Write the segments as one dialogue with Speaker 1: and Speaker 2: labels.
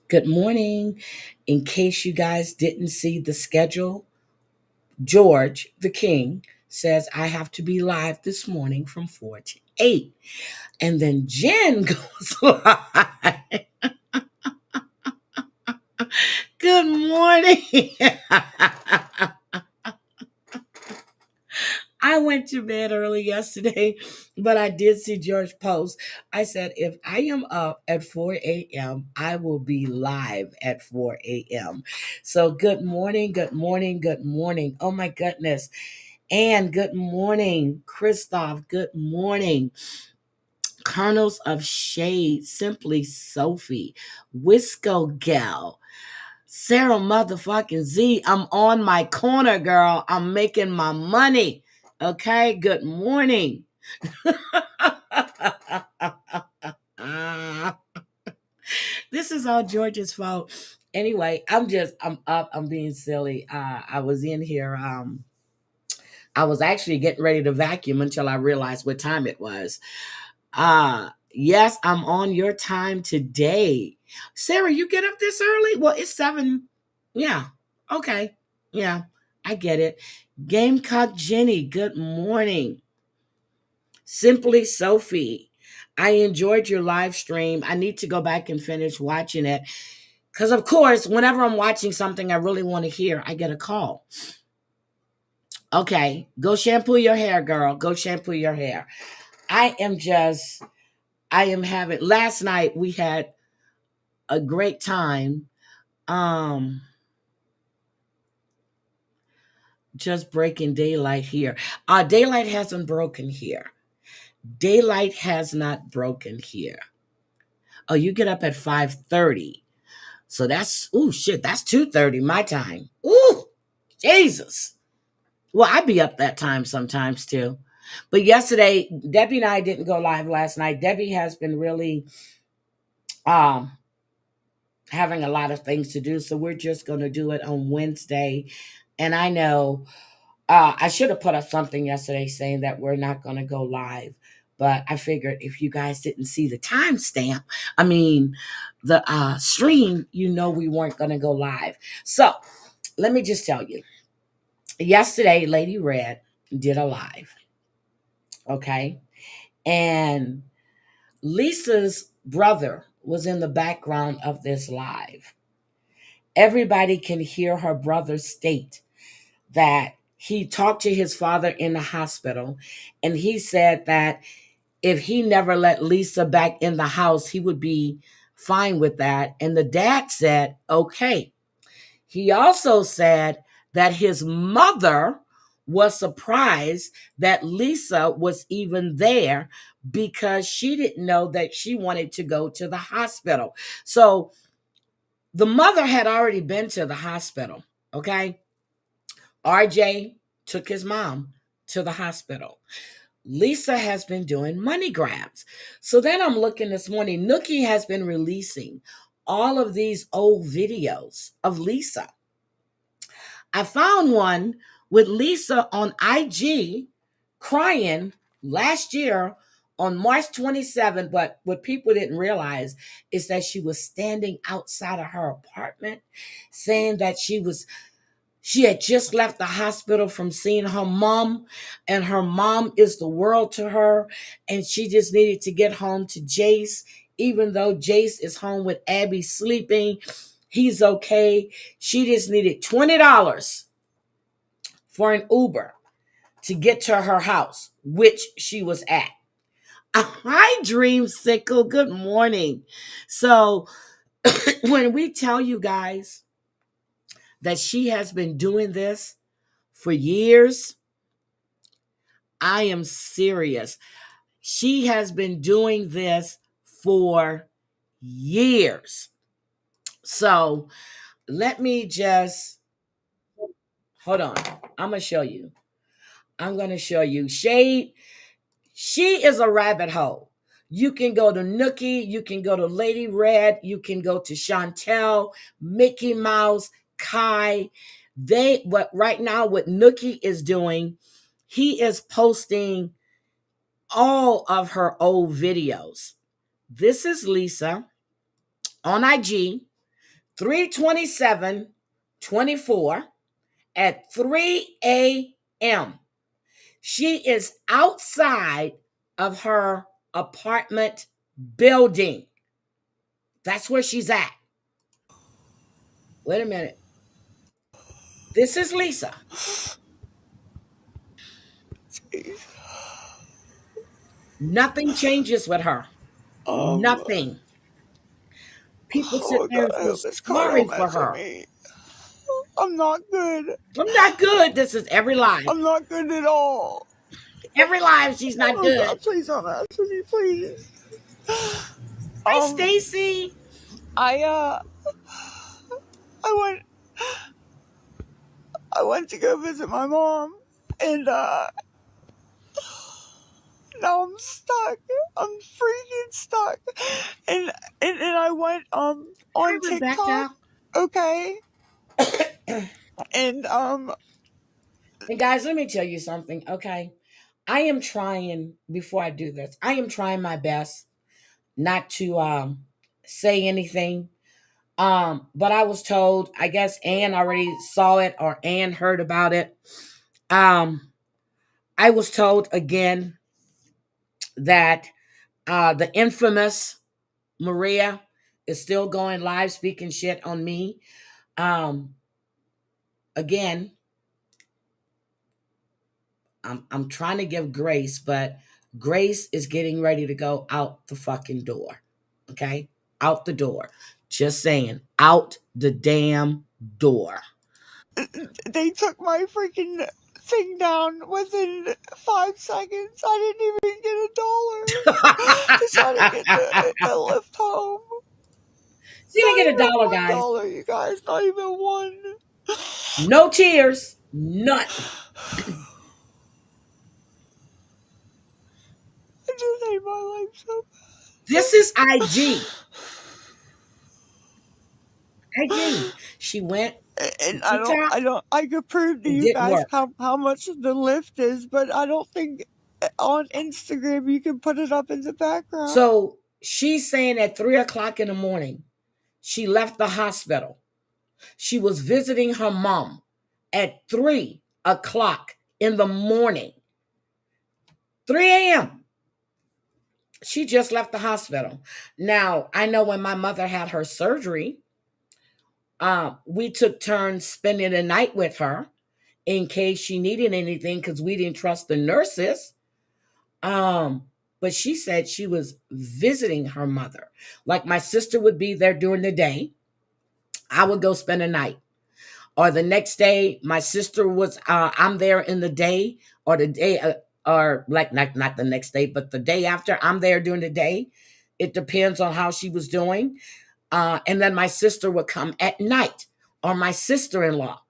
Speaker 1: Good morning. In case you guys didn't see the schedule, George, the king, says I have to be live this morning from 4 to 8. And then Jen goes live. Good morning. I went to bed early yesterday, but I did see George post. I said, if I am up at 4 a.m., I will be live at 4 a.m. So good morning, good morning, good morning. Oh my goodness. And good morning, Christoph. Good morning. Kernels of Shade, Simply Sophie, Wisco Gal, Sarah motherfucking Z. I'm on my corner, girl. I'm making my money. Okay, good morning. This is all George's fault. Anyway, I'm up. I'm being silly. I was in here. I was actually getting ready to vacuum until I realized what time it was. Yes, I'm on your time today. Sarah, you get up this early? Well, it's 7. Yeah. Okay. Yeah, I get it. Gamecock Jenny, good morning. Simply Sophie, I enjoyed your live stream. I need to go back and finish watching it. Because, of course, whenever I'm watching something I really want to hear, I get a call. Okay, go shampoo your hair, girl. Go shampoo your hair. I am having, last night we had a great time. Just breaking daylight here. Daylight hasn't broken here. Daylight has not broken here. Oh, you get up at 5:30. So that's, ooh, shit, that's 2:30 my time. Ooh, Jesus. Well, I'd be up that time sometimes too. But yesterday, Debbie and I didn't go live last night. Debbie has been really um having a lot of things to do. So we're just going to do it on Wednesday. And I know I should have put up something yesterday saying that we're not going to go live. But I figured if you guys didn't see the timestamp, I mean, the stream, you know, we weren't going to go live. So let me just tell you, yesterday, Lady Red did a live. Okay. And Lisa's brother was in the background of this live. Everybody can hear her brother state that he talked to his father in the hospital, and he said that if he never let Lisa back in the house, he would be fine with that. And the dad said, okay. He also said that his mother was surprised that Lisa was even there because she didn't know that she wanted to go to the hospital. So the mother had already been to the hospital, okay? RJ took his mom to the hospital. Lisa has been doing money grabs. So then I'm looking this morning, Nookie has been releasing all of these old videos of Lisa. I found one with Lisa on IG crying last year on March 27th. But what people didn't realize is that she was standing outside of her apartment saying that she had just left the hospital from seeing her mom, and her mom is the world to her, and she just needed to get home to Jace, even though Jace is home with Abby sleeping. He's okay. She just needed $20 for an Uber to get to her house, which she was at. Hi, Dreamsicle. Good morning. So, when we tell you guys that she has been doing this for years, I am serious. She has been doing this for years. So, let me just hold on. I'm going to show you. I'm going to show you. Shade, she is a rabbit hole. You can go to Nookie, you can go to Lady Red, you can go to Chantel, Mickey Mouse, Kai. What right now, what Nookie is doing, he is posting all of her old videos. This is Lisa. on IG, 327-24 at 3 a.m. She is outside of her apartment building. That's where she's at. Wait a minute. This is Lisa. Nothing changes with her.
Speaker 2: Um,
Speaker 1: Nothing. People sit
Speaker 2: oh
Speaker 1: there
Speaker 2: God,
Speaker 1: and
Speaker 2: I
Speaker 1: feel
Speaker 2: hope this car
Speaker 1: sorry
Speaker 2: don't
Speaker 1: for
Speaker 2: mess with
Speaker 1: her.
Speaker 2: me. I'm not good.
Speaker 1: I'm not good. This is every life.
Speaker 2: I'm not good at all.
Speaker 1: Every life she's not
Speaker 2: Oh
Speaker 1: good.
Speaker 2: God, please don't mess with me, please.
Speaker 1: Hi,
Speaker 2: Um,
Speaker 1: Stacy.
Speaker 2: I I went I went to go visit my mom, and now I'm stuck. I'm freaking stuck. And and I went
Speaker 1: Hi,
Speaker 2: on TikTok,
Speaker 1: Rebecca.
Speaker 2: okay? And
Speaker 1: And guys, let me tell you something, okay? I am trying, before I do this, I am trying my best not to say anything. But I was told, I guess Ann already saw it or Ann heard about it. Um, I was told again that the infamous Maria is still going live speaking shit on me. Um, again, I'm trying to give grace, but grace is getting ready to go out the fucking door. Okay? Out the door. Just saying, out the damn door.
Speaker 2: they took my freaking thing down within 5 seconds. I didn't even get $1 to try to get the lift home.
Speaker 1: She didn't
Speaker 2: Not
Speaker 1: get a
Speaker 2: even
Speaker 1: dollar,
Speaker 2: one
Speaker 1: guys.
Speaker 2: dollar, you guys. Not even one.
Speaker 1: No tears. None.
Speaker 2: I just hate my life so
Speaker 1: This is IG. IG. She went
Speaker 2: bad.
Speaker 1: to
Speaker 2: And
Speaker 1: TikTok.
Speaker 2: I could prove to
Speaker 1: It
Speaker 2: you
Speaker 1: didn't
Speaker 2: guys
Speaker 1: work.
Speaker 2: how much the lift is, but I don't think on Instagram you can put it up in the background.
Speaker 1: So she's saying at 3 o'clock in the morning, she left the hospital. She was visiting her mom at 3 o'clock in the morning. 3 a.m. She just left the hospital. Now, I know when my mother had her surgery, we took turns spending the night with her in case she needed anything because we didn't trust the nurses. Um, but she said she was visiting her mother. Like my sister would be there during the day. I would go spend a night. Or the next day, my sister was, I'm there in the day, or the day, or like not the next day, but the day after, I'm there during the day. It depends on how she was doing. And then my sister would come at night, or my sister in law,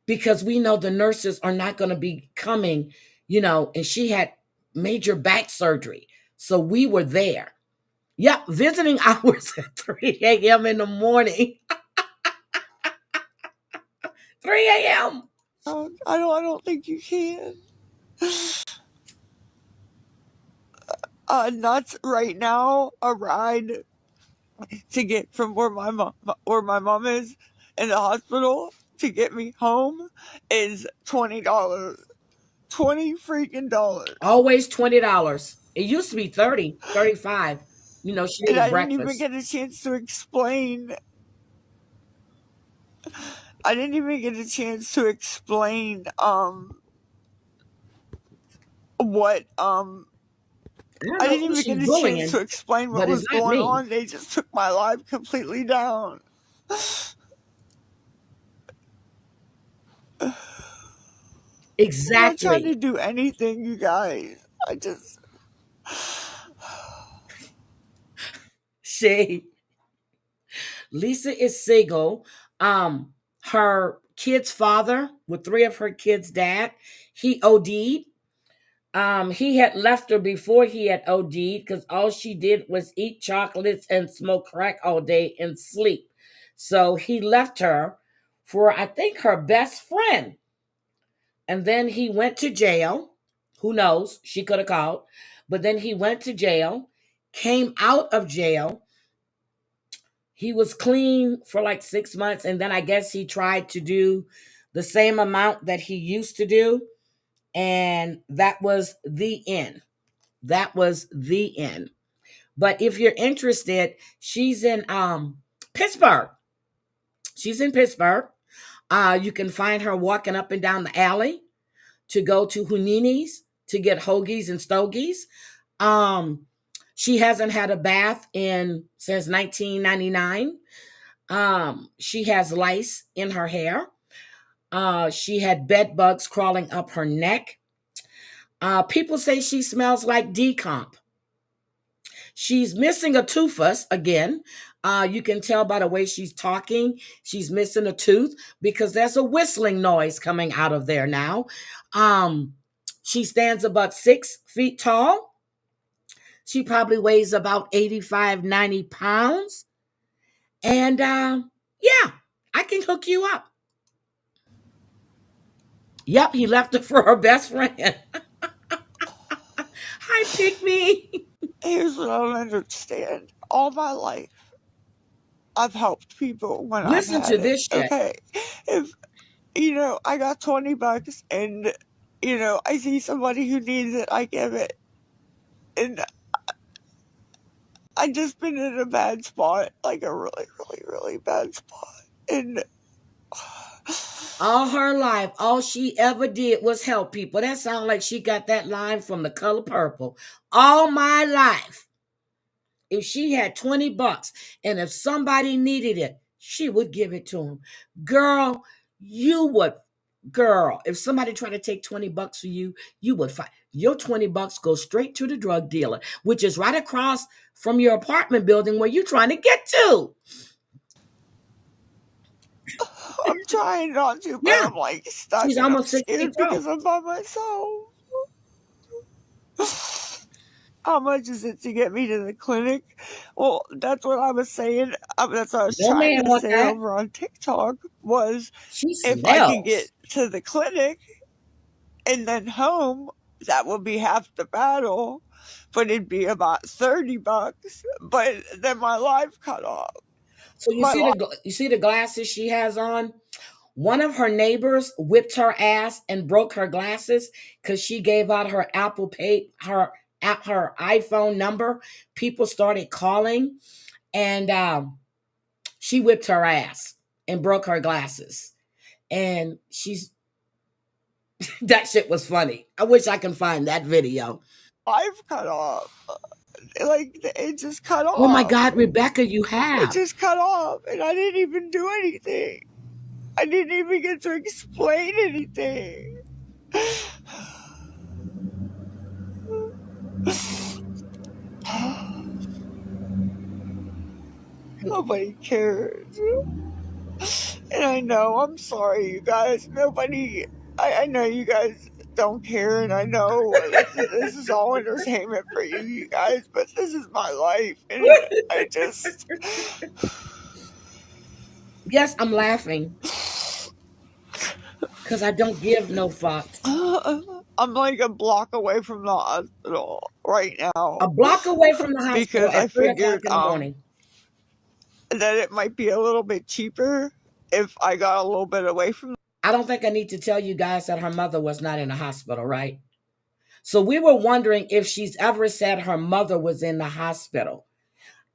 Speaker 1: because we know the nurses are not going to be coming, and she had major back surgery. So we were there. Yep, visiting hours at 3 a.m. in the morning. 3 a.m.
Speaker 2: I don't think you can. Nuts right now. A ride to get from where my mom is in the hospital to get me home is $20. 20 freaking dollars.
Speaker 1: Always $20. It used to be 30, 35. She
Speaker 2: And
Speaker 1: needed breakfast.
Speaker 2: I didn't even get a chance to explain what
Speaker 1: I don't
Speaker 2: I
Speaker 1: know
Speaker 2: didn't
Speaker 1: who
Speaker 2: even
Speaker 1: she's
Speaker 2: get a chance
Speaker 1: bullying,
Speaker 2: to explain what
Speaker 1: but it's
Speaker 2: was
Speaker 1: not
Speaker 2: going
Speaker 1: me.
Speaker 2: on. They just took my life completely down. I'm not trying to
Speaker 1: Exactly.
Speaker 2: do anything, you guys. I just
Speaker 1: She Lisa is single. Her kid's father, with three of her kids' dad, he OD'd. He had left her before he had OD'd because all she did was eat chocolates and smoke crack all day and sleep. So he left her for, I think, her best friend. And then he went to jail. Who knows? She could have called. But then he went to jail, came out of jail, He was clean for like 6 months, and then I guess he tried to do the same amount that he used to do, and that was the end. That was the end. But if you're interested, she's in Pittsburgh. She's in Pittsburgh. You can find her walking up and down the alley to go to Hunini's to get hoagies and stogies. Um, she hasn't had a bath in since 1999. She has lice in her hair. She had bed bugs crawling up her neck. People say she smells like decomp. She's missing a toothus again. You can tell by the way she's talking. She's missing a tooth because there's a whistling noise coming out of there now. Um, she stands about 6 feet tall. She probably weighs about 85, 90 pounds. And yeah, I can hook you up. Yep, he left her for her best friend. Hi, pick me.
Speaker 2: Here's what I don't understand. All my life, I've helped people when I've
Speaker 1: Listen
Speaker 2: had
Speaker 1: to
Speaker 2: it.
Speaker 1: this shit.
Speaker 2: Okay. If, I got $20 and, I see somebody who needs it, I give it. And I just been in a bad spot, like a really, really, really bad spot. And
Speaker 1: All her life, all she ever did was help people. That sounds like she got that line from The Color Purple. All my life, if she had $20 and if somebody needed it, she would give it to them. Girl, you would, girl, if somebody tried to take $20 from you, you would fight. Your $20 goes straight to the drug dealer, which is right across from your apartment building where you're trying to get to.
Speaker 2: I'm trying not to, but
Speaker 1: Yeah,
Speaker 2: I'm like stuck
Speaker 1: she's
Speaker 2: and I'm
Speaker 1: almost 6 feet
Speaker 2: scared
Speaker 1: tall.
Speaker 2: because I'm by myself. How much is it to get me to the clinic? Well, that's what I was saying. That's what I was
Speaker 1: No
Speaker 2: trying
Speaker 1: man
Speaker 2: to
Speaker 1: want
Speaker 2: say
Speaker 1: that.
Speaker 2: over on TikTok was
Speaker 1: She
Speaker 2: if I could get
Speaker 1: smells.
Speaker 2: to the clinic and then home, that would be half the battle, but it'd be about $30. But then my life cut off.
Speaker 1: So
Speaker 2: My life.
Speaker 1: you see the glasses she has on? One of her neighbors whipped her ass and broke her glasses because she gave out her Apple Pay, her iPhone number. People started calling, and she whipped her ass and broke her glasses. And she's that shit was funny. I wish I can find that video.
Speaker 2: Life cut off. Like it just cut
Speaker 1: Oh my
Speaker 2: off.
Speaker 1: God, Rebecca, you
Speaker 2: It
Speaker 1: have.
Speaker 2: just cut off, and I didn't even do anything. I didn't even get to explain anything. Nobody cares. And I know, I'm sorry, you guys. Nobody, I know you guys don't care, and I know this is all entertainment for you, you guys, but this is my life, and I just.
Speaker 1: Yes, I'm laughing because I don't give no fucks.
Speaker 2: I'm like a block away from the hospital right
Speaker 1: A
Speaker 2: now
Speaker 1: block away from the hospital
Speaker 2: because I
Speaker 1: at 3 o'clock
Speaker 2: figured
Speaker 1: in the morning.
Speaker 2: that it might be a little bit cheaper if I got a little bit away from.
Speaker 1: I don't think I need to tell you guys that her mother was not in the hospital, right? So we were wondering if she's ever said her mother was in the hospital.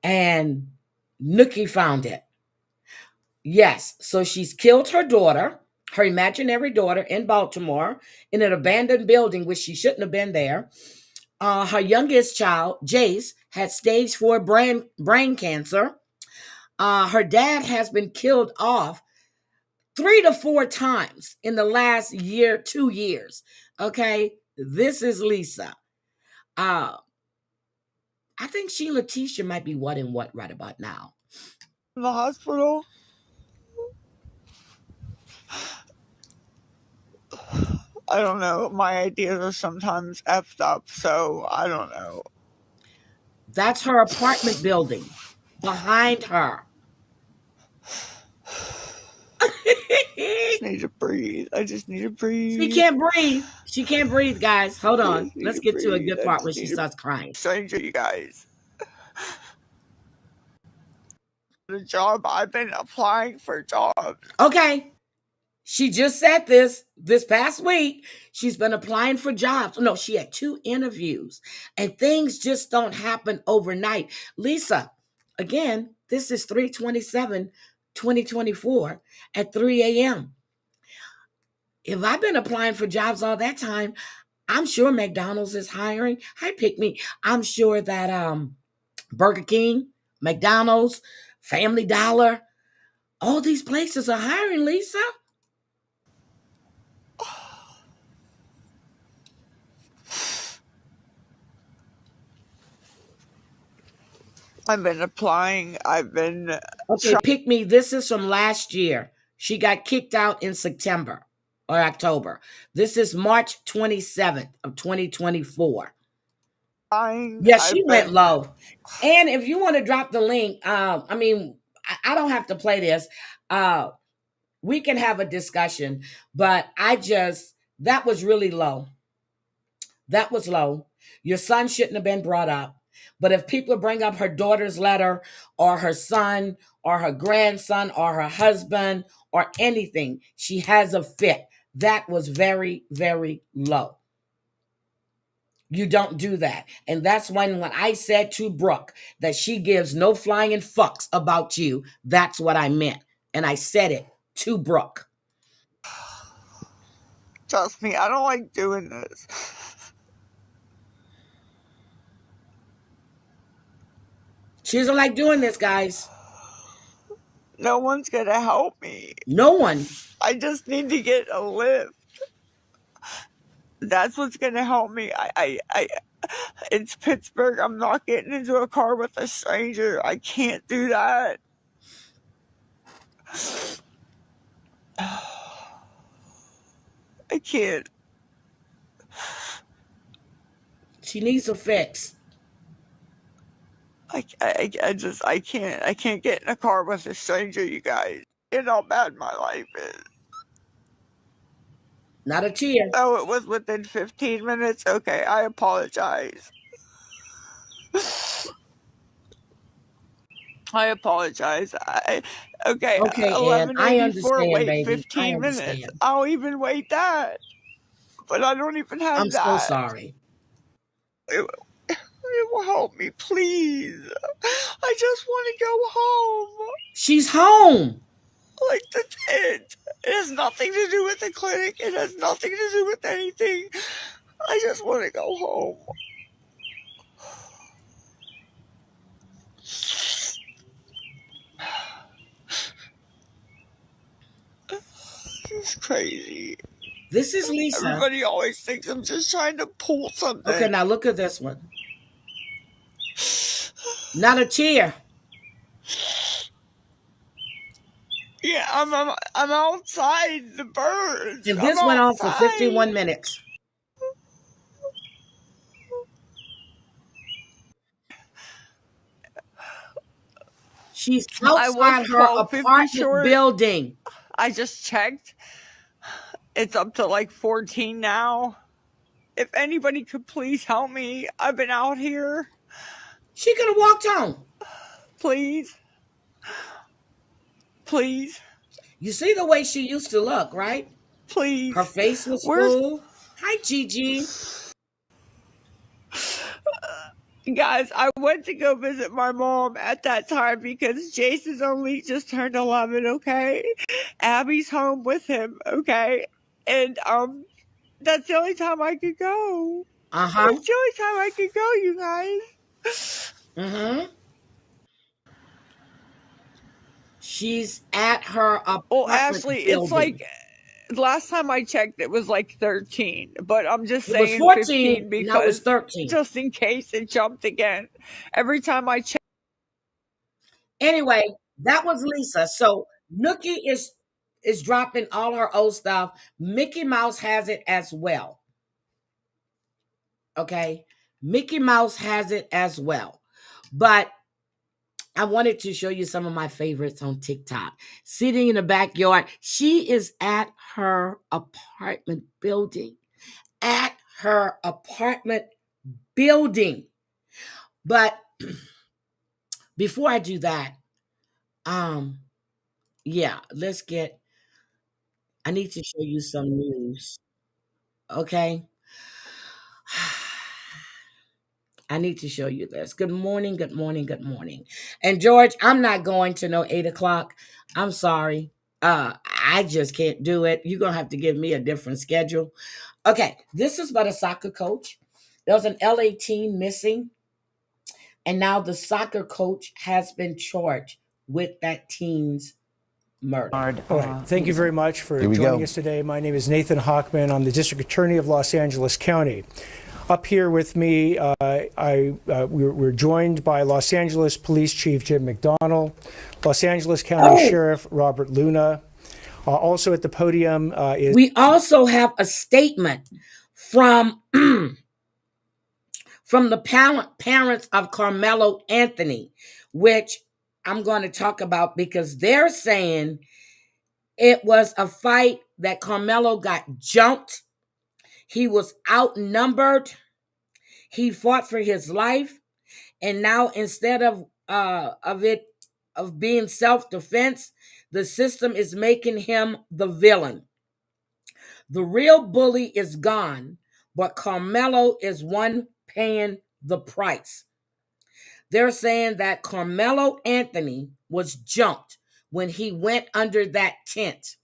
Speaker 1: And Nookie found it. Yes. So she's killed her daughter, her imaginary daughter in Baltimore, in an abandoned building, which she shouldn't have been there. Her youngest child, Jace, had stage 4 brain cancer. Her dad has been killed off 3 to 4 times in the last year, 2 years. Okay, this is Lisa. Uh, I think she and Letitia might be what and what right about now.
Speaker 2: The hospital. I don't know. My ideas are sometimes effed up, so I don't know.
Speaker 1: That's her apartment building behind her.
Speaker 2: Just need to breathe. I just need to
Speaker 1: She
Speaker 2: breathe.
Speaker 1: can't breathe. She can't breathe, guys. Hold
Speaker 2: I
Speaker 1: on.
Speaker 2: just need
Speaker 1: Let's
Speaker 2: to
Speaker 1: get to a
Speaker 2: breathe.
Speaker 1: good
Speaker 2: I
Speaker 1: part when
Speaker 2: just
Speaker 1: she
Speaker 2: need to
Speaker 1: starts crying.
Speaker 2: stranger, you guys. the job. I've been applying for jobs.
Speaker 1: Okay. She just said this past week. She's been applying for jobs. No, she had 2 interviews, and things just don't happen overnight. Lisa, again, this is 3/27/2024 at 3 a.m. If I've been applying for jobs all that time, I'm sure McDonald's is hiring. Hi, Pick Me. I'm sure that Burger King, McDonald's, Family Dollar, all these places are hiring, Lisa.
Speaker 2: I've been applying. I've been
Speaker 1: Okay, Pick Me. This is from last year. She got kicked out in September or October. This is March 27th of 2024.
Speaker 2: trying.
Speaker 1: Yeah, she
Speaker 2: I've
Speaker 1: went
Speaker 2: been.
Speaker 1: low. And if you want to drop the link, I don't have to play this. We can have a discussion, but that was really low. That was low. Your son shouldn't have been brought up. But if people bring up her daughter's letter or her son or her grandson or her husband or anything, she has a fit. That was very, very low. You don't do that. And that's when I said to Brooke that she gives no flying fucks about you, that's what I meant. And I said it to Brooke.
Speaker 2: Trust me, I don't like doing this.
Speaker 1: She doesn't like doing this, guys.
Speaker 2: No one's gonna help me.
Speaker 1: No one.
Speaker 2: I just need to get a lift. That's what's gonna help me. It's Pittsburgh. I'm not getting into a car with a stranger. I can't do that. I can't.
Speaker 1: She needs a fix.
Speaker 2: I can't get in a car with a stranger, you guys. You know how bad my life is.
Speaker 1: Not a tear.
Speaker 2: Oh, it was within 15 minutes? Okay, I apologize. I apologize. Okay,
Speaker 1: Okay, Ann, I
Speaker 2: 11:84.
Speaker 1: understand,
Speaker 2: Wait
Speaker 1: baby. I
Speaker 2: 15 minutes.
Speaker 1: understand.
Speaker 2: I'll even wait that. But I don't even have
Speaker 1: I'm so
Speaker 2: that.
Speaker 1: sorry.
Speaker 2: It will help me, please. I just want to go home.
Speaker 1: She's home.
Speaker 2: Like, that's it. It has nothing to do with the clinic. It has nothing to do with anything. I just want to go home. It's crazy.
Speaker 1: This is Lisa.
Speaker 2: Everybody always thinks I'm just trying to pull something.
Speaker 1: Okay, now look at this one. Not a tear.
Speaker 2: Yeah, I'm outside the birds.
Speaker 1: And this went on for 51 minutes. She's outside her apartment building.
Speaker 2: I just checked. It's up to like 14 now. If anybody could please help me, I've been out here.
Speaker 1: She could have walked home.
Speaker 2: Please. Please.
Speaker 1: You see the way she used to look, right?
Speaker 2: Please.
Speaker 1: Her face was full. Hi, Gigi.
Speaker 2: Guys, I went to go visit my mom at that time because Jason's only just turned 11, okay? Abby's home with him, okay? And that's the only time I could go.
Speaker 1: Uh-huh.
Speaker 2: That's the only time I could go, you guys.
Speaker 1: Mm-hmm. She's at her apartment
Speaker 2: Well, Ashley,
Speaker 1: building.
Speaker 2: it's like last time I checked, it was like 13, but I'm just saying
Speaker 1: it was 14,
Speaker 2: 15 because
Speaker 1: now it's 13.
Speaker 2: Just in case it jumped again. Every time I check.
Speaker 1: Anyway, that was Lisa. So Nookie is dropping all her old stuff. Mickey Mouse has it as well. Okay, Mickey Mouse has it as well. But I wanted to show you some of my favorites on TikTok. Sitting in the backyard. She is at her apartment building. At her apartment building. But before I do that, Um, yeah, let's get I need to show you some news. Okay. I need to show you this. Good morning, good morning, good morning. And George, I'm not going to no 8 o'clock. I'm sorry. I just can't do it. You're gonna have to give me a different schedule. Okay, this is about a soccer coach. There was an LA team missing, and now the soccer coach has been charged with that team's murder.
Speaker 3: All right. Thank you very much for joining us today. My name is Nathan Hochman. I'm the District Attorney of Los Angeles County. Up here with me, we're joined by Los Angeles Police Chief Jim McDonnell, Los Angeles County Sheriff Robert Luna. Also at the podium is...
Speaker 1: We also have a statement from from the parents of Carmelo Anthony, which I'm going to talk about because they're saying it was a fight that Carmelo got jumped. He was outnumbered. He fought for his life, and now instead of being self-defense, the system is making him the villain. The real bully is gone, but Carmelo is one paying the price. They're saying that Carmelo Anthony was jumped when he went under that tent,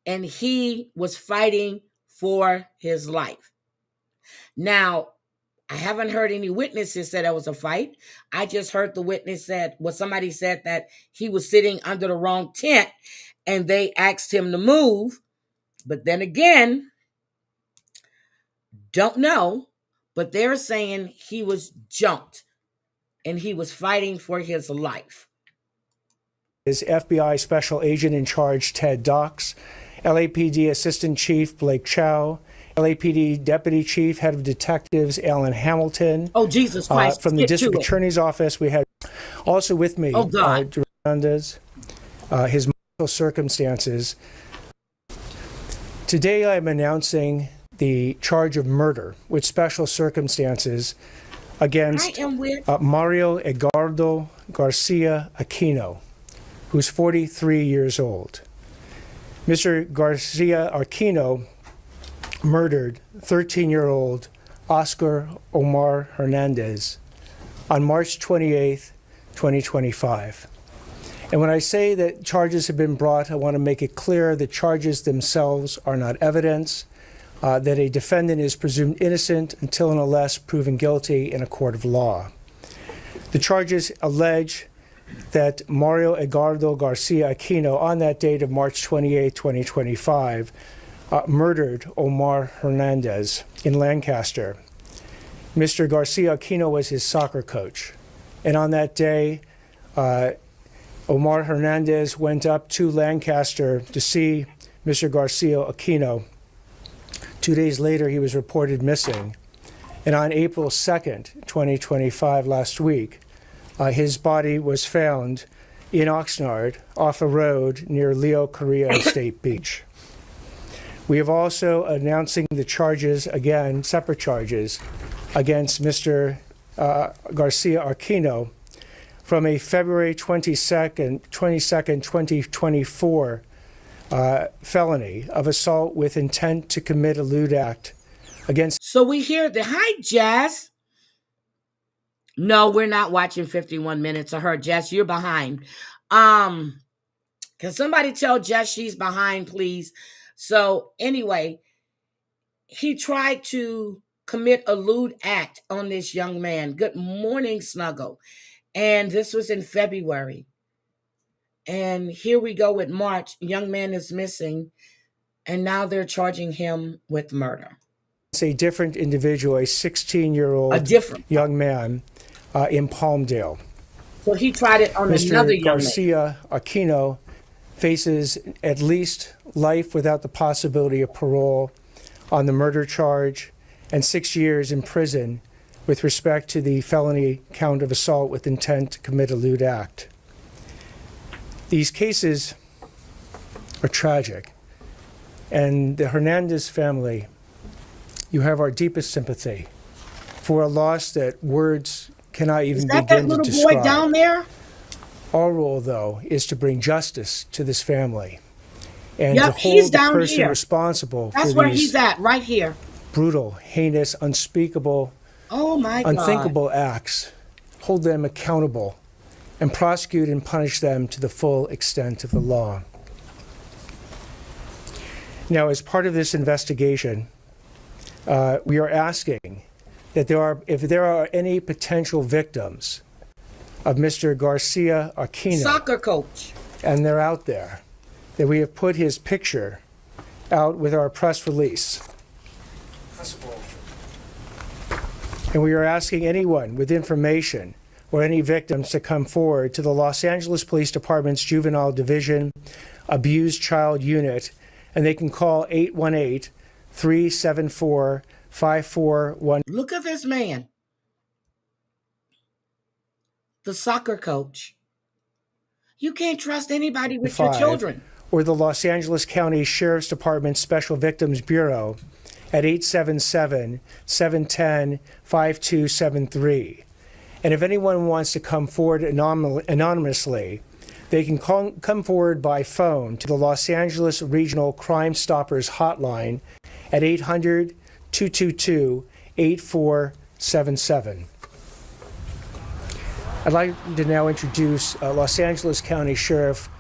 Speaker 1: and he was fighting for his life. Now, I haven't heard any witnesses say there was a fight. I just heard the witness said, well, somebody said that he was sitting under the wrong tent and they asked him to move. But then again, don't know, but they're saying he was jumped and he was fighting for his life.
Speaker 3: Is FBI Special Agent in Charge Ted Dox, LAPD Assistant Chief Blake Chow, LAPD Deputy Chief, Head of Detectives Alan Hamilton.
Speaker 1: Oh, Jesus Christ.
Speaker 3: From the District Attorney's Office, we had also with me, Hernandez, his medical circumstances. Today I'm announcing the charge of murder with special circumstances against Mario Edgardo Garcia Aquino, who's 43 years old. Mr. Garcia Aquino murdered 13-year-old Oscar Omar Hernandez on March 28, 2025. And when I say that charges have been brought, I want to make it clear that charges themselves are not evidence, that a defendant is presumed innocent until and unless proven guilty in a court of law. The charges allege that Mario Edgardo Garcia Aquino, on that date of March 28, 2025, murdered Omar Hernandez in Lancaster. Mr. Garcia Aquino was his soccer coach. And on that day, Omar Hernandez went up to Lancaster to see Mr. Garcia Aquino. 2 days later, he was reported missing. And on April 2nd, 2025, last week, his body was found in Oxnard off a road near Leo Correa State Beach. We have also announcing the charges, again, separate charges, against Mr. Garcia Aquino from a February 22nd, 2024 felony of assault with intent to commit a lewd act against...
Speaker 1: So we hear the, hi, Jazz. No, we're not watching 51 minutes of her. Jess, you're behind. Can somebody tell Jess she's behind, please? So anyway, he tried to commit a lewd act on this young man. Good morning, Snuggle. And this was in February. And here we go with March. Young man is missing. And now they're charging him with murder.
Speaker 3: It's a different individual, a 16-year-old young man in Palmdale.
Speaker 1: So he tried it on another young man.
Speaker 3: Mr. Garcia Aquino faces at least life without the possibility of parole on the murder charge and 6 years in prison with respect to the felony count of assault with intent to commit a lewd act. These cases are tragic, and the Hernandez family, you have our deepest sympathy for a loss that words cannot even begin to describe.
Speaker 1: Is that little boy down there?
Speaker 3: Our role, though, is to bring justice to this family and to
Speaker 1: Yep, he's
Speaker 3: hold the
Speaker 1: down
Speaker 3: person
Speaker 1: here.
Speaker 3: responsible for
Speaker 1: That's where
Speaker 3: these
Speaker 1: he's at, right here.
Speaker 3: brutal, heinous, unspeakable,
Speaker 1: Oh my God.
Speaker 3: unthinkable acts, hold them accountable, and prosecute and punish them to the full extent of the law. Now, as part of this investigation, we are asking that if there are any potential victims of Mr. Garcia Aquino,
Speaker 1: Soccer coach,
Speaker 3: and they're out there, that we have put his picture out with our press release. And we are asking anyone with information or any victims to come forward to the Los Angeles Police Department's Juvenile Division Abused Child Unit, and they can call 818-374-5411.
Speaker 1: look at this man, the soccer coach. You can't trust anybody with your children.
Speaker 3: Or the Los Angeles County Sheriff's Department Special Victims Bureau at 877-710-5273. And if anyone wants to come forward anonymously, they can come forward by phone to the Los Angeles Regional Crime Stoppers Hotline at 800-222-8477. I'd like to now introduce Los Angeles County Sheriff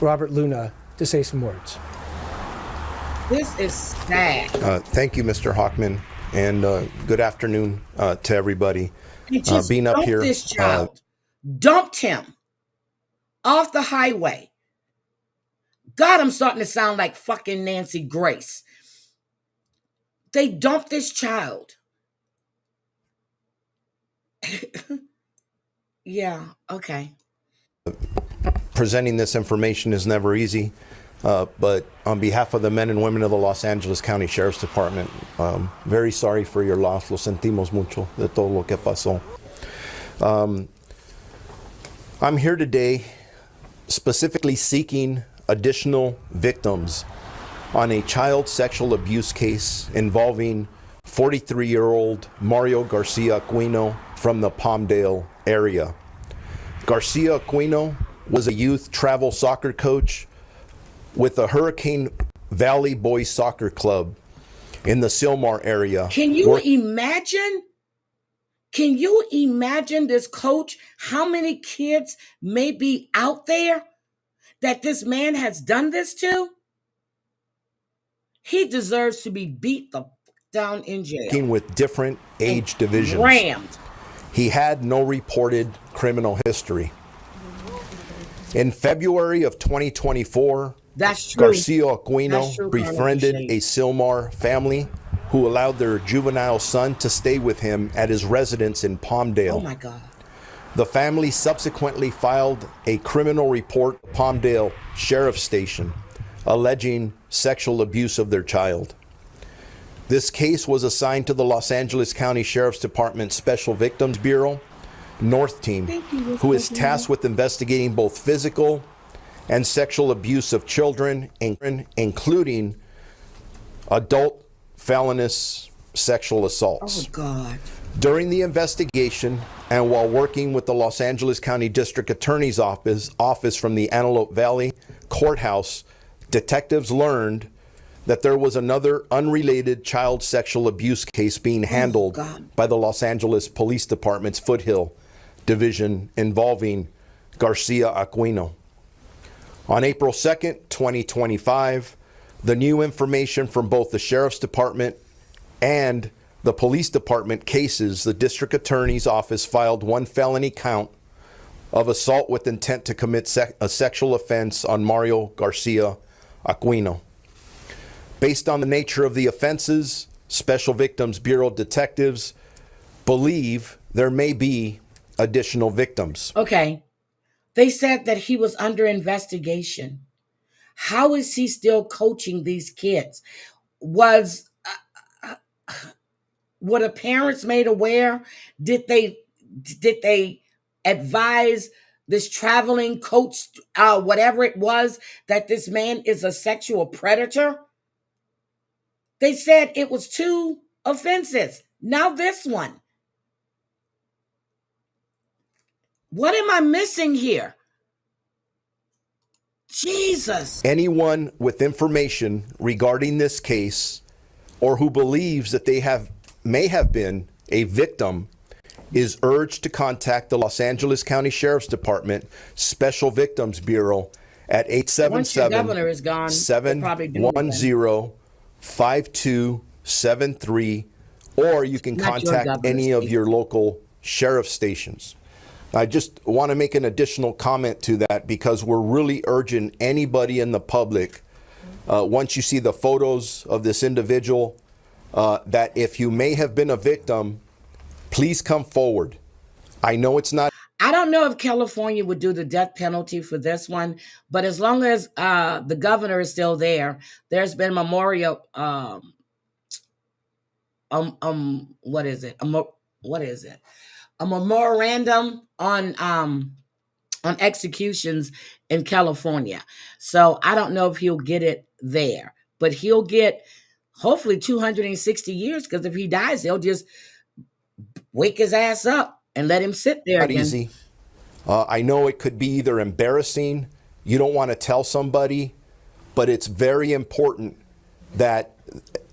Speaker 3: Robert Luna to say some words.
Speaker 1: This is sad.
Speaker 4: Thank you, Mr. Hockman, and good afternoon to everybody.
Speaker 1: He just
Speaker 4: being up
Speaker 1: dumped
Speaker 4: here,
Speaker 1: this child, dumped him off the highway. God, I'm starting to sound like fucking Nancy Grace. They dumped this child. Yeah, okay.
Speaker 4: Presenting this information is never easy, but on behalf of the men and women of the Los Angeles County Sheriff's Department, very sorry for your loss. Lo sentimos mucho de todo lo que pasó. I'm here today specifically seeking additional victims on a child sexual abuse case involving 43-year-old Mario Garcia Aquino from the Palmdale area. Garcia Aquino was a youth travel soccer coach with the Hurricane Valley Boys Soccer Club in the Sylmar area.
Speaker 1: Can you imagine? Can you imagine this coach? How many kids may be out there that this man has done this to? He deserves to be beat the down in jail.
Speaker 4: Working with different age divisions.
Speaker 1: Rammed.
Speaker 4: He had no reported criminal history. In February of 2024,
Speaker 1: That's true.
Speaker 4: Garcia Aquino befriended a Sylmar family who allowed their juvenile son to stay with him at his residence in Palmdale.
Speaker 1: Oh my God.
Speaker 4: The family subsequently filed a criminal report at Palmdale Sheriff's Station alleging sexual abuse of their child. This case was assigned to the Los Angeles County Sheriff's Department Special Victims Bureau North Team, who is tasked with investigating both physical and sexual abuse of children, including adult felonious sexual assaults.
Speaker 1: Oh God.
Speaker 4: During the investigation and while working with the Los Angeles County District Attorney's office from the Antelope Valley Courthouse, detectives learned that there was another unrelated child sexual abuse case being handled by the Los Angeles Police Department's Foothill Division involving Garcia Aquino. On April 2nd, 2025, the new information from both the Sheriff's Department and the Police Department cases, the District Attorney's Office filed one felony count of assault with intent to commit a sexual offense on Mario Garcia Aquino. Based on the nature of the offenses, Special Victims Bureau detectives believe there may be additional victims.
Speaker 1: Okay. They said that he was under investigation. How is he still coaching these kids? Were the parents made aware? Did they advise this traveling coach, whatever it was, that this man is a sexual predator? They said it was 2 offenses. Now this one. What am I missing here? Jesus.
Speaker 4: Anyone with information regarding this case or who believes that they may have been a victim is urged to contact the Los Angeles County Sheriff's Department Special Victims Bureau at 877-710-5273, or you can contact any of your local sheriff stations. I just want to make an additional comment to that because we're really urging anybody in the public, once you see the photos of this individual, that if you may have been a victim, please come forward. I know it's not.
Speaker 1: I don't know if California would do the death penalty for this one, but as long as the governor is still there, there's been memorial. What is it? What is it? A memorandum on executions in California. So I don't know if he'll get it there, but he'll get hopefully 260 years, because if he dies, they'll just wake his ass up and let him sit there again.
Speaker 4: Easy. I know it could be either embarrassing, you don't want to tell somebody, but it's very important that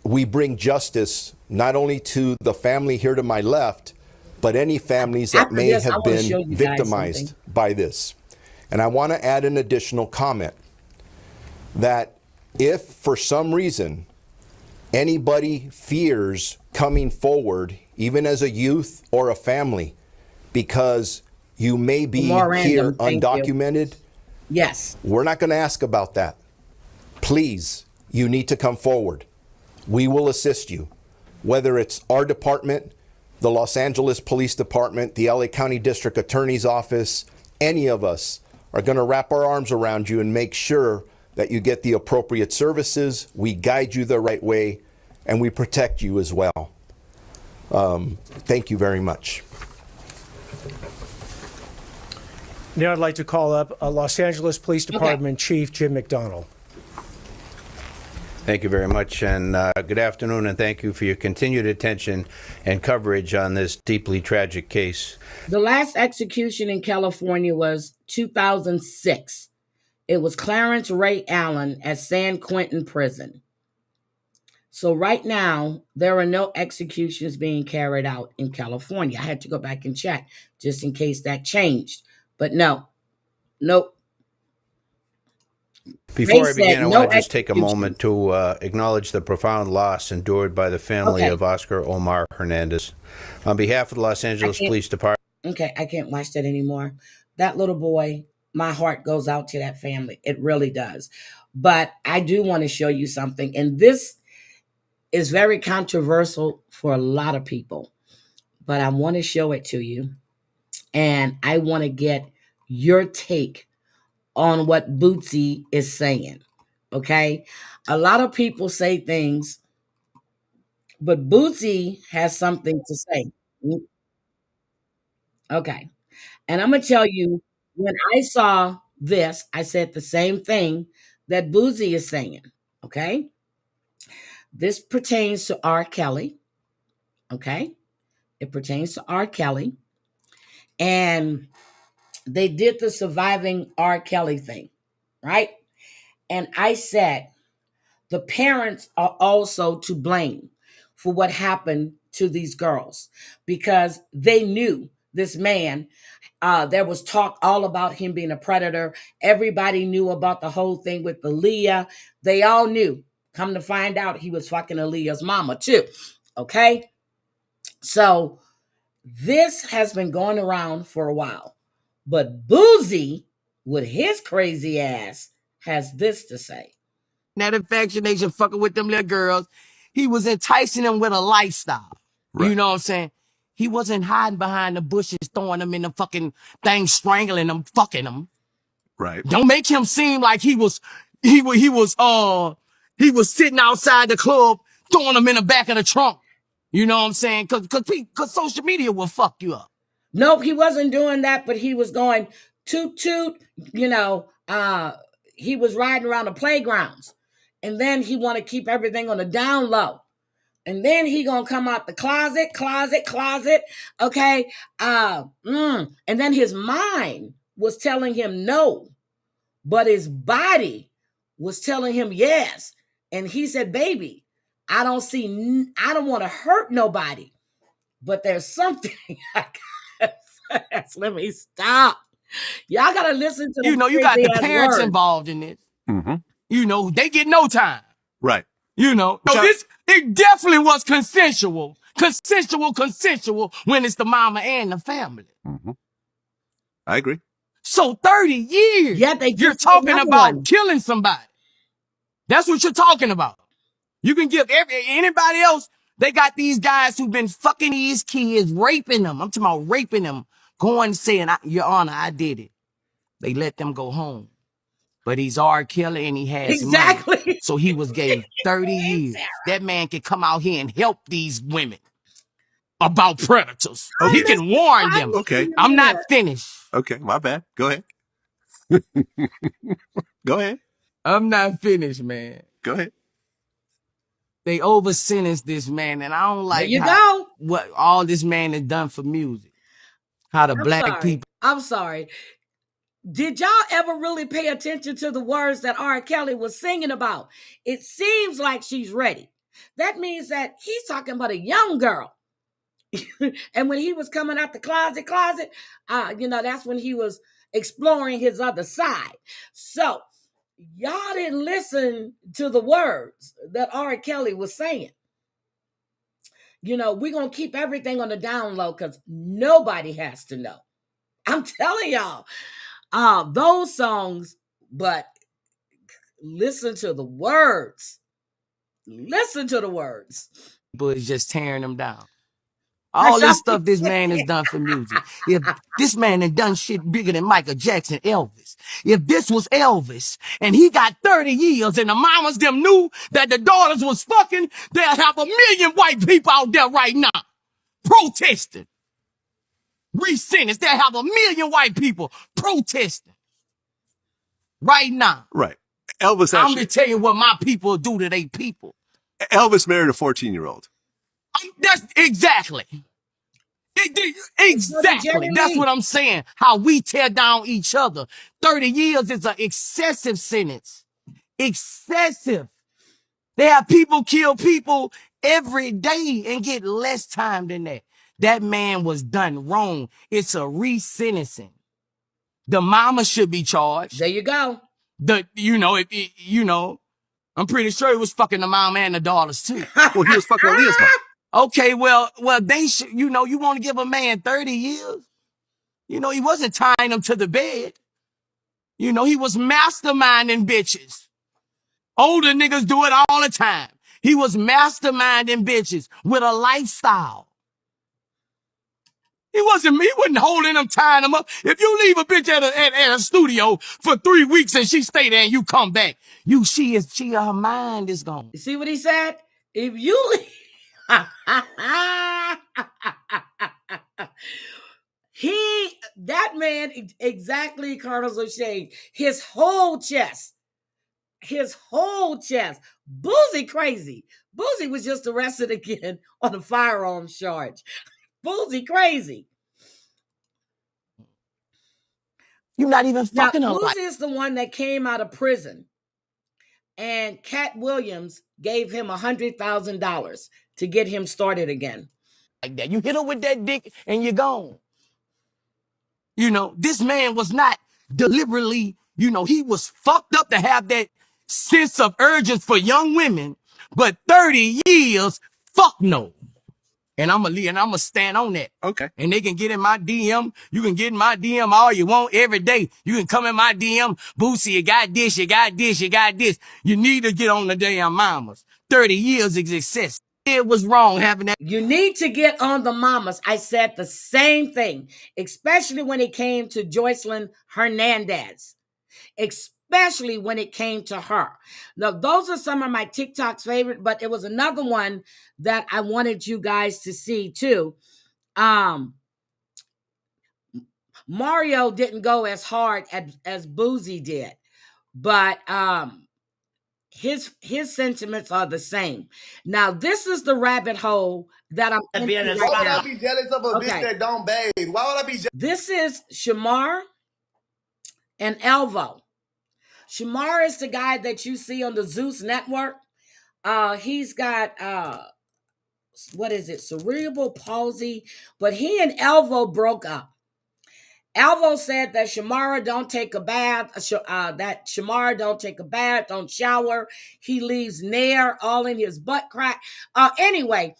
Speaker 4: we bring justice not only to the family here to my left, but any families that may have been victimized by this. And I want to add an additional comment that if for some reason anybody fears coming forward, even as a youth or a family, because you may be here undocumented,
Speaker 1: yes,
Speaker 4: we're not going to ask about that. Please, you need to come forward. We will assist you, whether it's our department, the Los Angeles Police Department, the LA County District Attorney's Office. Any of us are going to wrap our arms around you and make sure that you get the appropriate services, we guide you the right way, and we protect you as well. Thank you very much.
Speaker 3: Now I'd like to call up Los Angeles Police Department Chief Jim McDonald.
Speaker 5: Thank you very much, and good afternoon, and thank you for your continued attention and coverage on this deeply tragic case.
Speaker 1: The last execution in California was 2006. It was Clarence Ray Allen at San Quentin Prison. So right now, there are no executions being carried out in California. I had to go back and check just in case that changed. But nope.
Speaker 5: Before I begin, I want to just take a moment to acknowledge the profound loss endured by the family of Oscar Omar Hernandez. On behalf of the Los Angeles Police Department.
Speaker 1: Okay, I can't watch that anymore. That little boy, my heart goes out to that family. It really does. But I do want to show you something. And this is very controversial for a lot of people. But I want to show it to you. And I want to get your take on what Bootsy is saying. Okay? A lot of people say things, but Bootsy has something to say. Okay. And I'm going to tell you, when I saw this, I said the same thing that Bootsy is saying. Okay? This pertains to R. Kelly. Okay? It pertains to R. Kelly. And they did the surviving R. Kelly thing, right? And I said, the parents are also to blame for what happened to these girls, because they knew this man. There was talk all about him being a predator. Everybody knew about the whole thing with Aaliyah. They all knew. Come to find out, he was fucking Aaliyah's mama too. Okay? So this has been going around for a while. But Boozy, with his crazy ass, has this to say.
Speaker 6: That infatuation fucking with them little girls. He was enticing them with a lifestyle. Right. You know what I'm saying? He wasn't hiding behind the bushes, throwing them in the fucking thing, strangling them, fucking them. Right. Don't make him seem like he was sitting outside the club, throwing them in the back of the trunk. You know what I'm saying? Cause social media will fuck you up.
Speaker 1: Nope, he wasn't doing that, but he was going toot toot, he was riding around the playgrounds. And then he want to keep everything on the down low. And then he gonna come out the closet, okay? And then his mind was telling him no. but his body was telling him yes. And he said, baby, I don't want to hurt nobody, but there's something I got. Let me stop. Y'all got to listen to
Speaker 6: you got the parents involved in it. Mm-hmm. They get no time.
Speaker 7: Right.
Speaker 6: So it definitely was consensual when it's the mama and the family.
Speaker 7: Mm-hmm. I agree.
Speaker 6: So 30 years, you're talking about killing somebody. That's what you're talking about. You can give anybody else. They got these guys who've been fucking these kids, raping them. I'm talking about raping them, going saying, Your Honor, I did it. They let them go home. But he's R. Kelly and he has money. So he was gave 30 years. That man can come out here and help these women about predators.
Speaker 7: Okay.
Speaker 6: He can warn them.
Speaker 7: Okay.
Speaker 6: I'm not finished.
Speaker 7: Okay, my bad. Go ahead. Go ahead.
Speaker 6: I'm not finished, man.
Speaker 7: Go ahead.
Speaker 6: They over sentenced this man, and I don't like what all this man has done for music. How the black people.
Speaker 1: I'm sorry. Did y'all ever really pay attention to the words that R. Kelly was singing about? It seems like she's ready. That means that he's talking about a young girl. And when he was coming out the closet, that's when he was exploring his other side. So y'all didn't listen to the words that R. Kelly was saying. We're going to keep everything on the down low because nobody has to know. I'm telling y'all, those songs, but listen to the words. Listen to the words.
Speaker 6: People is just tearing them down. All this stuff this man has done for music. If this man had done shit bigger than Michael Jackson, Elvis. If this was Elvis and he got 30 years and the mamas them knew that the daughters was fucking, they'll have 1 million white people out there right now protesting. Re-sentenced. They'll have 1 million white people protesting right now.
Speaker 7: Right. Elvis actually.
Speaker 6: I'm going to tell you what my people do to their people.
Speaker 7: Elvis married a 14-year-old.
Speaker 6: That's exactly. Exactly. That's what I'm saying. How we tear down each other. 30 years is an excessive sentence. Excessive. They have people kill people every day and get less time than that. That man was done wrong. It's a re-sentencing. The mama should be charged.
Speaker 1: There you go.
Speaker 6: I'm pretty sure he was fucking the mama and the daughters too.
Speaker 7: Well, he was fucking Leah's mom.
Speaker 6: Okay, well, they should, you want to give a man 30 years? He wasn't tying them to the bed. He was masterminding bitches. Older niggas do it all the time. He was masterminding bitches with a lifestyle. He wasn't holding them, tying them up. If you leave a bitch at a studio for 3 weeks and she stay there and you come back, her mind is gone.
Speaker 1: You see what he said? If you leave. That man, exactly, Carlos O'Shea, his whole chest. Boozy crazy. Boozy was just arrested again on a firearms charge. Boozy crazy.
Speaker 6: You're not even fucking
Speaker 1: now, Boozy is the one that came out of prison, and Cat Williams gave him $100,000 to get him started again.
Speaker 6: Like that. You hit her with that dick and you're gone. This man was not deliberately, he was fucked up to have that sense of urgency for young women, but 30 years, fuck no. And I'm gonna stand on that.
Speaker 7: Okay.
Speaker 6: And they can get in my DM. You can get in my DM all you want every day. You can come in my DM. Boosie, you got this, you got this, you got this. You need to get on the damn mamas. 30 years is excess. It was wrong having that.
Speaker 1: You need to get on the mamas. I said the same thing, especially when it came to Joycelyn Hernandez. Especially when it came to her. Now, those are some of my TikTok's favorite, but it was another one that I wanted you guys to see too. Mario didn't go as hard as Boozy did, but his sentiments are the same. Now, this is the rabbit hole that I'm in right now.
Speaker 8: Why would I be jealous of a bitch that don't bathe? Why would I be jealous?
Speaker 1: This is Shamar and Elvo. Shamar is the guy that you see on the Zeus network. He's got what is it, cerebral palsy, but he and Elvo broke up. Elvo said that Shamara don't take a bath, that Shamara don't take a bath, don't shower. He leaves Nair all in his butt crack. Anyway,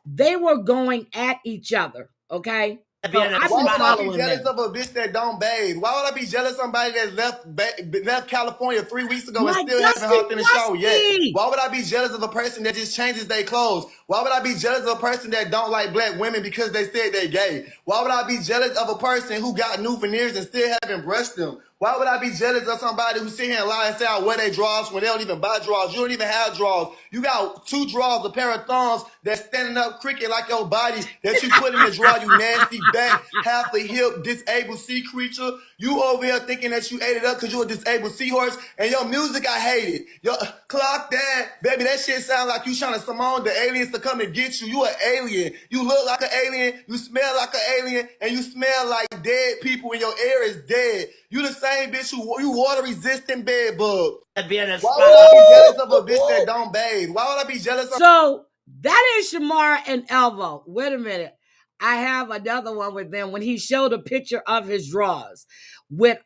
Speaker 1: they were going at each other, okay? So I've
Speaker 8: Why
Speaker 1: been
Speaker 8: would I be
Speaker 1: following
Speaker 8: jealous
Speaker 1: them.
Speaker 8: of a bitch that don't bathe? Why would I be jealous of somebody that left California 3 weeks ago and
Speaker 1: Like
Speaker 8: still haven't
Speaker 1: Dusty
Speaker 8: hopped in the shower yet?
Speaker 1: Musty.
Speaker 8: Why would I be jealous of a person that just changes their clothes? Why would I be jealous of a person that don't like black women because they said they gay? Why would I be jealous of a person who got new veneers and still haven't brushed them? Why would I be jealous of somebody who sit here and lie and say I wear their drawers when they don't even buy drawers? You don't even have drawers. You got 2 drawers, a pair of thongs that's standing up cricket like your body that you put in the drawer, you nasty back, half a hip, disabled sea creature. You over here thinking that you ate it up because you a disabled seahorse. And your music, I hate it. Your clock that. Baby, that shit sound like you trying to summon the aliens to come and get you. You an alien. You look like an alien. You smell like an alien. And you smell like dead people and your air is dead. You the same bitch who you water resistant bed bug. Why would I be jealous of a bitch that don't bathe? Why would I be jealous of?
Speaker 1: So that is Shamar and Elvo. Wait a minute. I have another one with them when he showed a picture of his drawers with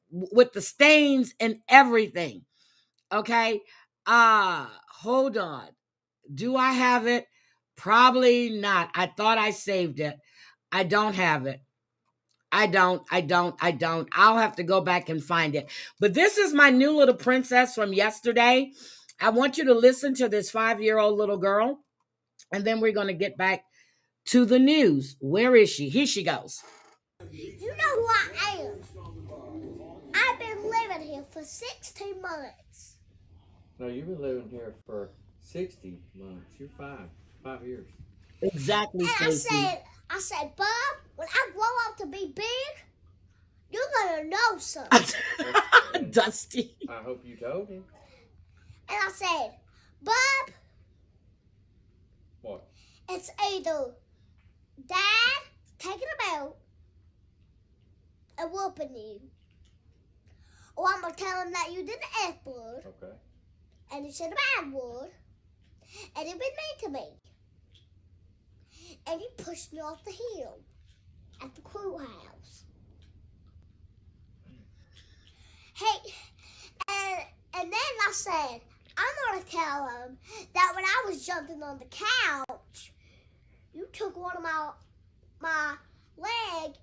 Speaker 1: with the stains and everything. Okay. Hold on. Do I have it? Probably not. I thought I saved it. I don't have it. I don't. I'll have to go back and find it. But this is my new little princess from yesterday. I want you to listen to this 5-year-old little girl, and then we're going to get back to the news. Where is she? Here she goes.
Speaker 9: You know who I am. I've been living here for 16 months.
Speaker 10: No, you've been living here for 60 months. You're 5 years.
Speaker 1: Exactly,
Speaker 9: and I said, Bob, when I grow up to be big, you're going to know something.
Speaker 1: Dusty.
Speaker 10: I hope you told him.
Speaker 9: And I said, Bob.
Speaker 10: What?
Speaker 9: It's either Dad taking him out and whooping you, or I'm going to tell him that you did the F word.
Speaker 10: Okay.
Speaker 9: And you said a bad word, and you've been mean to me. And you pushed me off the hill at the courthouse. Hey, and then I said, I'm going to tell him that when I was jumping on the couch, you took one of my leg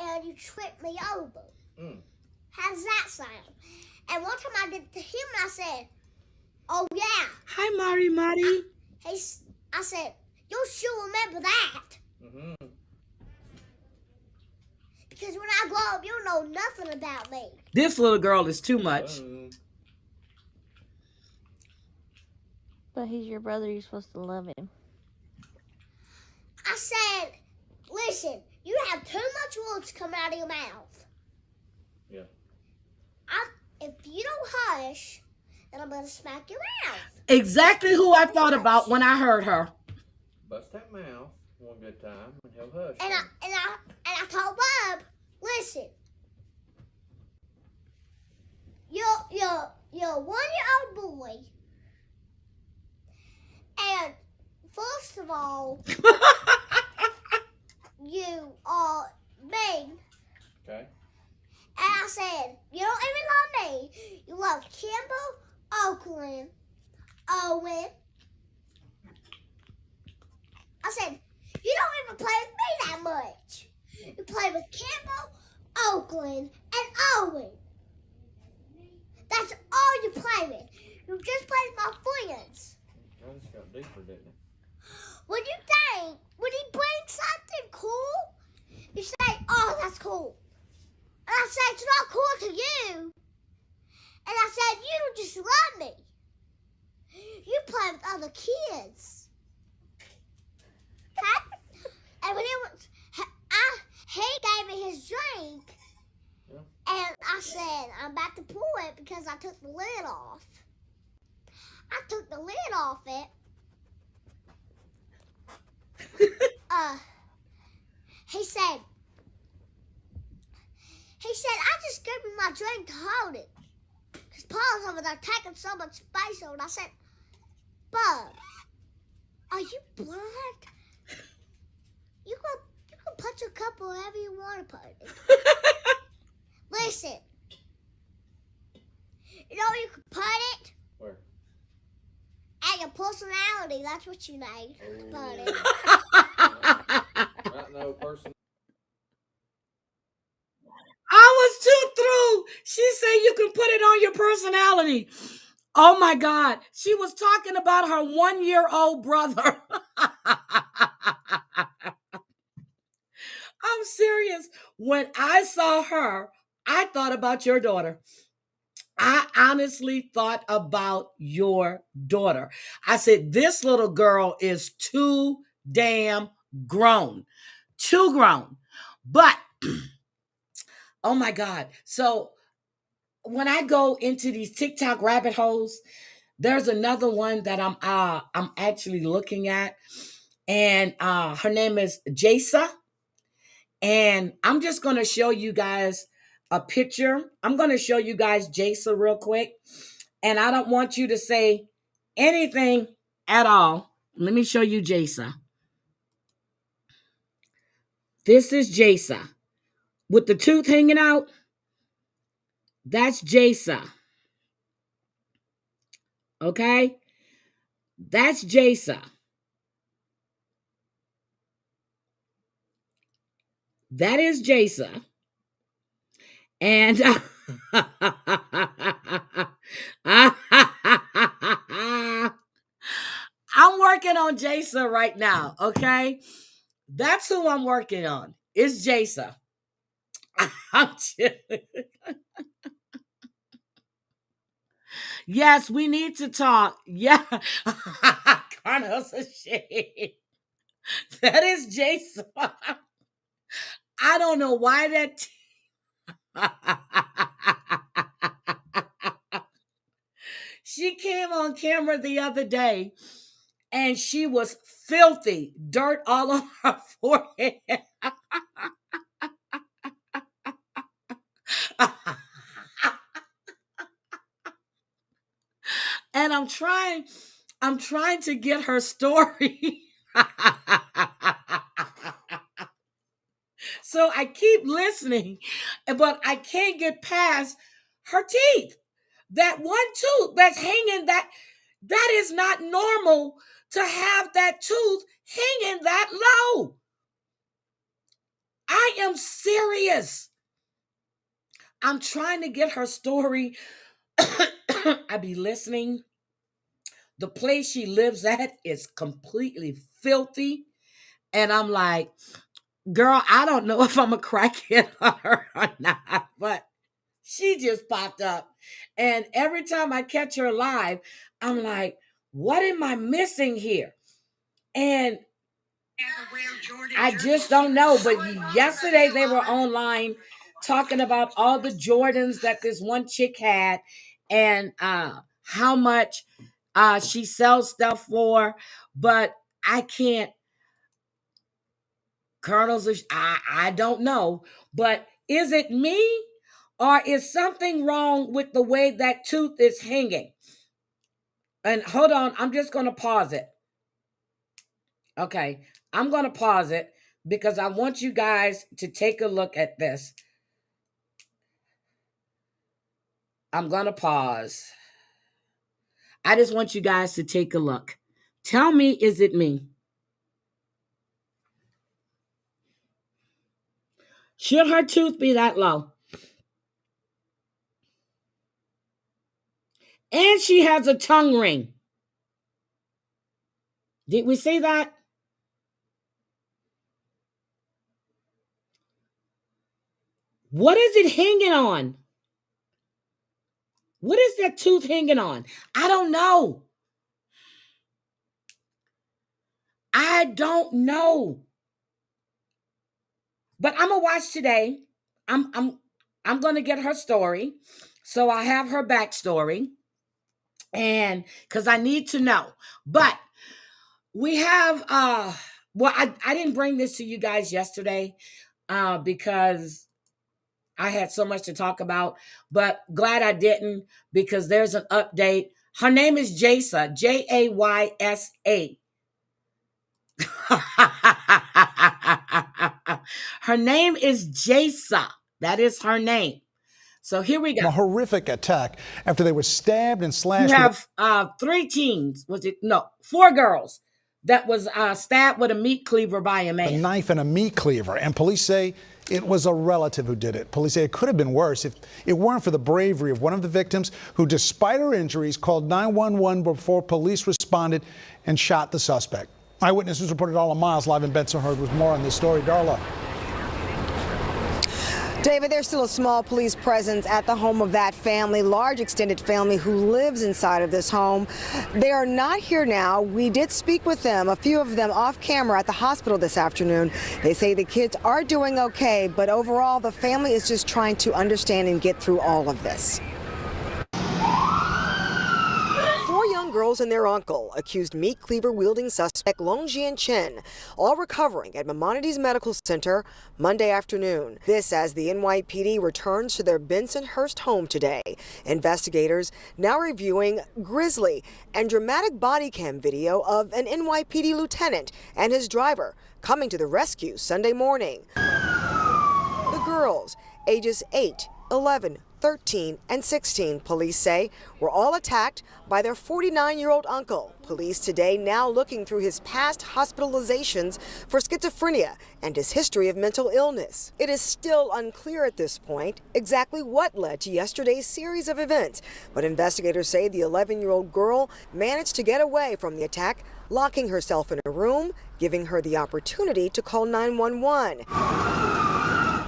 Speaker 9: and you tripped me over. How does that sound? And one time I did it to him and I said, oh yeah.
Speaker 1: Hi, Mari.
Speaker 9: I said, you sure remember that.
Speaker 10: Mm-hmm.
Speaker 9: Because when I grow up, you'll know nothing about me.
Speaker 1: This little girl is too much.
Speaker 11: But he's your brother. You're supposed to love him.
Speaker 9: I said, listen, you have too much words coming out of your mouth.
Speaker 10: Yeah.
Speaker 9: If you don't hush, then I'm going to smack your mouth.
Speaker 1: Exactly who I thought about when I heard her.
Speaker 10: Bust that mouth one good time and he'll hush.
Speaker 9: And I told Bob, listen, you're a 1-year-old boy, and first of all, you are mean.
Speaker 10: Okay.
Speaker 9: And I said, you don't even love me. You love Kimber, Oakland, Owen. I said, you don't even play with me that much. You play with Kimber, Oakland, and Owen. That's all you play with. You just play with my friends.
Speaker 10: I just got deeper, didn't it?
Speaker 9: When you think, when he brings something cool, you say, oh, that's cool. And I said, it's not cool to you. And I said, you don't just love me. You play with other kids. Okay? And when he gave me his drink, and I said, I'm about to pour it because I took the lid off. I took the lid off it. He said, I just gave me my drink to hold it. paws over there taking so much space on. I said, Bub, are you blind? You can put your cup wherever you want to put it. Listen. You know where you can put it?
Speaker 10: Where?
Speaker 9: At your personality. That's what you need. Put it.
Speaker 10: Not no person.
Speaker 1: I was too through. She said you can put it on your personality. Oh my God. She was talking about her 1-year-old brother. I'm serious. When I saw her, I thought about your daughter. I honestly thought about your daughter. I said, this little girl is too damn grown. Too grown. But, oh my God. So when I go into these TikTok rabbit holes, there's another one that I'm actually looking at. And her name is Jasa. And I'm just going to show you guys a picture. I'm going to show you guys Jasa real quick. And I don't want you to say anything at all. Let me show you Jasa. This is Jasa. With the tooth hanging out, that's Jasa. Okay? That's Jasa. That is Jasa. And I'm working on Jasa right now, okay? That's who I'm working on. It's Jasa. Yes, we need to talk. Yeah. Carlos a shade. That is Jasa. I don't know why that. She came on camera the other day and she was filthy, dirt all on her forehead. And I'm trying to get her story. So I keep listening, but I can't get past her teeth. That one tooth that's hanging, that is not normal to have that tooth hanging that low. I am serious. I'm trying to get her story. I be listening. The place she lives at is completely filthy. And I'm like, girl, I don't know if I'm a crackhead on her or not, but she just popped up. And every time I catch her live, I'm like, what am I missing here? And I just don't know. But yesterday they were online talking about all the Jordans that this one chick had and how much she sells stuff for. But I can't, Colonels, I don't know. But is it me or is something wrong with the way that tooth is hanging? And hold on, I'm just going to pause it. Okay, I'm going to pause it because I want you guys to take a look at this. I'm going to pause. I just want you guys to take a look. Tell me, is it me? Should her tooth be that low? And she has a tongue ring. Did we see that? What is it hanging on? What is that tooth hanging on? I don't know. I don't know. But I'm gonna watch today. I'm gonna get her story. So I have her backstory. And because I need to know. But we have well, I didn't bring this to you guys yesterday because I had so much to talk about, but glad I didn't, because there's an update. Her name is Jaysa, Jaysa. Her name is Jaysa. That is her name. So here we go.
Speaker 12: A horrific attack after they were stabbed and slashed.
Speaker 1: You have 3 teens. Four girls that was stabbed with a meat cleaver by a man.
Speaker 12: A knife and a meat cleaver, and police say it was a relative who did it. Police say it could have been worse if it weren't for the bravery of one of the victims who, despite her injuries, called 911 before police responded and shot the suspect. Eyewitnesses reported Darla Miles live in Bensonhurst with more on this story. Darla.
Speaker 13: David, there's still a small police presence at the home of that family, large extended family who lives inside of this home. They are not here now. We did speak with them, a few of them off camera at the hospital this afternoon. They say the kids are doing okay, but overall the family is just trying to understand and get through all of this. 4 young girls and their uncle, accused meat cleaver wielding suspect Longjian Chen, all recovering at Maimonides Medical Center Monday afternoon. This as the NYPD returns to their Bensonhurst home today. Investigators now reviewing grisly and dramatic body cam video of an NYPD lieutenant and his driver coming to the rescue Sunday morning. The girls, ages 8, 11, 13, and 16, police say, were all attacked by their 49-year-old uncle. Police today now looking through his past hospitalizations for schizophrenia and his history of mental illness. It is still unclear at this point exactly what led to yesterday's series of events, but investigators say the 11-year-old girl managed to get away from the attack, locking herself in a room, giving her the opportunity to call 911.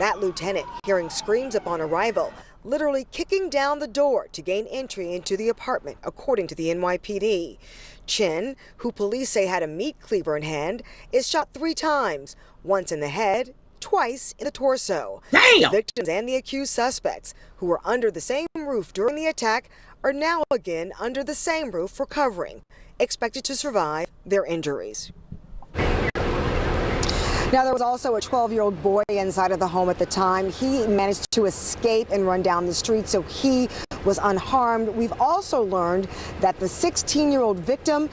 Speaker 13: That lieutenant, hearing screams upon arrival, literally kicking down the door to gain entry into the apartment, according to the NYPD. Chen, who police say had a meat cleaver in hand, is shot 3 times, once in the head, twice in the torso.
Speaker 1: Damn!
Speaker 13: The victims and the accused suspects, who were under the same roof during the attack, are now again under the same roof recovering, expected to survive their injuries. Now, there was also a 12-year-old boy inside of the home at the time. He managed to escape and run down the street, so he was unharmed. We've also learned that the 16-year-old victim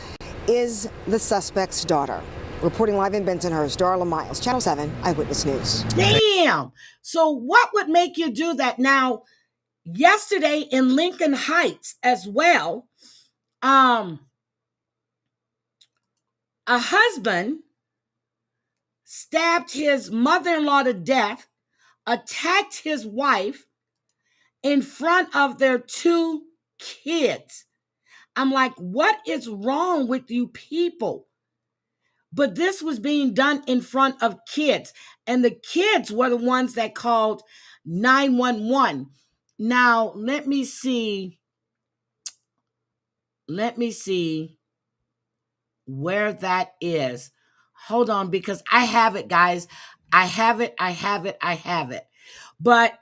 Speaker 13: is the suspect's daughter. Reporting live in Bensonhurst, Darla Miles, Channel 7 Eyewitness News.
Speaker 1: Damn! So what would make you do that? Now, yesterday in Lincoln Heights as well, a husband stabbed his mother-in-law to death, attacked his wife in front of their 2 kids. I'm like, what is wrong with you people? But this was being done in front of kids, and the kids were the ones that called 911. Now, let me see where that is. Hold on, because I have it, guys. I have it. But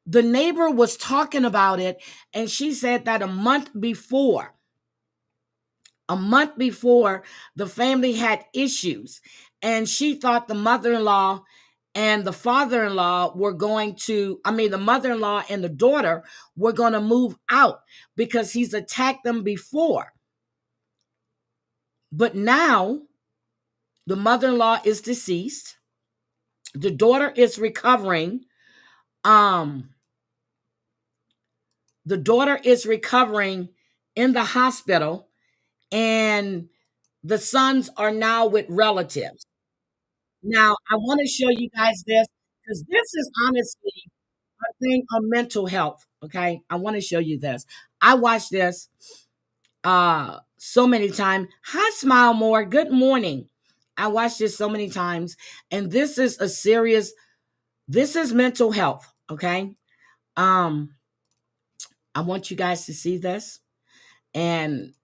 Speaker 1: the neighbor was talking about it, and she said that a month before, the family had issues, and she thought the mother-in-law and the father-in-law were going to, the mother-in-law and the daughter were going to move out because he's attacked them before. But now, the mother-in-law is deceased. The daughter is recovering. The daughter is recovering in the hospital, and the sons are now with relatives. Now, I want to show you guys this, because this is honestly a thing on mental health, okay? I want to show you this. I watched this so many times. Hi, Smile More. Good morning. I watched this so many times, and this is mental health, okay? I want you guys to see this, and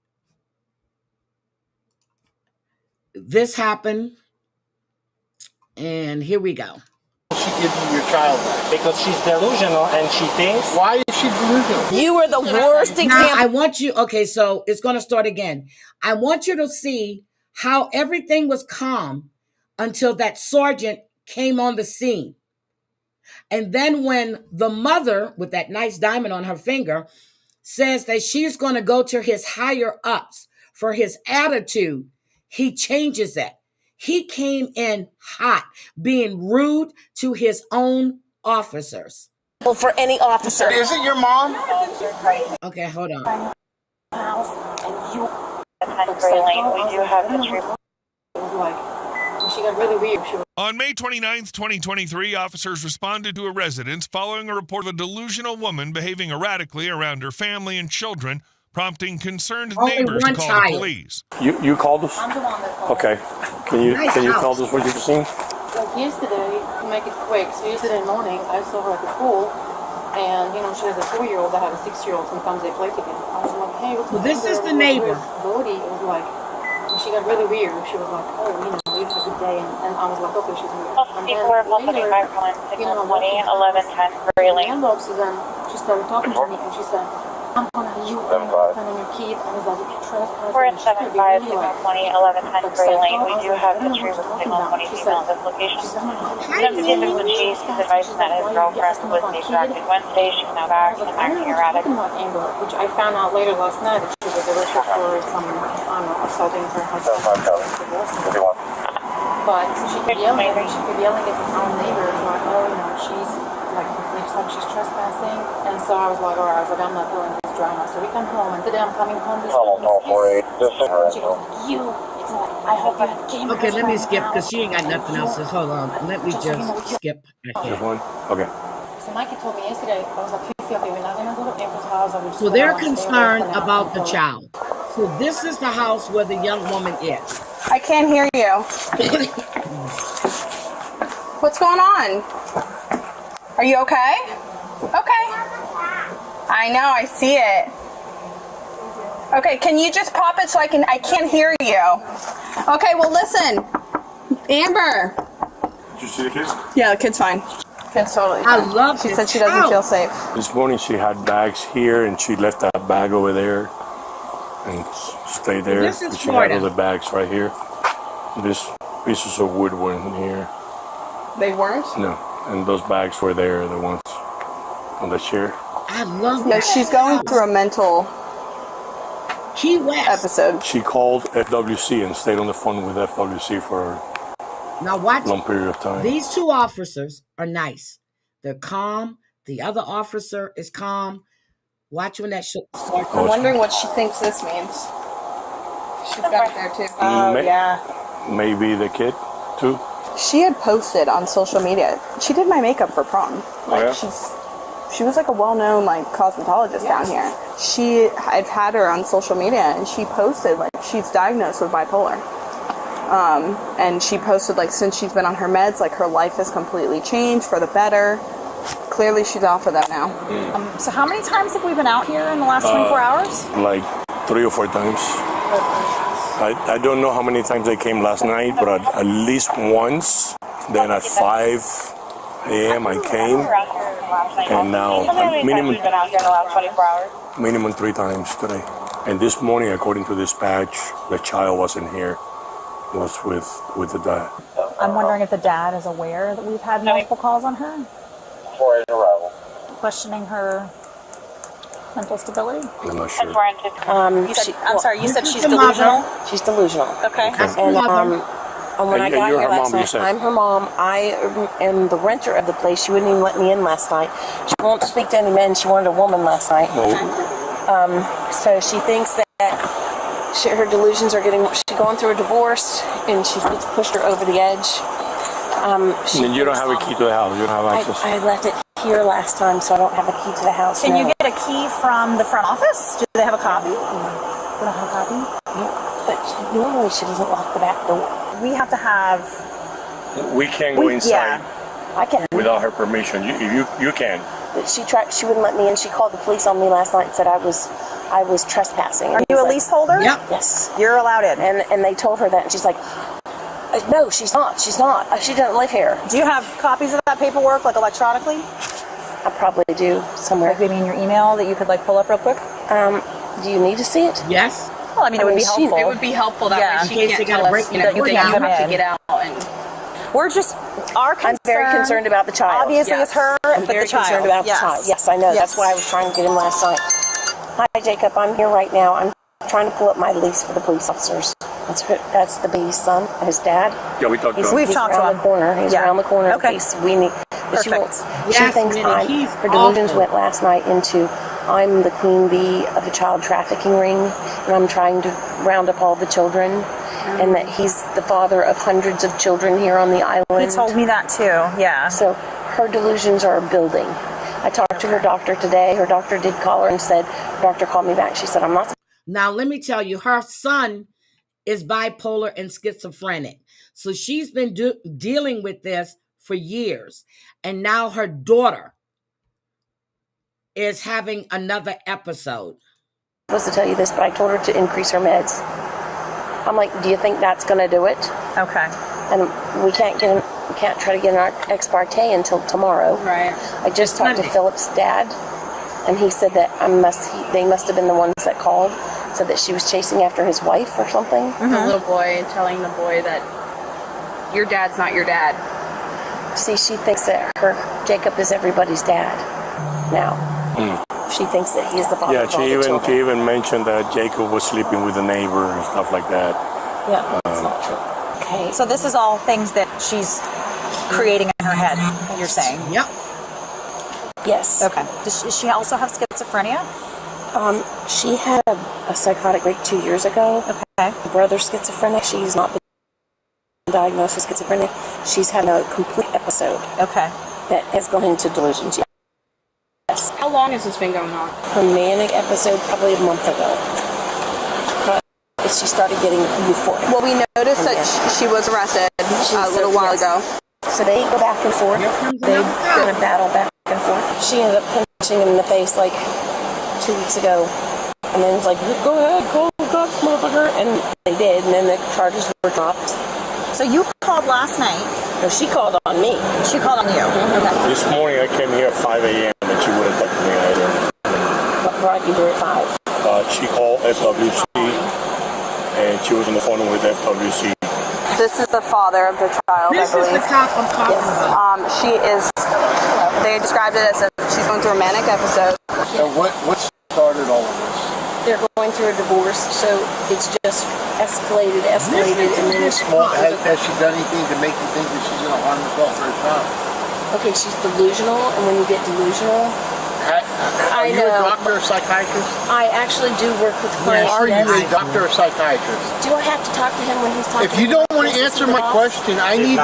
Speaker 1: this happened, and here we go.
Speaker 14: She give you your child back? Because she's delusional and she thinks. Why is she delusional?
Speaker 13: You were the worst example.
Speaker 1: Now, I want you, okay, so it's going to start again. I want you to see how everything was calm until that sergeant came on the scene. And then when the mother, with that nice diamond on her finger, says that she's going to go to his higher ups for his attitude, he changes it. He came in hot, being rude to his own officers.
Speaker 15: Well, for any officer.
Speaker 6: Is it your mom?
Speaker 1: Okay, hold on.
Speaker 16: We do have the tree.
Speaker 17: She got really weird.
Speaker 18: On May 29th, 2023, officers responded to a residence following a report of a delusional woman behaving erratically around her family and children, prompting concerned neighbors to call the police.
Speaker 14: You called us?
Speaker 17: I'm the one that called.
Speaker 14: Okay. Can you tell us what you've seen?
Speaker 17: Like yesterday, to make it quick, so yesterday morning, I saw her at the pool, and, she has a 4-year-old that has a 6-year-old, sometimes they play together. I was like, hey, what's
Speaker 1: this is the neighbor.
Speaker 17: Bodie, it was like, she got really weird. She was like, oh, you had a good day, and I was like, okay, she's weird. And then later,
Speaker 16: 11 times per lane.
Speaker 17: She started talking to me, and she said, I'm gonna have you on your kid. I was like, if you trespass,
Speaker 16: we're at 75, signal 20, 11 times per lane. We do have the tree with signal 20 female this location. Substitute when she's advising that his girlfriend was distracted Wednesday. She's now back and acting erratic.
Speaker 17: Which I found out later last night that she was arrested for some, assaulting her husband. But she kept yelling at the town neighbors, like, oh, she's like, looks like she's trespassing. And so I was like, all right, I'm not doing this drama. So we come home, and today I'm coming home this week. She goes, you, it's like, I hope you came.
Speaker 1: Okay, let me skip, because she ain't got nothing else. So hold on. Let me just skip ahead.
Speaker 14: Okay.
Speaker 17: So Mikey told me yesterday, I was like, okay, we're not going to go to April's house.
Speaker 1: So they're concerned about the child. So this is the house where the young woman is.
Speaker 19: I can't hear you. What's going on? Are you okay? Okay. I know, I see it. Okay, can you just pop it so I can't hear you? Okay, well listen. Amber.
Speaker 14: Did you see the kid?
Speaker 19: Yeah, the kid's fine. Kid's totally fine.
Speaker 1: I love
Speaker 19: She said she doesn't feel safe.
Speaker 14: This morning she had bags here and she left that bag over there and stayed there.
Speaker 1: This is
Speaker 14: she
Speaker 1: Florida.
Speaker 14: had other bags right here. This pieces of wood weren't here.
Speaker 19: They weren't?
Speaker 14: No. And those bags were there, the ones on the chair.
Speaker 1: I love
Speaker 19: that. Yeah, she's going through a mental episode.
Speaker 14: She called FWC and stayed on the phone with FWC for
Speaker 1: now watch
Speaker 14: a long period of time.
Speaker 1: These two officers are nice. They're calm. The other officer is calm. Watch when that shit starts.
Speaker 19: I'm wondering what she thinks this means. She's got it there too. Oh, yeah.
Speaker 14: Maybe the kid too.
Speaker 19: She had posted on social media. She did my makeup for prom. Like she was like a well-known like cosmetologist down here. I've had her on social media, and she posted like she's diagnosed with bipolar. And she posted like since she's been on her meds, like her life has completely changed for the better. Clearly, she's off of that now.
Speaker 20: So how many times have we been out here in the last 24 hours?
Speaker 14: Like 3 or 4 times. I don't know how many times they came last night, but at least once. Then at 5 a.m. I came, and now minimum 3 times today. And this morning, according to dispatch, the child wasn't here. Was with the dad.
Speaker 20: I'm wondering if the dad is aware that we've had multiple calls on her. Questioning her mental stability.
Speaker 14: I'm not sure.
Speaker 20: I'm sorry, you said she's delusional?
Speaker 15: She's delusional.
Speaker 20: Okay.
Speaker 15: And when I got here last night, I'm her mom. I am the renter of the place. She wouldn't even let me in last night. She won't speak to any men. She wanted a woman last night. So she thinks that her delusions are she's going through a divorce, and she's pushed her over the edge.
Speaker 14: And you don't have a key to the house. You don't have access.
Speaker 15: I left it here last time, so I don't have a key to the house.
Speaker 20: Can you get a key from the front office? Do they have a copy? They don't have a copy?
Speaker 15: But normally she doesn't lock the back door.
Speaker 20: We have to have...
Speaker 14: We can't go inside
Speaker 15: I can.
Speaker 14: without her permission. You can.
Speaker 15: But she wouldn't let me in. She called the police on me last night and said I was trespassing.
Speaker 20: Are you a leaseholder?
Speaker 15: Yep. Yes.
Speaker 20: You're allowed in.
Speaker 15: And they told her that, and she's like, no, she's not. She's not. She doesn't live here.
Speaker 20: Do you have copies of that paperwork, like electronically?
Speaker 15: I probably do somewhere.
Speaker 20: Like maybe in your email that you could like pull up real quick?
Speaker 15: Do you need to see it?
Speaker 1: Yes.
Speaker 20: Well, I mean, it would be helpful.
Speaker 19: It would be helpful that way she can't tell us, that you have to get out. And
Speaker 20: We're just, our concern.
Speaker 15: I'm very concerned about the child.
Speaker 20: Obviously, it's her,
Speaker 15: I'm
Speaker 20: but
Speaker 15: very
Speaker 20: the child.
Speaker 15: concerned about the child. Yes, I know.
Speaker 20: Yes.
Speaker 15: That's why I was trying to get him last night. Hi, Jacob. I'm here right now. I'm trying to pull up my lease for the police officers. That's the baby's son, his dad.
Speaker 7: Yeah, we talked to him.
Speaker 20: We've talked to him.
Speaker 15: The corner. He's around the corner.
Speaker 20: Okay.
Speaker 15: We need. But she won't. She thinks her delusions went last night into I'm the queen bee of the child trafficking ring, and I'm trying to round up all the children, and that he's the father of hundreds of children here on the island.
Speaker 20: He told me that too. Yeah.
Speaker 15: So her delusions are building. I talked to her doctor today. Her doctor did call her and said, her doctor called me back. She said, I'm not.
Speaker 1: Now, let me tell you, her son is bipolar and schizophrenic. So she's been dealing with this for years. And now her daughter is having another episode.
Speaker 15: I was supposed to tell you this, but I told her to increase her meds. I'm like, do you think that's going to do it?
Speaker 20: Okay.
Speaker 15: And we can't try to get an ex parte until tomorrow.
Speaker 20: Right.
Speaker 15: I just talked to Philip's dad, and he said that they must have been the ones that called, said that she was chasing after his wife or something.
Speaker 19: The little boy telling the boy that your dad's not your dad.
Speaker 15: See, she thinks that Jacob is everybody's dad now. She thinks that he's the father.
Speaker 14: Yeah,
Speaker 15: of all the children.
Speaker 14: she even mentioned that Jacob was sleeping with a neighbor and stuff like that.
Speaker 15: Yeah, that's not true.
Speaker 20: Okay. So this is all things that she's creating in her head, you're saying?
Speaker 1: Yep.
Speaker 15: Yes.
Speaker 20: Okay. Does she also have schizophrenia?
Speaker 15: She had a psychotic break 2 years ago.
Speaker 20: Okay.
Speaker 15: Her brother's schizophrenic. She's not been diagnosed with schizophrenia. She's had a complete episode.
Speaker 20: Okay.
Speaker 15: That has gone into delusions. Yes.
Speaker 19: How long has this been going on?
Speaker 15: Her manic episode probably a month ago. She started getting euphoric.
Speaker 19: Well, we noticed that she was arrested a little while ago.
Speaker 15: So they go back and forth. They've been a battle back and forth. She ended up punching him in the face like 2 weeks ago. And then it's like, go ahead, call the cops, motherfucker. And they did, and then the charges were dropped.
Speaker 20: So you called last night?
Speaker 15: No, she called on me.
Speaker 20: She called on you? Okay.
Speaker 14: This morning I came here at 5 a.m. and she wouldn't talk to me either.
Speaker 15: What brought you here at 5?
Speaker 14: She called FWC and she was on the phone with FWC.
Speaker 19: This is the father of the child,
Speaker 1: This
Speaker 19: I believe.
Speaker 1: is the cop I'm talking about.
Speaker 19: She is, they described it as if she's going through a manic episode.
Speaker 21: And what started all of this?
Speaker 15: They're going through a divorce, so it's just escalated, and then it's...
Speaker 21: Well, has she done anything to make you think that she's going to harm herself or her child?
Speaker 15: Okay, she's delusional, and when you get delusional...
Speaker 21: Are you a doctor or psychiatrist?
Speaker 15: I actually do work with clients.
Speaker 21: Are you a doctor or psychiatrist?
Speaker 15: Do I have to talk to him when he's talking?
Speaker 21: If you don't want to answer my question, I need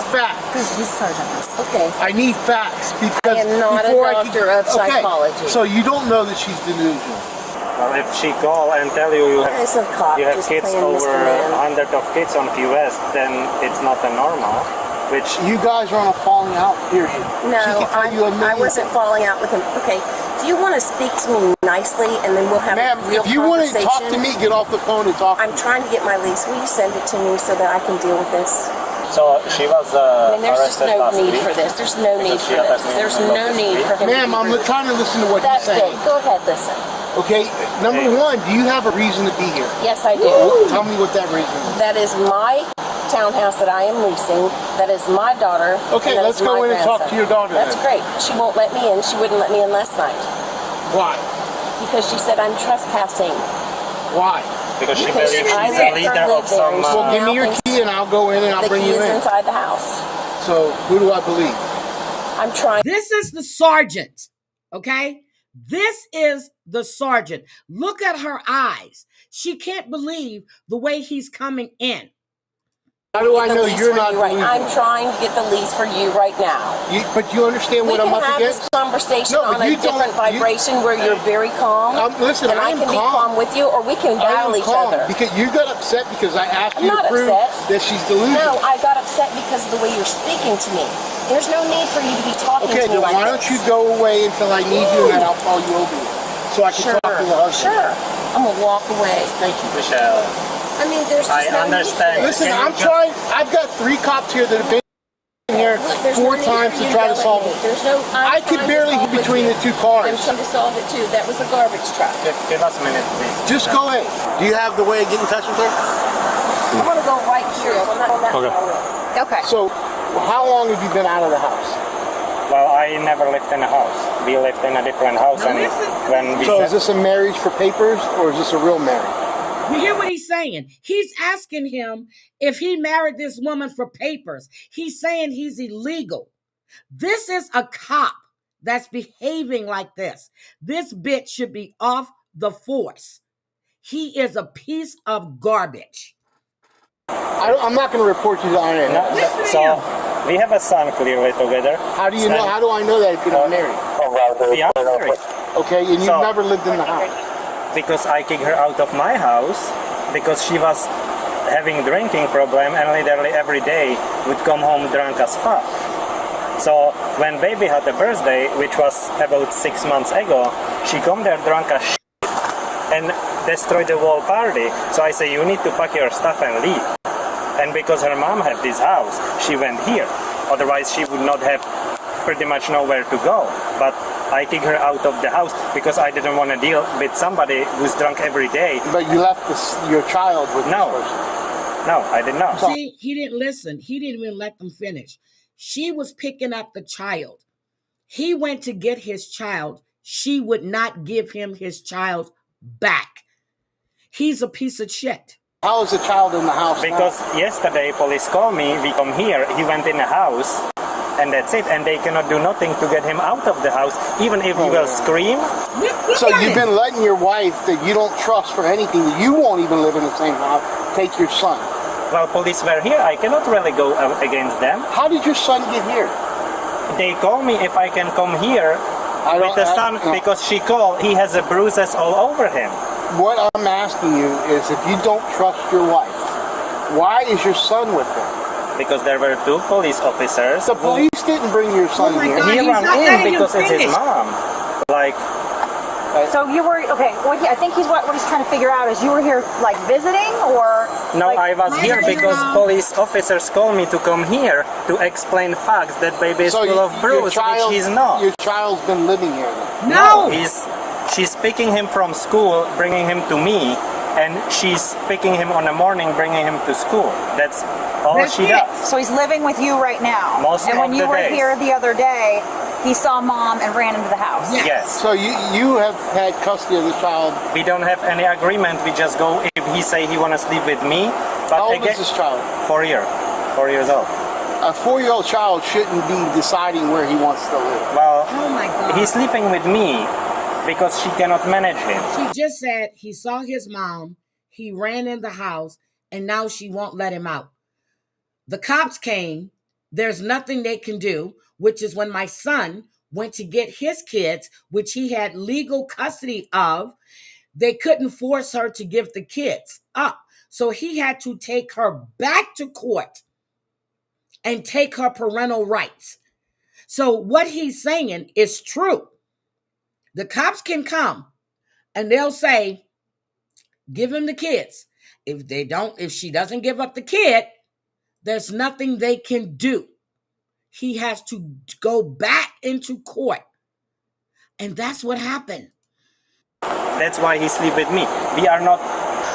Speaker 21: facts.
Speaker 20: He's sergeant.
Speaker 15: Okay.
Speaker 21: I need facts because
Speaker 15: I am not a doctor of psychology.
Speaker 21: Okay, so you don't know that she's delusional.
Speaker 22: Well, if she call and tell you have kids over 100 of kids on QS, then it's not a normal. Which
Speaker 21: you guys are on a falling out period.
Speaker 15: No, I wasn't falling out with him. Okay, do you want to speak to me nicely, and then we'll have a real
Speaker 21: if you want to talk to me, get off the phone and talk.
Speaker 15: I'm trying to get my lease. Will you send it to me so that I can deal with this?
Speaker 22: So she was
Speaker 15: there's just
Speaker 22: arrested
Speaker 15: no
Speaker 22: last
Speaker 15: need
Speaker 22: week.
Speaker 15: for this. There's no need for this. There's no need for him.
Speaker 21: Ma'am, I'm trying to listen to what you're saying.
Speaker 15: That's good. Go ahead, listen.
Speaker 21: Okay, number one, do you have a reason to be here?
Speaker 15: Yes, I do.
Speaker 21: Tell me what that reason is.
Speaker 15: That is my townhouse that I am leasing. That is my daughter.
Speaker 21: Okay, let's go in and talk to your daughter.
Speaker 15: That's great. She won't let me in. She wouldn't let me in last night.
Speaker 21: Why?
Speaker 15: Because she said I'm trespassing.
Speaker 21: Why?
Speaker 22: Because she believes she's a leader of some...
Speaker 21: Well, give me your key and I'll go in and I'll bring you in.
Speaker 15: The key is inside the house.
Speaker 21: So, who do I believe?
Speaker 15: I'm trying.
Speaker 1: This is the sergeant, okay? This is the sergeant. Look at her eyes. She can't believe the way he's coming in.
Speaker 21: How do I know you're not
Speaker 15: right? I'm trying to get the lease for you right now.
Speaker 21: But you understand what I'm up against?
Speaker 15: We can have this conversation on a different vibration where you're very calm.
Speaker 21: Listen,
Speaker 15: and I can be calm with you, or we can battle each other.
Speaker 21: Because you got upset because I asked you to prove that she's
Speaker 15: No,
Speaker 21: delusional.
Speaker 15: I got upset because of the way you're speaking to me. There's no need for you to be talking to me like this.
Speaker 21: Okay, then why don't you go away until I need you and then I'll call you over here so I can talk to the husband.
Speaker 15: Sure. I'm going to walk away.
Speaker 21: Thank you,
Speaker 22: Michelle.
Speaker 15: I mean, there's just
Speaker 22: I understand.
Speaker 21: Listen, I'm trying. I've got 3 cops here that have been here 4 times to try to solve it. I could barely get between the 2 cars.
Speaker 15: I'm trying to solve it too. That was a garbage truck.
Speaker 22: Give us a minute, please.
Speaker 21: Just go ahead. Do you have the way to get in touch with her?
Speaker 15: I'm going to go right here. I'm not on that.
Speaker 14: Okay.
Speaker 21: Okay. So, how long have you been out of the house?
Speaker 22: Well, I never lived in a house. We lived in a different house, and when we.
Speaker 21: So, is this a marriage for papers, or is this a real marriage?
Speaker 1: You hear what he's saying? He's asking him if he married this woman for papers. He's saying he's illegal. This is a cop that's behaving like this. This bitch should be off the force. He is a piece of garbage.
Speaker 21: I'm not going to report you to INA.
Speaker 22: No, so we have a son clearly together.
Speaker 21: How do you know? How do I know that if you're not married?
Speaker 22: We are married.
Speaker 21: Okay, and you've never lived in the house.
Speaker 22: Because I kicked her out of my house because she was having drinking problem and literally every day would come home drunk as fuck. So when baby had a birthday, which was about 6 months ago, she come there drunk as shit and destroyed the whole party. So I say, you need to pack your stuff and leave. And because her mom had this house, she went here. Otherwise she would not have pretty much nowhere to go. But I kicked her out of the house because I didn't want to deal with somebody who's drunk every day.
Speaker 21: But you left your child with this person.
Speaker 22: No, I did not.
Speaker 1: See, he didn't listen. He didn't even let them finish. She was picking up the child. He went to get his child. She would not give him his child back. He's a piece of shit.
Speaker 21: How is the child in the house
Speaker 22: Because yesterday police called me, we come here, he went in the house, and that's it. And they cannot do nothing to get him out of the house, even if he will scream.
Speaker 21: So you've been letting your wife that you don't trust for anything, that you won't even live in the same house, take your son.
Speaker 22: Well, police were here. I cannot really go against them.
Speaker 21: How did your son get here?
Speaker 22: They call me if I can come here with the son because she called. He has a bruises all over him.
Speaker 21: What I'm asking you is if you don't trust your wife, why is your son with them?
Speaker 22: Because there were 2 police officers.
Speaker 21: The police didn't bring your son here.
Speaker 22: He ran in because it's his mom. Like.
Speaker 20: So you were okay. I think what he's trying to figure out is you were here like visiting or.
Speaker 22: No, I was here because police officers called me to come here to explain facts that baby is full of bruises, which he's not.
Speaker 21: Your child's been living here.
Speaker 1: No.
Speaker 22: She's picking him from school, bringing him to me, and she's picking him on the morning, bringing him to school. That's all she does.
Speaker 20: So he's living with you right now.
Speaker 22: Most of the days.
Speaker 20: And when you were here the other day, he saw mom and ran into the house.
Speaker 22: Yes.
Speaker 21: So you have had custody of the child.
Speaker 22: We don't have any agreement. We just go if he say he want to sleep with me. But
Speaker 21: how old is this child?
Speaker 22: 4 years old.
Speaker 21: A 4-year-old child shouldn't be deciding where he wants to live.
Speaker 22: Well,
Speaker 1: oh my God.
Speaker 22: He's sleeping with me because she cannot manage him.
Speaker 1: She just said he saw his mom, he ran in the house, and now she won't let him out. The cops came. There's nothing they can do, which is when my son went to get his kids, which he had legal custody of, they couldn't force her to give the kids up. So he had to take her back to court and take her parental rights. So what he's saying is true. The cops can come and they'll say, give him the kids. If she doesn't give up the kid, there's nothing they can do. He has to go back into court. And that's what happened.
Speaker 22: That's why he sleep with me. We are not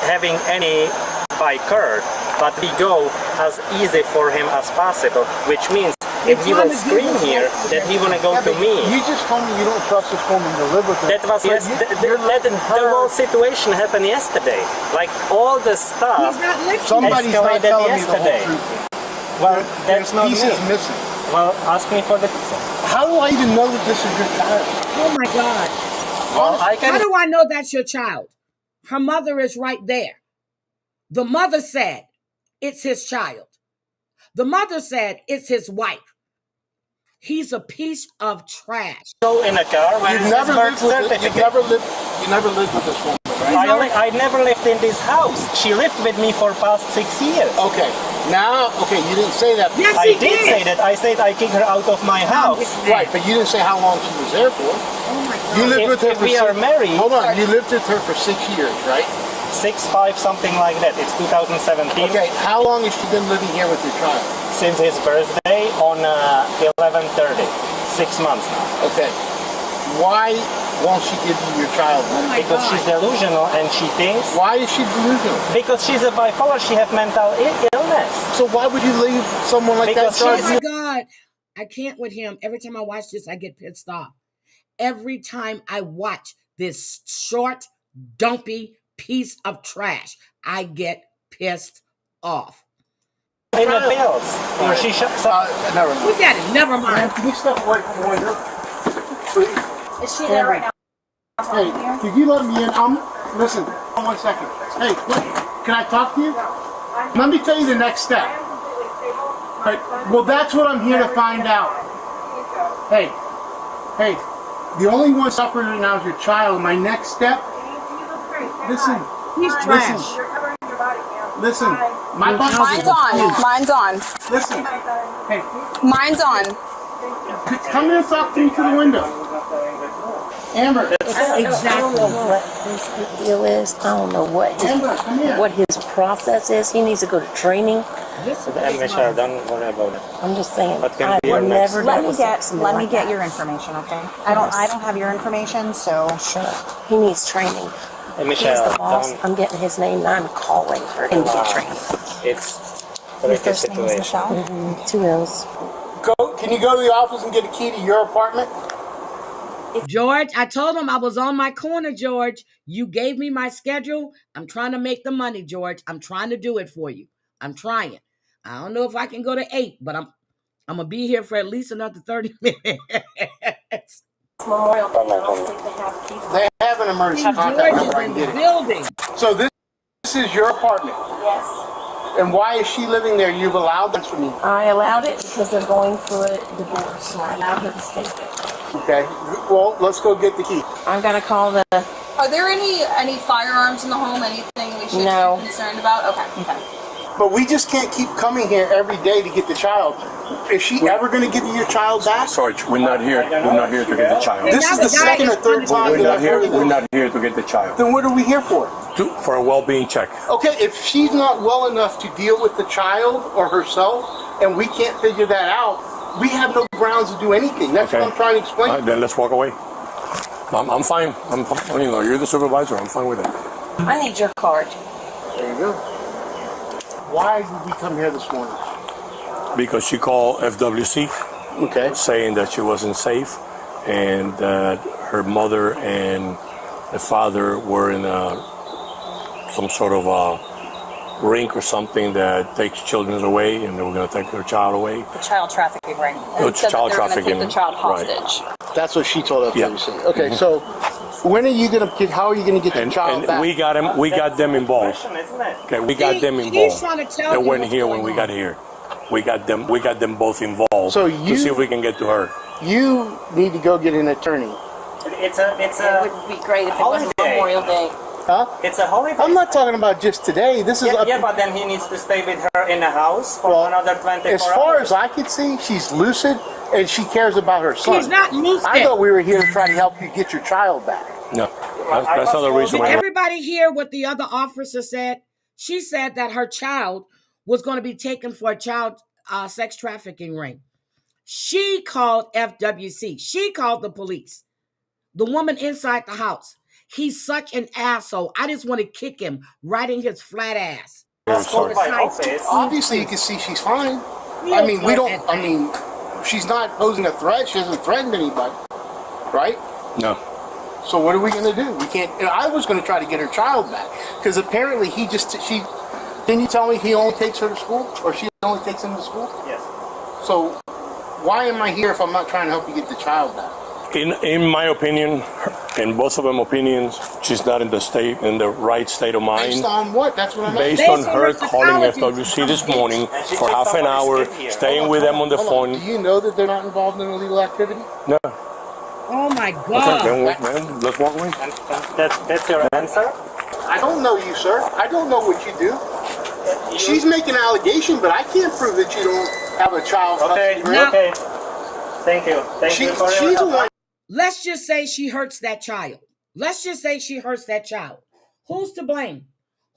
Speaker 22: having any by court, but we go as easy for him as possible, which means if he will scream here that he want to go to me.
Speaker 21: You just told me you don't trust this woman to live with him.
Speaker 22: That was the whole situation happened yesterday. Like all the stuff
Speaker 21: Somebody's not telling
Speaker 22: yesterday.
Speaker 21: me the whole truth.
Speaker 22: Well, that's not
Speaker 21: pieces
Speaker 22: me.
Speaker 21: missing.
Speaker 22: Well, ask me for the pizza.
Speaker 21: How do I even know that this is your child?
Speaker 1: Oh my God.
Speaker 22: Well,
Speaker 1: how do I know that's your child? Her mother is right there. The mother said it's his child. The mother said it's his wife. He's a piece of trash.
Speaker 22: Go in a car.
Speaker 21: You've never lived with this woman, right?
Speaker 22: I never lived in this house. She lived with me for past 6 years.
Speaker 21: Okay. Now, you didn't say that.
Speaker 1: Yes,
Speaker 22: I did say that. I said I kicked her out of my house.
Speaker 21: Right, but you didn't say how long she was there for.
Speaker 1: Oh my God.
Speaker 21: You lived with her
Speaker 22: if we are married.
Speaker 21: Hold on. You lived with her for 6 years, right?
Speaker 22: 6, 5, something like that. It's 2017.
Speaker 21: Okay. How long has she been living here with your child?
Speaker 22: Since his birthday on 11/30. 6 months now.
Speaker 21: Okay. Why won't she give you your child?
Speaker 22: Because she's delusional and she thinks.
Speaker 21: Why is she delusional?
Speaker 22: Because she's a bipolar. She has mental illness. Yes.
Speaker 21: So why would you leave someone like that?
Speaker 1: Oh my God. I can't with him. Every time I watch this, I get pissed off. Every time I watch this short, dumpy piece of trash, I get pissed off.
Speaker 22: In the bills. She
Speaker 21: never mind.
Speaker 1: We got it. Never mind.
Speaker 21: Can you step away from the window? Please.
Speaker 17: Is she there right now?
Speaker 21: Hey, could you let me in? Listen, 1 second. Hey, can I talk to you? Let me tell you the next step. Right. Well, that's what I'm here to find out. Hey, the only one suffering right now is your child. My next step. Listen.
Speaker 1: He's trash.
Speaker 21: Listen. Mine's
Speaker 19: on. Mine's on.
Speaker 21: Listen. Hey.
Speaker 19: Mine's on.
Speaker 21: Come here and talk to me through the window. Amber.
Speaker 15: Exactly. I don't know what his deal is. I don't know what his process is. He needs to go to training.
Speaker 22: And Michelle, don't worry about it.
Speaker 15: I'm just saying.
Speaker 22: I would never.
Speaker 20: Let me get your information, okay? I don't have your information, so
Speaker 15: sure. He needs training.
Speaker 22: Hey, Michelle,
Speaker 15: he's the boss.
Speaker 22: don't.
Speaker 15: I'm getting his name and I'm calling for him to get training.
Speaker 22: It's
Speaker 20: your first name is Michelle?
Speaker 15: 2 L's.
Speaker 21: Can you go to the office and get a key to your apartment?
Speaker 1: George, I told him I was on my corner, George. You gave me my schedule. I'm trying to make the money, George. I'm trying to do it for you. I'm trying. I don't know if I can go to 8, but I'm going to be here for at least another 30 minutes.
Speaker 15: Memorial
Speaker 21: They have an emergency contact number. I can get it.
Speaker 1: Building.
Speaker 21: So this is your apartment?
Speaker 15: Yes.
Speaker 21: And why is she living there? You've allowed this for me.
Speaker 15: I allowed it because they're going through a divorce, so I allowed her to stay there.
Speaker 21: Okay. Well, let's go get the key.
Speaker 15: I'm going to call the...
Speaker 19: Are there any firearms in the home? Anything we should be concerned about? Okay.
Speaker 21: But we just can't keep coming here every day to get the child. Is she ever going to give you your child back?
Speaker 14: Sarge, we're not here. We're not here to get the child.
Speaker 21: This is the second or third time
Speaker 14: We're
Speaker 21: that
Speaker 14: not
Speaker 21: I've
Speaker 14: here.
Speaker 21: heard of this.
Speaker 14: We're not here to get the child.
Speaker 21: Then what are we here for?
Speaker 14: For a well-being check.
Speaker 21: Okay, if she's not well enough to deal with the child or herself, and we can't figure that out, we have no grounds to do anything. That's what I'm trying to explain.
Speaker 14: All right, then let's walk away. I'm fine. You're the supervisor. I'm fine with it.
Speaker 15: I need your card.
Speaker 21: There you go. Why did we come here this morning?
Speaker 14: Because she called FWC, saying that she wasn't safe, and that her mother and the father were in some sort of a rink or something that takes children away, and they were going to take their child away.
Speaker 19: The child trafficking ring.
Speaker 14: It's child trafficking.
Speaker 19: Take the child hostage.
Speaker 21: Right. That's what she told us. Yeah. Okay, so when are you going to get? How are you going to get the child back?
Speaker 14: We got them involved. Okay, we got them involved. They weren't here when we got here. We got them both involved.
Speaker 21: So
Speaker 14: to see if we can get to her.
Speaker 21: You need to go get an attorney.
Speaker 22: It
Speaker 15: would be great if it was Memorial Day.
Speaker 21: Huh?
Speaker 22: It's a holiday.
Speaker 21: I'm not talking about just today. This is
Speaker 22: but then he needs to stay with her in the house for another 24 hours.
Speaker 21: As far as I can see, she's lucid and she cares about her son.
Speaker 1: She's not lucid.
Speaker 21: I thought we were here to try to help you get your child back.
Speaker 14: No, that's not the reason why.
Speaker 1: Did everybody hear what the other officer said? She said that her child was going to be taken for a child sex trafficking ring. She called FWC. She called the police. The woman inside the house. He's such an asshole. I just want to kick him right in his flat ass.
Speaker 21: Obviously, you can see she's fine. She's not posing a threat. She hasn't threatened anybody, right?
Speaker 14: No.
Speaker 21: So what are we going to do? We can't. I was going to try to get her child back because apparently Can you tell me he only takes her to school, or she only takes him to school?
Speaker 22: Yes.
Speaker 21: So why am I here if I'm not trying to help you get the child back?
Speaker 14: In my opinion, in both of them opinions, she's not in the right state of mind.
Speaker 21: Based on what? That's what I'm
Speaker 14: Based on her calling FWC this morning for half an hour, staying with them on the phone.
Speaker 21: Do you know that they're not involved in illegal activity?
Speaker 14: No.
Speaker 1: Oh my God.
Speaker 14: Okay, then wait, man. Let's walk away.
Speaker 22: That's your answer?
Speaker 21: I don't know you, sir. I don't know what you do. She's making an allegation, but I can't prove that you don't have a child.
Speaker 22: Okay. Thank you. Thank you for
Speaker 21: she's the one.
Speaker 1: Let's just say she hurts that child. Let's just say she hurts that child. Who's to blame?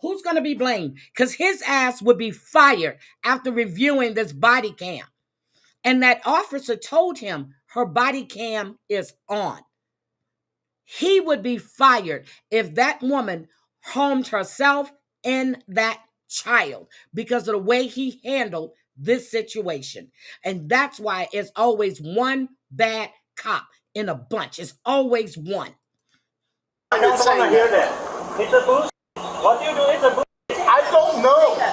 Speaker 1: Who's going to be blamed? Because his ass would be fired after reviewing this body cam. And that officer told him her body cam is on. He would be fired if that woman harmed herself in that child because of the way he handled this situation. And that's why it's always one bad cop in a bunch. It's always one.
Speaker 21: I don't want to hear that. It's a boost. What do you do? It's a boost. I don't know.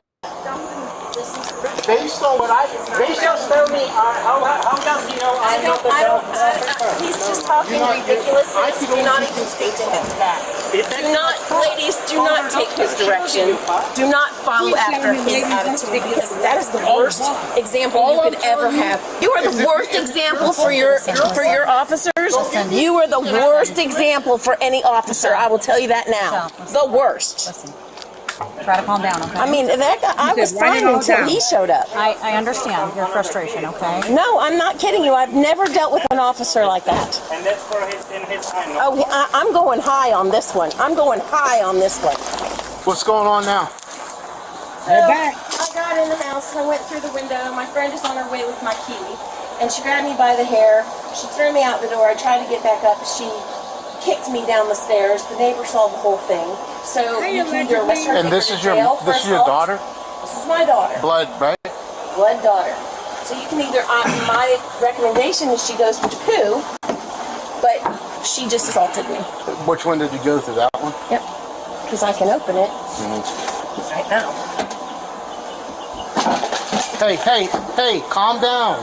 Speaker 21: Based on what they just tell me, how does he know I'm not the dog?
Speaker 15: He's just talking ridiculousness. Do not even speak to him. Do not, ladies, do not take his direction. Do not follow after his attitude because that is the worst example you could ever have. You are the worst example for your officers. You are the worst example for any officer. I will tell you that now. The worst.
Speaker 20: Try to calm down, okay?
Speaker 15: I mean, that guy, I was fine until he showed up.
Speaker 20: I understand your frustration, okay?
Speaker 15: No, I'm not kidding you. I've never dealt with an officer like that.
Speaker 22: And that's for in his time.
Speaker 15: Oh, I'm going high on this one. I'm going high on this one.
Speaker 21: What's going on now?
Speaker 15: We're back. I got in the house. I went through the window. My friend is on her way with my key. And she grabbed me by the hair. She threw me out the door. I tried to get back up. She kicked me down the stairs. The neighbor saw the whole thing. So you can either arrest her
Speaker 21: And this is your daughter?
Speaker 15: This is my daughter.
Speaker 21: Blood, right?
Speaker 15: Blood daughter. So you can either, my recommendation is she goes to poo, but she just assaulted me.
Speaker 21: Which one did you go through? That one?
Speaker 15: Yep. Because I can open it right now.
Speaker 21: Hey, calm down.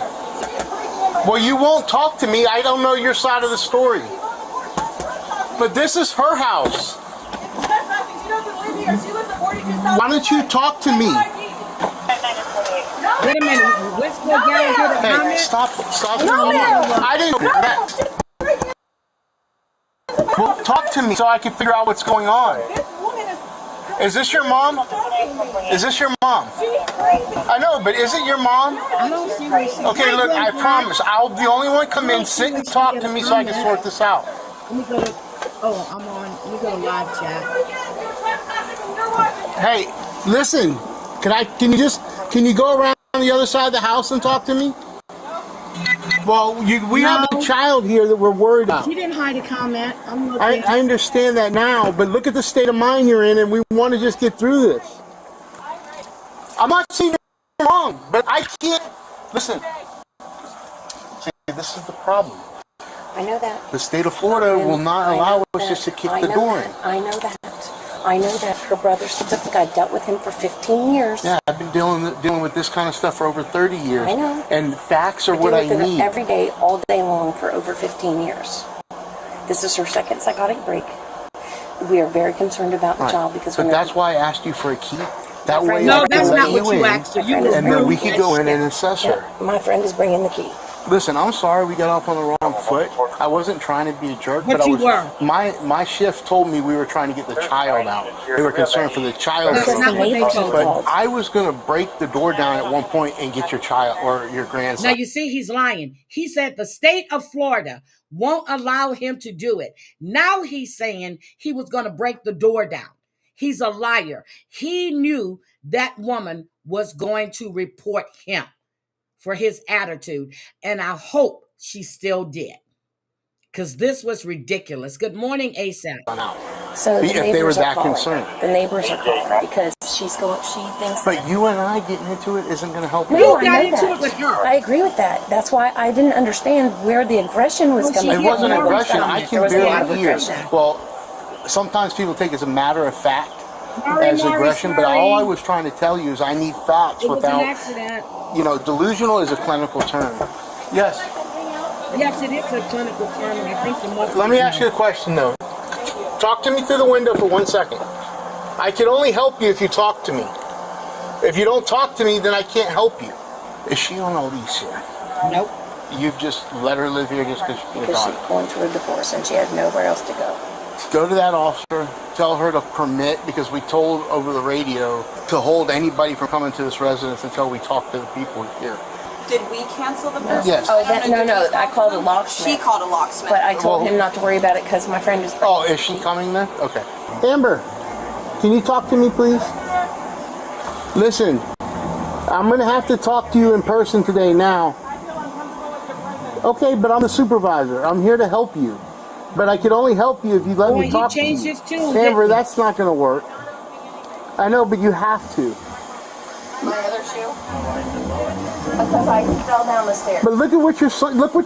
Speaker 21: Well, you won't talk to me. I don't know your side of the story. But this is her house. Why don't you talk to me?
Speaker 1: Wait a minute. Let's go down and get a comment.
Speaker 21: Hey, stop. No. I didn't know that. Well, talk to me so I can figure out what's going on. Is this your mom? Is this your mom? I know, but is it your mom? Okay, look, I promise. I'll be the only one come in, sit and talk to me so I can sort this out.
Speaker 1: Let me go to, I'm on. Let me go to live chat.
Speaker 21: Hey, listen. Can you go around the other side of the house and talk to me? Well, we have a child here that we're worried about.
Speaker 1: She didn't hide a comment.
Speaker 21: I understand that now, but look at the state of mind you're in, and we want to just get through this. I'm not saying you're wrong, but I can't. Listen. See, this is the problem.
Speaker 15: I know that.
Speaker 21: The state of Florida will not allow us just to kick the door in.
Speaker 15: I know that. I know that. Her brother's specific. I dealt with him for 15 years.
Speaker 21: Yeah, I've been dealing with this kind of stuff for over 30 years.
Speaker 15: I know.
Speaker 21: And facts are what I need.
Speaker 15: Every day, all day long for over 15 years. This is her second psychotic break. We are very concerned about the child because.
Speaker 21: But that's why I asked you for a key. That way,
Speaker 1: no, that's not what you asked.
Speaker 21: And then we could go in and assess her.
Speaker 15: My friend is bringing the key.
Speaker 21: Listen, I'm sorry we got off on the wrong foot. I wasn't trying to be a jerk, but my shift told me we were trying to get the child out. They were concerned for the child. But I was going to break the door down at one point and get your child or your grandson.
Speaker 1: Now you see he's lying. He said the state of Florida won't allow him to do it. Now he's saying he was going to break the door down. He's a liar. He knew that woman was going to report him for his attitude. And I hope she still did. Because this was ridiculous. Good morning, ASAP.
Speaker 15: So
Speaker 21: if they were that concerned.
Speaker 15: The neighbors are calling because she thinks.
Speaker 21: But you and I getting into it isn't going to help you.
Speaker 15: No, I got into it with her. I agree with that. That's why I didn't understand where the aggression was coming from.
Speaker 21: It wasn't aggression. I can barely hear. Well, sometimes people take it as a matter of fact as aggression, but all I was trying to tell you is I need facts without, delusional is a clinical term. Yes.
Speaker 1: Yes, it is a clinical term, and I think the mother.
Speaker 21: Let me ask you a question, though. Talk to me through the window for 1 second. I can only help you if you talk to me. If you don't talk to me, then I can't help you. Is she on a lease here?
Speaker 1: Nope.
Speaker 21: You've just let her live here just because
Speaker 15: she's going through a divorce and she had nowhere else to go.
Speaker 21: Go to that officer, tell her to permit, because we told over the radio to hold anybody from coming to this residence until we talk to the people here.
Speaker 19: Did we cancel the person?
Speaker 21: Yes.
Speaker 15: Oh, no. I called a locksmith.
Speaker 19: She called a locksmith.
Speaker 15: But I told him not to worry about it because my friend is.
Speaker 21: Oh, is she coming then? Okay. Amber, can you talk to me, please? Listen, I'm going to have to talk to you in person today now. Okay, but I'm the supervisor. I'm here to help you. But I can only help you if you let me talk to you.
Speaker 1: His tune.
Speaker 21: Amber, that's not going to work. I know, but you have to.
Speaker 15: My other shoe? Because I fell down the stairs.
Speaker 21: But look at what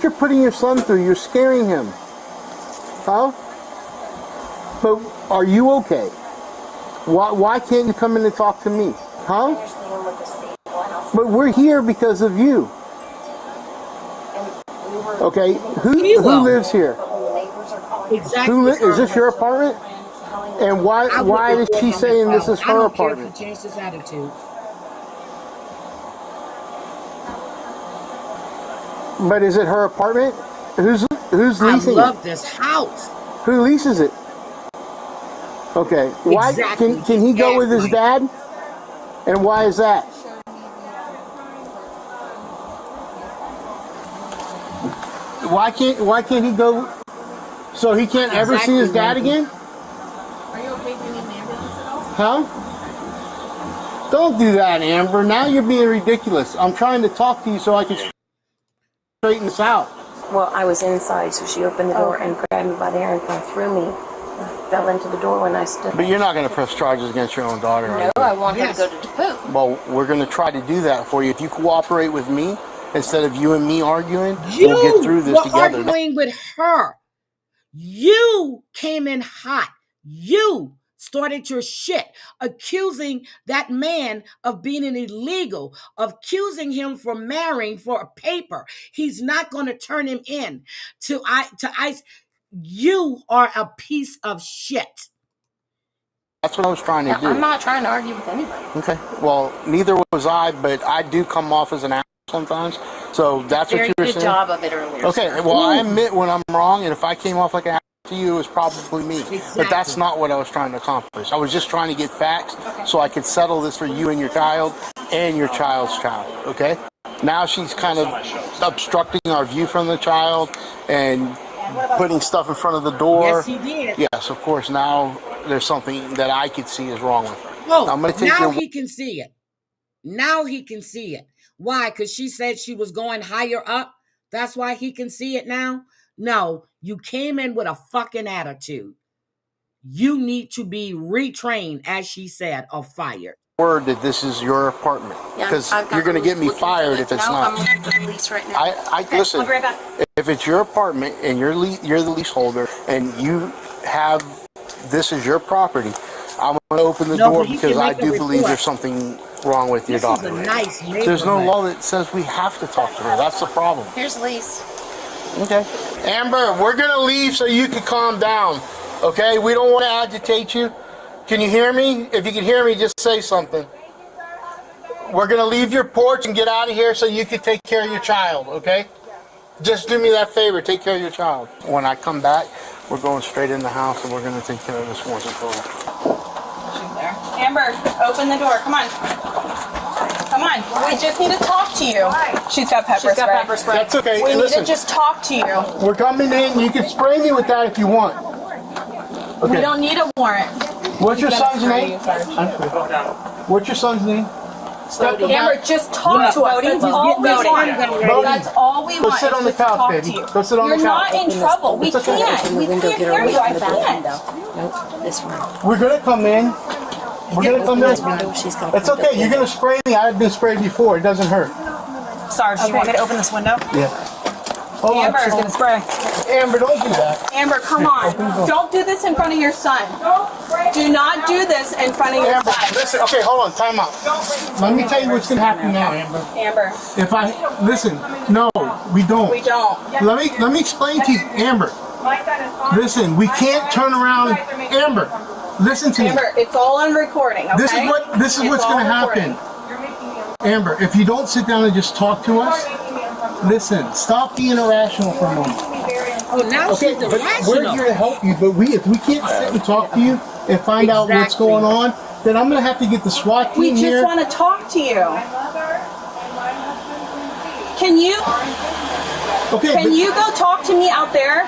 Speaker 21: you're putting your son through. You're scaring him. Huh? But are you okay? Why can't you come in and talk to me? Huh? But we're here because of you. Okay, who lives here?
Speaker 1: Exactly.
Speaker 21: Is this your apartment? And why is she saying this is her apartment?
Speaker 1: I don't care if he changed his attitude.
Speaker 21: But is it her apartment? Who's leasing it?
Speaker 1: I love this house.
Speaker 21: Who leases it? Okay. Why can he go with his dad? And why is that? Why can't he go? So he can't ever see his dad again?
Speaker 17: Are you okay if you need an ambulance at all?
Speaker 21: Huh? Don't do that, Amber. Now you're being ridiculous. I'm trying to talk to you so I can straighten this out.
Speaker 15: Well, I was inside, so she opened the door and grabbed me by the hair and kind of threw me. I fell into the door when I stood.
Speaker 21: But you're not going to press charges against your own daughter, are you?
Speaker 15: No, I want her to go to DePoop.
Speaker 21: Well, we're going to try to do that for you. If you cooperate with me, instead of you and me arguing,
Speaker 1: You
Speaker 21: we'll get through this together.
Speaker 1: Arguing with her. You came in hot. You started your shit, accusing that man of being an illegal, accusing him for marrying for a paper. He's not going to turn him in to ICE. You are a piece of shit.
Speaker 21: That's what I was trying to do.
Speaker 15: I'm not trying to argue with anybody.
Speaker 21: Okay. Well, neither was I, but I do come off as an ass sometimes. So that's what you were saying.
Speaker 15: Very good job of it earlier.
Speaker 21: Okay.
Speaker 15: Sir.
Speaker 21: Well, I admit when I'm wrong, and if I came off like an ass to you, it was probably me.
Speaker 1: Exactly.
Speaker 21: But that's not what I was trying to accomplish. I was just trying to get facts so I could settle this for you and your child and your child's child. Okay. Now she's kind of obstructing our view from the child and putting stuff in front of the door.
Speaker 1: Yes, he did.
Speaker 21: Yes, of course. Now there's something that I could see is wrong with her.
Speaker 1: Oh,
Speaker 21: I'm gonna take
Speaker 1: now he can see it. Now he can see it. Why? Because she said she was going higher up. That's why he can see it now? No, you came in with a fucking attitude. You need to be retrained, as she said, or fired.
Speaker 21: Word that this is your apartment, because you're going to get me fired if it's not.
Speaker 15: I'm looking for the lease right now.
Speaker 21: Listen.
Speaker 15: I'll be right back.
Speaker 21: If it's your apartment and you're the leaseholder and you have this as your property, I'm going to open the door because I do believe there's something wrong with your daughter.
Speaker 1: This is a nice neighborhood.
Speaker 21: There's no law that says we have to talk to her. That's the problem.
Speaker 15: Here's the lease.
Speaker 21: Okay. Amber, we're going to leave so you can calm down. Okay? We don't want to agitate you. Can you hear me? If you can hear me, just say something. We're going to leave your porch and get out of here so you can take care of your child, okay? Just do me that favor. Take care of your child. When I come back, we're going straight in the house and we're going to take care of this once and for all.
Speaker 19: She's there. Amber, open the door. Come on. Come on. We just need to talk to you. She's got pepper spray.
Speaker 21: That's okay.
Speaker 19: We
Speaker 21: Listen,
Speaker 19: need to just talk to you.
Speaker 21: we're coming in. You can spray me with that if you want. Okay.
Speaker 19: We don't need a warrant.
Speaker 21: What's your son's name? What's your son's name?
Speaker 19: Amber, just talk to us. That's all we want. That's all we want.
Speaker 21: Go sit on the couch, baby. Go sit on the couch.
Speaker 19: You're not in trouble. We can't. We can't hear you. I can't.
Speaker 15: Nope, this one.
Speaker 21: We're going to come in. We're going to come in. It's okay. You're going to spray me. I've been sprayed before. It doesn't hurt.
Speaker 19: Sarge, do you want me to open this window?
Speaker 21: Yeah.
Speaker 19: Amber, she's going to spray.
Speaker 21: Amber, don't do that.
Speaker 19: Amber, come on. Don't do this in front of your son. Do not do this in front of your
Speaker 21: Amber,
Speaker 19: son.
Speaker 21: listen. Okay, hold on. Time out. Let me tell you what's going to happen now, Amber.
Speaker 19: Amber.
Speaker 21: If I listen, no, we don't.
Speaker 19: We don't.
Speaker 21: Let me explain to you, Amber. Listen, we can't turn around. Amber, listen to me.
Speaker 19: Amber, it's all on recording. Okay?
Speaker 21: This is what's going to happen. Amber, if you don't sit down and just talk to us, listen. Stop being irrational for a moment.
Speaker 1: Oh, now she's irrational.
Speaker 21: We're here to help you, but if we can't sit and talk to you and find out what's going on, then I'm going to have to get the SWAT team here.
Speaker 19: We just want to talk to you. Can you?
Speaker 21: Okay.
Speaker 19: Can you go talk to me out there?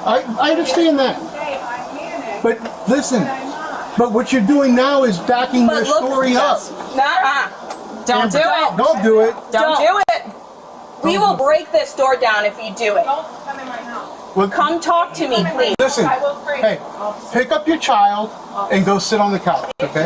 Speaker 21: I understand that. But listen, but what you're doing now is backing your story up.
Speaker 19: Don't do it.
Speaker 21: Don't do it.
Speaker 19: Don't do it. We will break this door down if you do it.
Speaker 21: Well,
Speaker 19: come talk to me, please.
Speaker 21: Listen, hey, pick up your child and go sit on the couch, okay?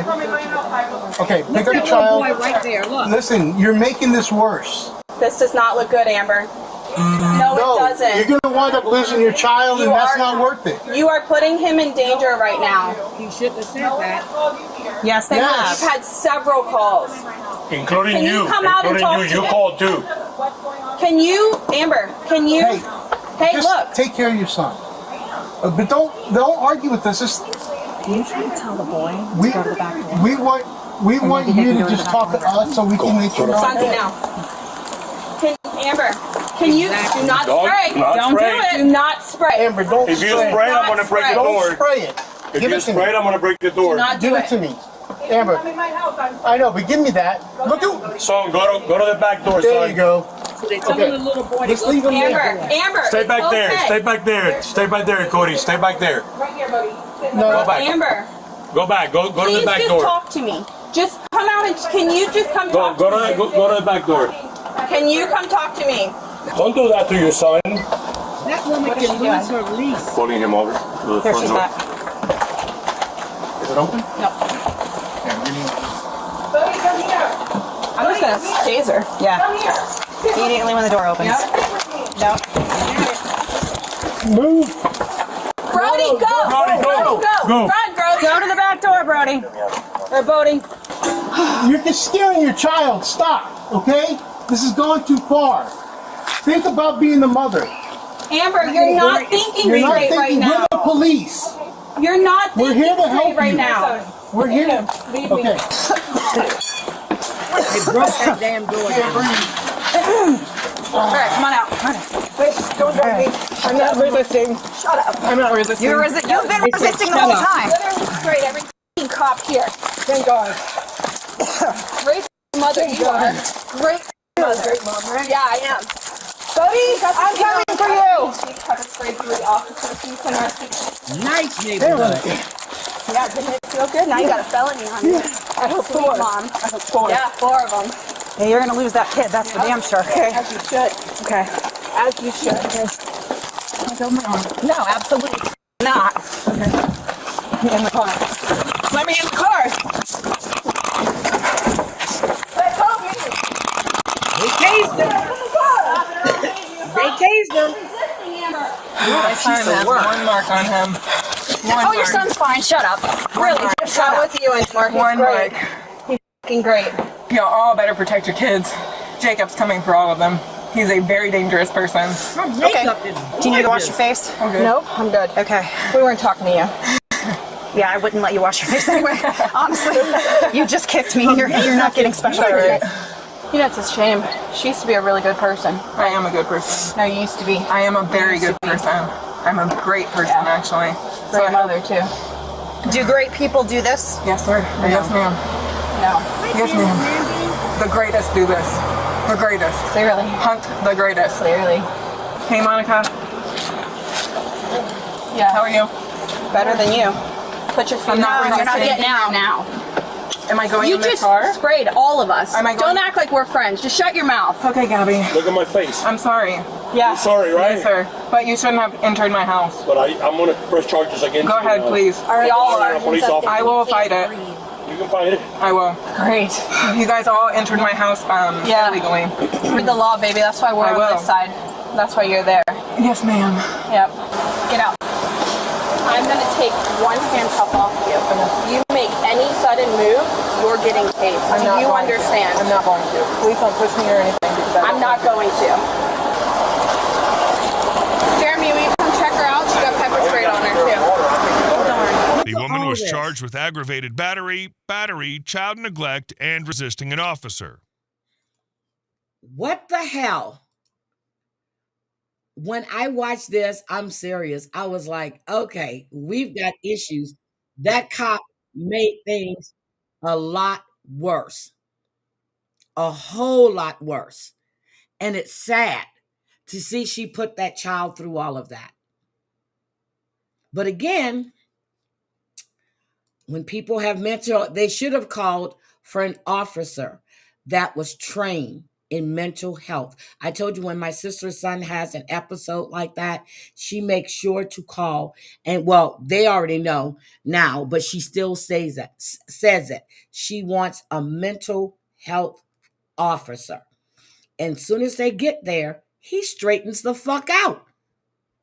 Speaker 21: Okay, pick up your child.
Speaker 19: Right there, look.
Speaker 21: Listen, you're making this worse.
Speaker 19: This does not look good, Amber. No, it doesn't.
Speaker 21: You're going to wind up losing your child, and that's not worth it.
Speaker 19: You are putting him in danger right now.
Speaker 1: You shouldn't have said that.
Speaker 19: Yes, they have. We've had several calls.
Speaker 14: Including
Speaker 19: Can you come out and talk to
Speaker 14: you
Speaker 19: me?
Speaker 14: called too.
Speaker 19: Can you, Amber, can you? Hey,
Speaker 21: Just
Speaker 19: look.
Speaker 21: take care of your son. But don't argue with us. Just,
Speaker 19: You trying to tell the boy to go to the back door?
Speaker 21: we want you to just talk to us so we can make sure.
Speaker 19: Something now. Amber, can you do not spray? Don't do it. Do not spray.
Speaker 21: Amber, don't
Speaker 14: If you spray, I'm going to break the door.
Speaker 21: Don't spray it.
Speaker 14: If
Speaker 21: Give
Speaker 14: you
Speaker 21: it to
Speaker 14: spray
Speaker 21: me.
Speaker 14: it, I'm going to break the door.
Speaker 21: Give it to me. Amber. I know, but give me that. Look at.
Speaker 14: Son, go to the back door,
Speaker 21: There
Speaker 14: son.
Speaker 21: you go.
Speaker 1: Okay. The little boy
Speaker 21: Just leave him there.
Speaker 19: Amber,
Speaker 14: Stay back there.
Speaker 19: okay.
Speaker 14: Stay back there. Stay back there, Cody. Stay back there.
Speaker 21: No.
Speaker 14: Go back.
Speaker 19: Amber,
Speaker 14: Go back. Go to the back
Speaker 19: please
Speaker 14: door.
Speaker 19: just talk to me. Just come out and can you just come talk
Speaker 14: Go
Speaker 19: to me?
Speaker 14: to the back door.
Speaker 19: Can you come talk to me?
Speaker 14: Don't do that to your son.
Speaker 1: That woman can lose her lease.
Speaker 14: Pulling him over to the
Speaker 19: Here,
Speaker 14: front
Speaker 19: she's
Speaker 14: door.
Speaker 19: back.
Speaker 21: Is it open?
Speaker 19: No. I'm just gonna tase her. Yeah. Immediately when the door opens. No.
Speaker 21: Move.
Speaker 19: Brody, go!
Speaker 14: Brody, go! Go.
Speaker 19: Run, Brody! Go to the back door, Brody. Or Bodie.
Speaker 21: You're just scaring your child. Stop, okay? This is going too far. Think about being the mother.
Speaker 19: Amber, you're not thinking
Speaker 21: You're not
Speaker 19: straight right
Speaker 21: thinking.
Speaker 19: now.
Speaker 21: We're the police.
Speaker 19: You're not thinking
Speaker 21: We're here to help
Speaker 19: straight right
Speaker 21: you.
Speaker 19: now.
Speaker 21: We're here to.
Speaker 19: Leave me.
Speaker 21: Okay.
Speaker 1: They broke that damn door.
Speaker 19: Alright, come on out. Wait, don't drag me. I'm not resisting. Shut up. I'm not resisting. You've been resisting the whole time. Literally straight every cop here. Thank God. Great mother you are. Great mother. Great mom, right? Yeah, I am. Bodie, I'm coming for you. Pepper sprayed through the officer so you can rescue.
Speaker 1: Nice neighborhood.
Speaker 19: Yeah, didn't it feel good? Now you got a felony on you. I hope four. Mom. I hope four. Yeah, 4 of them.
Speaker 20: Hey, you're gonna lose that kid, that's for damn sure. Okay.
Speaker 19: As you should.
Speaker 20: Okay.
Speaker 19: As you should. Okay.
Speaker 20: No, absolutely not.
Speaker 19: Okay. In the car. Let me in the car. Let go of me.
Speaker 1: They tased him. They tased him.
Speaker 19: My son has one mark on him.
Speaker 20: Oh, your son's fine. Shut up. Really, just shut
Speaker 19: Not
Speaker 20: up.
Speaker 19: with you anymore. He's
Speaker 2: One
Speaker 19: great.
Speaker 2: mark.
Speaker 19: He's fucking great.
Speaker 2: Y'all all better protect your kids. Jacob's coming for all of them. He's a very dangerous person.
Speaker 19: Okay.
Speaker 20: Do you need to wash your face?
Speaker 2: I'm good.
Speaker 19: Nope, I'm good.
Speaker 20: Okay.
Speaker 19: We weren't talking to you.
Speaker 20: Yeah, I wouldn't let you wash your face anyway. Honestly, you just kicked me. You're not getting special treatment.
Speaker 19: You know, it's a shame. She used to be a really good person.
Speaker 2: I am a good person.
Speaker 19: No, you used to be.
Speaker 2: I am a very good person. I'm a great person, actually.
Speaker 19: Great mother, too.
Speaker 20: Do great people do this?
Speaker 2: Yes, sir. Yes, ma'am.
Speaker 19: No.
Speaker 2: Yes, ma'am. The greatest do this. The greatest.
Speaker 19: Clearly.
Speaker 2: Hunt the greatest.
Speaker 19: Clearly.
Speaker 2: Hey, Monica.
Speaker 19: Yeah.
Speaker 2: How are you?
Speaker 19: Better than you. Put your feet
Speaker 2: I'm not
Speaker 19: down. You're not
Speaker 2: resisting.
Speaker 19: getting out now.
Speaker 2: Am I going
Speaker 19: You
Speaker 2: in this
Speaker 19: just
Speaker 2: car?
Speaker 19: sprayed all of us.
Speaker 2: Am I going-
Speaker 19: Don't act like we're friends. Just shut your mouth.
Speaker 2: Okay, Gabby.
Speaker 14: Look at my face.
Speaker 2: I'm sorry.
Speaker 19: Yeah.
Speaker 14: You're sorry, right?
Speaker 2: Yes, sir. But you shouldn't have entered my house.
Speaker 14: But I'm going to press charges against
Speaker 2: Go
Speaker 14: you
Speaker 2: ahead,
Speaker 14: now.
Speaker 2: please.
Speaker 19: Y'all
Speaker 14: I'm a police officer.
Speaker 2: I will fight it.
Speaker 14: You can fight it.
Speaker 2: I will.
Speaker 19: Great.
Speaker 2: You guys all entered my house illegally.
Speaker 19: Read the law, baby. That's why we're
Speaker 2: I
Speaker 19: on
Speaker 2: will.
Speaker 19: this side. That's why you're there.
Speaker 2: Yes, ma'am.
Speaker 19: Yep. Get out. I'm going to take one handcuff off you. And if you make any sudden move, you're getting tased. Do you understand?
Speaker 2: I'm not going to. Please don't push me or anything.
Speaker 19: I'm not going to. Jeremy, will you come check her out? She got pepper sprayed on her, too.
Speaker 18: The woman was charged with aggravated battery, child neglect, and resisting an officer.
Speaker 1: What the hell? When I watched this, I'm serious. I was like, okay, we've got issues. That cop made things a lot worse. A whole lot worse. And it's sad to see she put that child through all of that. But again, when people have mental, they should have called for an officer that was trained in mental health. I told you when my sister's son has an episode like that, she makes sure to call. And well, they already know now, but she still says it. She wants a mental health officer. And as soon as they get there, he straightens the fuck out.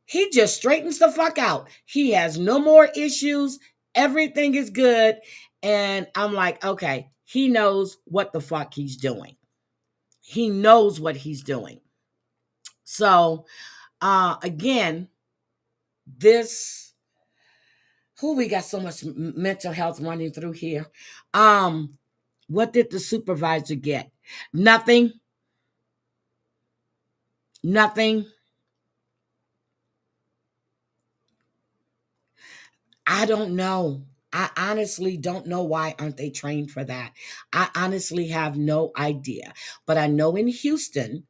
Speaker 1: He just straightens the fuck out. He has no more issues. Everything is good. And I'm like, okay, he knows what the fuck he's doing. He knows what he's doing. So, again, we got so much mental health running through here. What did the supervisor get? Nothing. I don't know. I honestly don't know why aren't they trained for that. I honestly have no idea. But I know in Houston,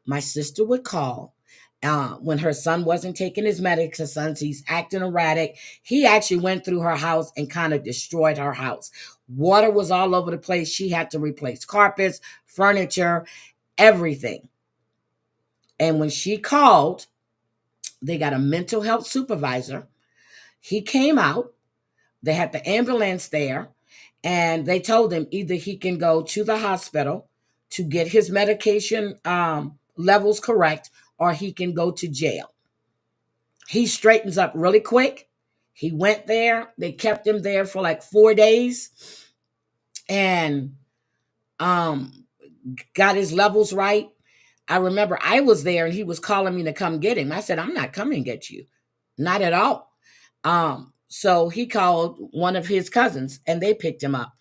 Speaker 1: my sister would call when her son wasn't taking his medicines. He's acting erratic. He actually went through her house and kind of destroyed her house. Water was all over the place. She had to replace carpets, furniture, everything. And when she called, they got a mental health supervisor. He came out. They had the ambulance there, and they told him either he can go to the hospital to get his medication levels correct, or he can go to jail. He straightens up really quick. He went there. They kept him there for like 4 days and got his levels right. I remember I was there and he was calling me to come get him. I said, I'm not coming to get you. Not at all. So he called one of his cousins and they picked him up.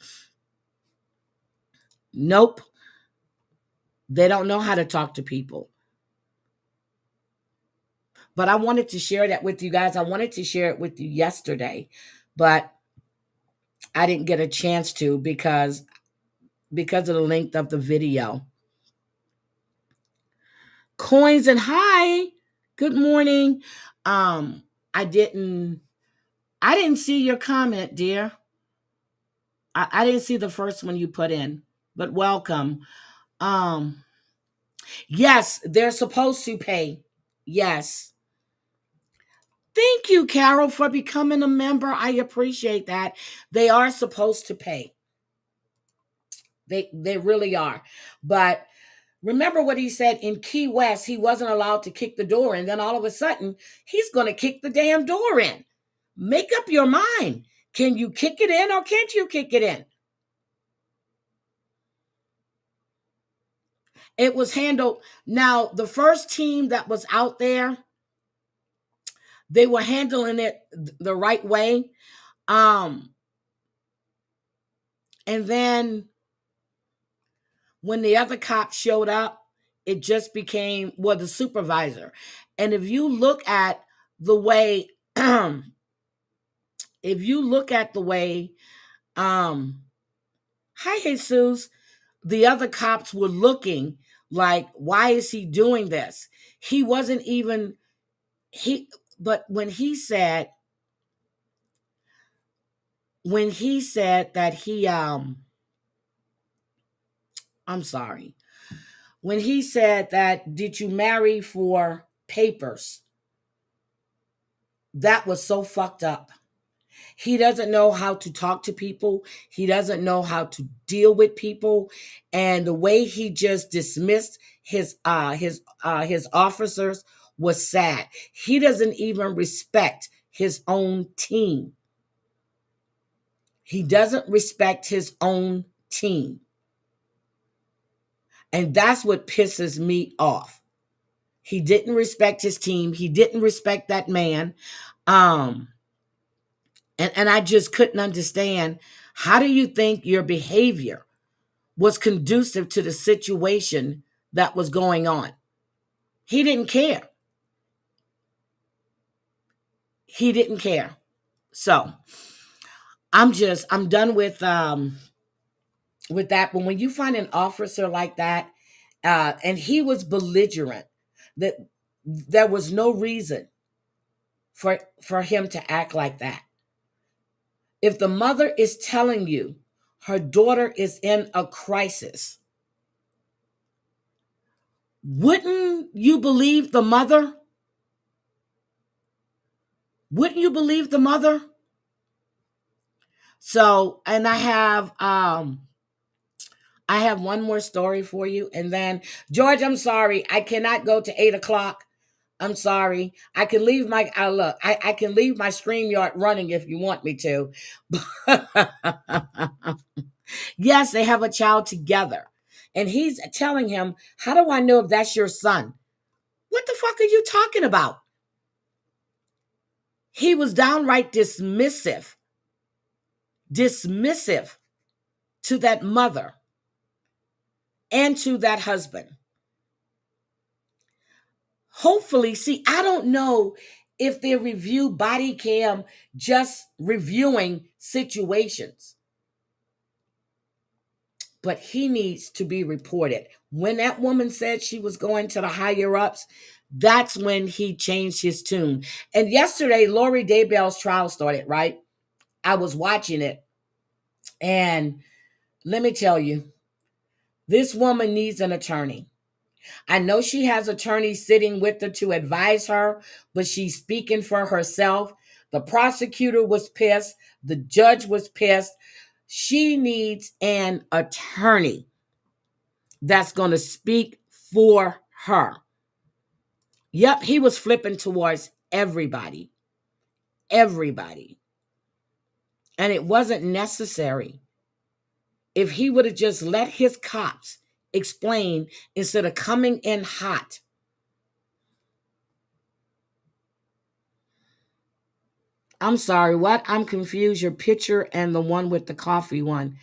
Speaker 1: Nope. They don't know how to talk to people. But I wanted to share that with you guys. I wanted to share it with you yesterday, but I didn't get a chance to because of the length of the video. Coins and hi. Good morning. I didn't see your comment, dear. I didn't see the first one you put in, but welcome. Yes, they're supposed to pay. Yes. Thank you, Carol, for becoming a member. I appreciate that. They are supposed to pay. They really are. But remember what he said in Key West, he wasn't allowed to kick the door in. Then all of a sudden, he's going to kick the damn door in. Make up your mind. Can you kick it in or can't you kick it in? It was handled. Now, the first team that was out there, they were handling it the right way. And then when the other cops showed up, it just became, the supervisor. And if you look at the way, hi Jesus, the other cops were looking like, why is he doing this? He wasn't even, but when he said that he, I'm sorry. When he said that, did you marry for papers? That was so fucked up. He doesn't know how to talk to people. He doesn't know how to deal with people. And the way he just dismissed his officers was sad. He doesn't even respect his own team. He doesn't respect his own team. And that's what pisses me off. He didn't respect his team. He didn't respect that man. And I just couldn't understand, how do you think your behavior was conducive to the situation that was going on? He didn't care. He didn't care. So I'm done with that. But when you find an officer like that, and he was belligerent, that there was no reason for him to act like that. If the mother is telling you her daughter is in a crisis, Wouldn't you believe the mother? Wouldn't you believe the mother? So, and I have one more story for you. And then, George, I'm sorry. I cannot go to 8:00. I'm sorry. I can leave my look. I can leave my StreamYard running if you want me to. Yes, they have a child together. And he's telling him, how do I know if that's your son? What the fuck are you talking about? He was downright dismissive to that mother and to that husband. Hopefully, see, I don't know if they review body cam just reviewing situations, but he needs to be reported. When that woman said she was going to the higher ups, that's when he changed his tune. And yesterday, Lori Daybell's trial started, right? I was watching it. And let me tell you, this woman needs an attorney. I know she has attorneys sitting with her to advise her, but she's speaking for herself. The prosecutor was pissed. The judge was pissed. She needs an attorney that's going to speak for her. Yep, he was flipping towards everybody. Everybody. And it wasn't necessary. If he would have just let his cops explain instead of coming in hot. I'm sorry, what? I'm confused. Your picture and the one with the coffee one.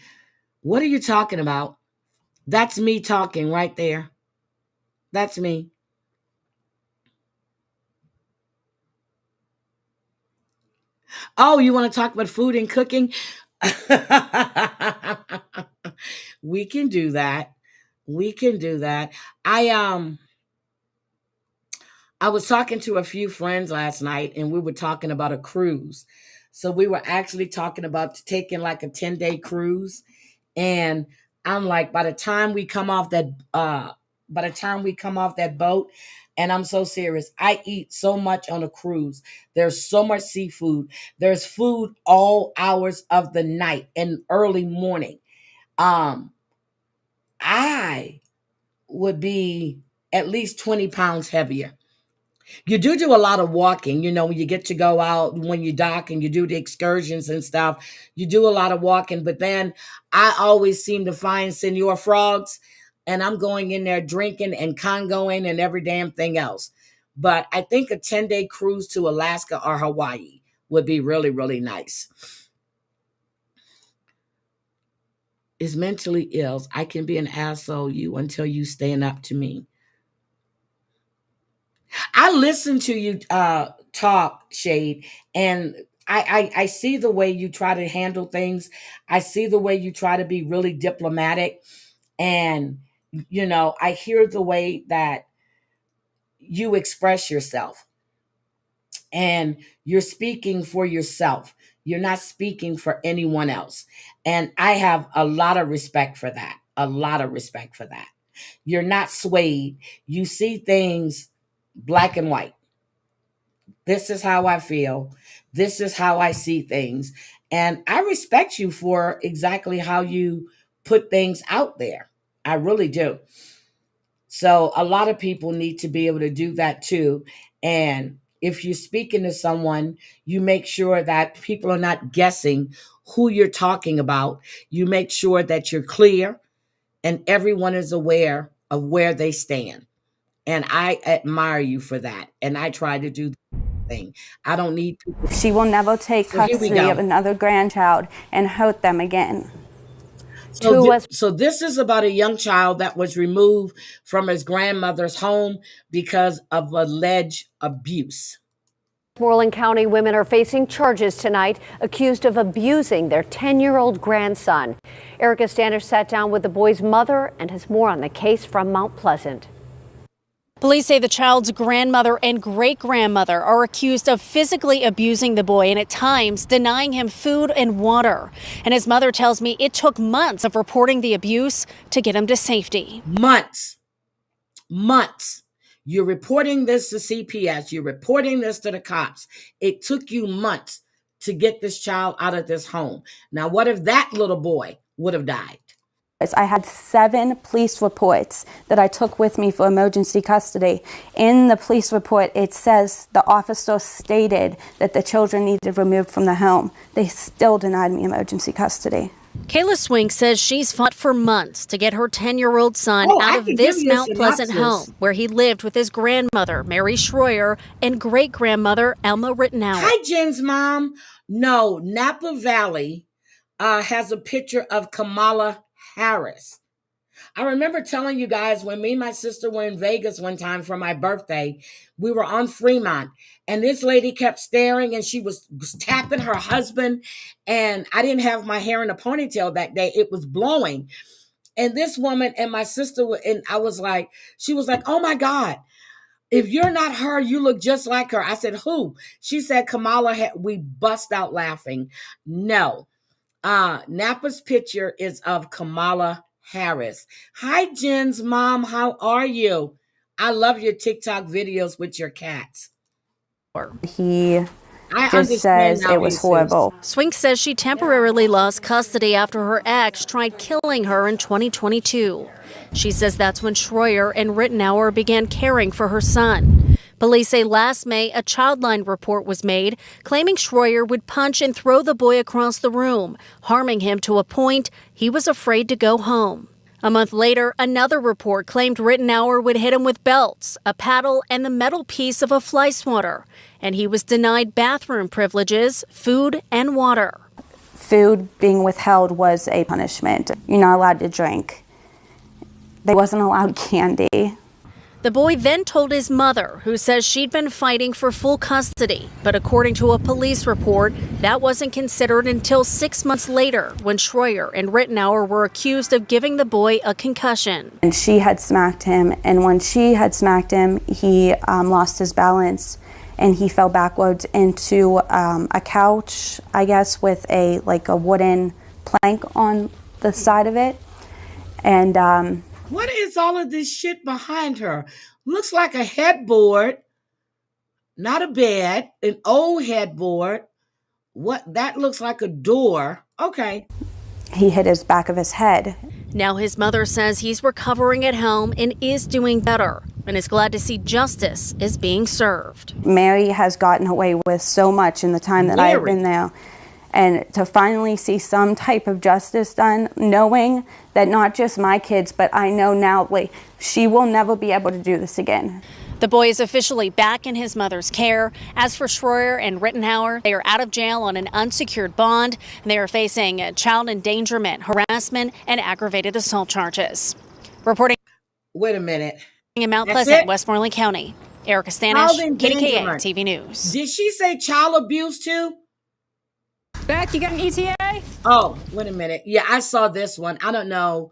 Speaker 1: What are you talking about? That's me talking right there. That's me. Oh, you want to talk about food and cooking? We can do that. We can do that. I was talking to a few friends last night and we were talking about a cruise. So we were actually talking about taking like a 10-day cruise. And I'm like, by the time we come off that boat, and I'm so serious, I eat so much on a cruise. There's so much seafood. There's food all hours of the night and early morning. I would be at least 20 pounds heavier. You do a lot of walking, when you get to go out, when you dock and you do the excursions and stuff, you do a lot of walking. But then I always seem to find Senor Frogs, and I'm going in there drinking and congoing and every damn thing else. But I think a 10-day cruise to Alaska or Hawaii would be really, really nice. Is mentally ill. I can be an asshole until you stand up to me. I listen to you talk, Shade, and I see the way you try to handle things. I see the way you try to be really diplomatic. And, I hear the way that you express yourself. And you're speaking for yourself. You're not speaking for anyone else. And I have a lot of respect for that. A lot of respect for that. You're not swayed. You see things black and white. This is how I feel. This is how I see things. And I respect you for exactly how you put things out there. I really do. So a lot of people need to be able to do that too. And if you're speaking to someone, you make sure that people are not guessing who you're talking about. You make sure that you're clear and everyone is aware of where they stand. And I admire you for that. And I try to do thing. I don't need people.
Speaker 3: She will never take custody of another grandchild and hurt them again.
Speaker 1: So this is about a young child that was removed from his grandmother's home because of alleged abuse.
Speaker 4: Westmoreland County women are facing charges tonight, accused of abusing their 10-year-old grandson. Erica Standish sat down with the boy's mother and has more on the case from Mount Pleasant.
Speaker 23: Police say the child's grandmother and great-grandmother are accused of physically abusing the boy and at times denying him food and water. And his mother tells me it took months of reporting the abuse to get him to safety.
Speaker 1: Months. Months. You're reporting this to CPS. You're reporting this to the cops. It took you months to get this child out of this home. Now, what if that little boy would have died?
Speaker 3: I had 7 police reports that I took with me for emergency custody. In the police report, it says the officer stated that the children needed removed from the home. They still denied me emergency custody.
Speaker 23: Kayla Swink says she's fought for months to get her 10-year-old son out of this Mount Pleasant home where he lived with his grandmother, Mary Schroyer, and great-grandmother, Elma Rittenauer.
Speaker 1: Hi, Jen's mom. No, Napa Valley has a picture of Kamala Harris. I remember telling you guys when me and my sister were in Vegas one time for my birthday, we were on Fremont, and this lady kept staring, and she was tapping her husband, and I didn't have my hair in a ponytail that day. It was blowing. And this woman and my sister, and I was like, she was like, oh my God, if you're not her, you look just like her. I said, who? She said, Kamala. We bust out laughing. No. Napa's picture is of Kamala Harris. Hi, Jen's mom. How are you? I love your TikTok videos with your cats.
Speaker 3: He just says it was horrible.
Speaker 23: Swink says she temporarily lost custody after her ex tried killing her in 2022. She says that's when Schroyer and Rittenauer began caring for her son. Police say last May, a Childline report was made claiming Schroyer would punch and throw the boy across the room, harming him to a point he was afraid to go home. A month later, another report claimed Rittenauer would hit him with belts, a paddle, and the metal piece of a fly swatter, and he was denied bathroom privileges, food, and water.
Speaker 3: Food being withheld was a punishment. You're not allowed to drink. They wasn't allowed candy.
Speaker 23: The boy then told his mother, who says she'd been fighting for full custody. But according to a police report, that wasn't considered until 6 months later when Schroyer and Rittenauer were accused of giving the boy a concussion.
Speaker 3: And she had smacked him, and when she had smacked him, he lost his balance and he fell backwards into a couch, I guess, with a wooden plank on the side of it. And
Speaker 1: what is all of this shit behind her? Looks like a headboard, not a bed, an old headboard. What? That looks like a door. Okay.
Speaker 3: He hit his back of his head.
Speaker 23: Now his mother says he's recovering at home and is doing better and is glad to see justice is being served.
Speaker 3: Mary has gotten away with so much in the time that I've been there. And to finally see some type of justice done, knowing that not just my kids, but I know now, she will never be able to do this again.
Speaker 23: The boy is officially back in his mother's care. As for Schroyer and Rittenauer, they are out of jail on an unsecured bond, and they are facing child endangerment, harassment, and aggravated assault charges. Reporting.
Speaker 1: Wait a minute.
Speaker 23: In Mount Pleasant, Westmoreland County. Erica Stanish, KDKA TV News.
Speaker 1: Did she say child abuse too?
Speaker 23: Beck, you got an ETA?
Speaker 1: Oh, wait a minute. Yeah, I saw this one. I don't know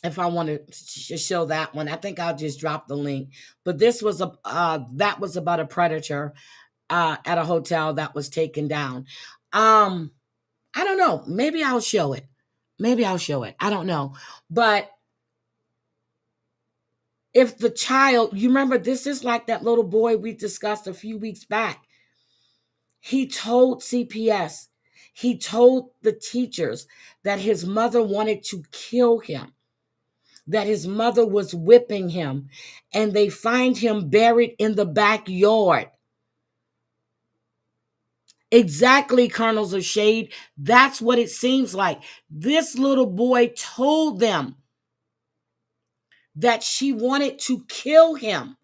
Speaker 1: if I want to show that one. I think I'll just drop the link. But this was that was about a predator at a hotel that was taken down. I don't know. Maybe I'll show it. I don't know. But if the child, you remember, this is like that little boy we discussed a few weeks back. He told CPS, he told the teachers that his mother wanted to kill him, that his mother was whipping him, and they find him buried in the backyard. Exactly, Colonels of Shade. That's what it seems like. This little boy told them that she wanted to kill him.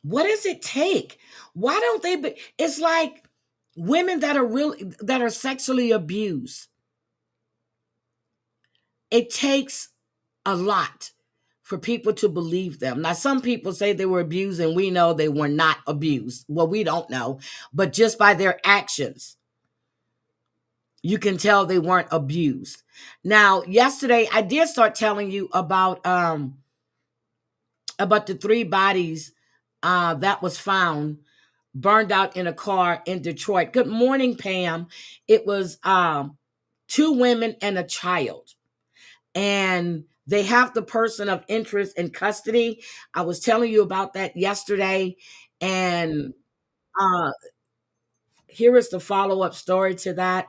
Speaker 1: What does it take? Why don't they it's like women that are sexually abused. It takes a lot for people to believe them. Now, some people say they were abused and we know they were not abused. Well, we don't know, but just by their actions, you can tell they weren't abused. Now, yesterday I did start telling you about the 3 bodies that was found burned out in a car in Detroit. Good morning, Pam. It was 2 women and a child. And they have the person of interest in custody. I was telling you about that yesterday. And here is the follow-up story to that.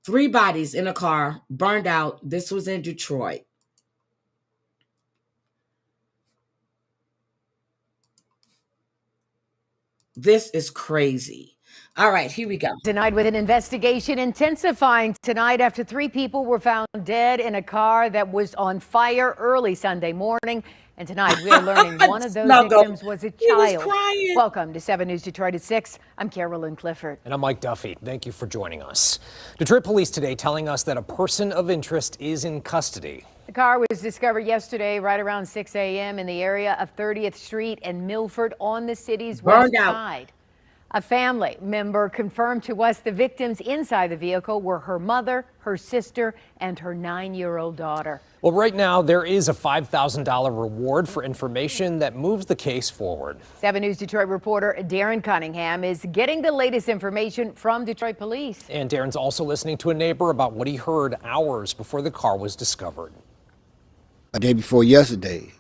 Speaker 1: 3 bodies in a car burned out. This was in Detroit. This is crazy. All right, here we go.
Speaker 5: Tonight, with an investigation intensifying tonight after 3 people were found dead in a car that was on fire early Sunday morning. And tonight, we are learning one of those victims was a child. Welcome to 7 News Detroit at 6. I'm Carolyn Clifford.
Speaker 8: And I'm Mike Duffy. Thank you for joining us. Detroit police today telling us that a person of interest is in custody.
Speaker 5: The car was discovered yesterday right around 6 a.m. in the area of 30th Street and Milford on the city's west side. A family member confirmed to us the victims inside the vehicle were her mother, her sister, and her 9-year-old daughter.
Speaker 8: Well, right now, there is a $5,000 reward for information that moves the case forward.
Speaker 5: 7 News Detroit reporter Darren Cunningham is getting the latest information from Detroit police.
Speaker 8: And Darren's also listening to a neighbor about what he heard hours before the car was discovered.
Speaker 11: A day before yesterday,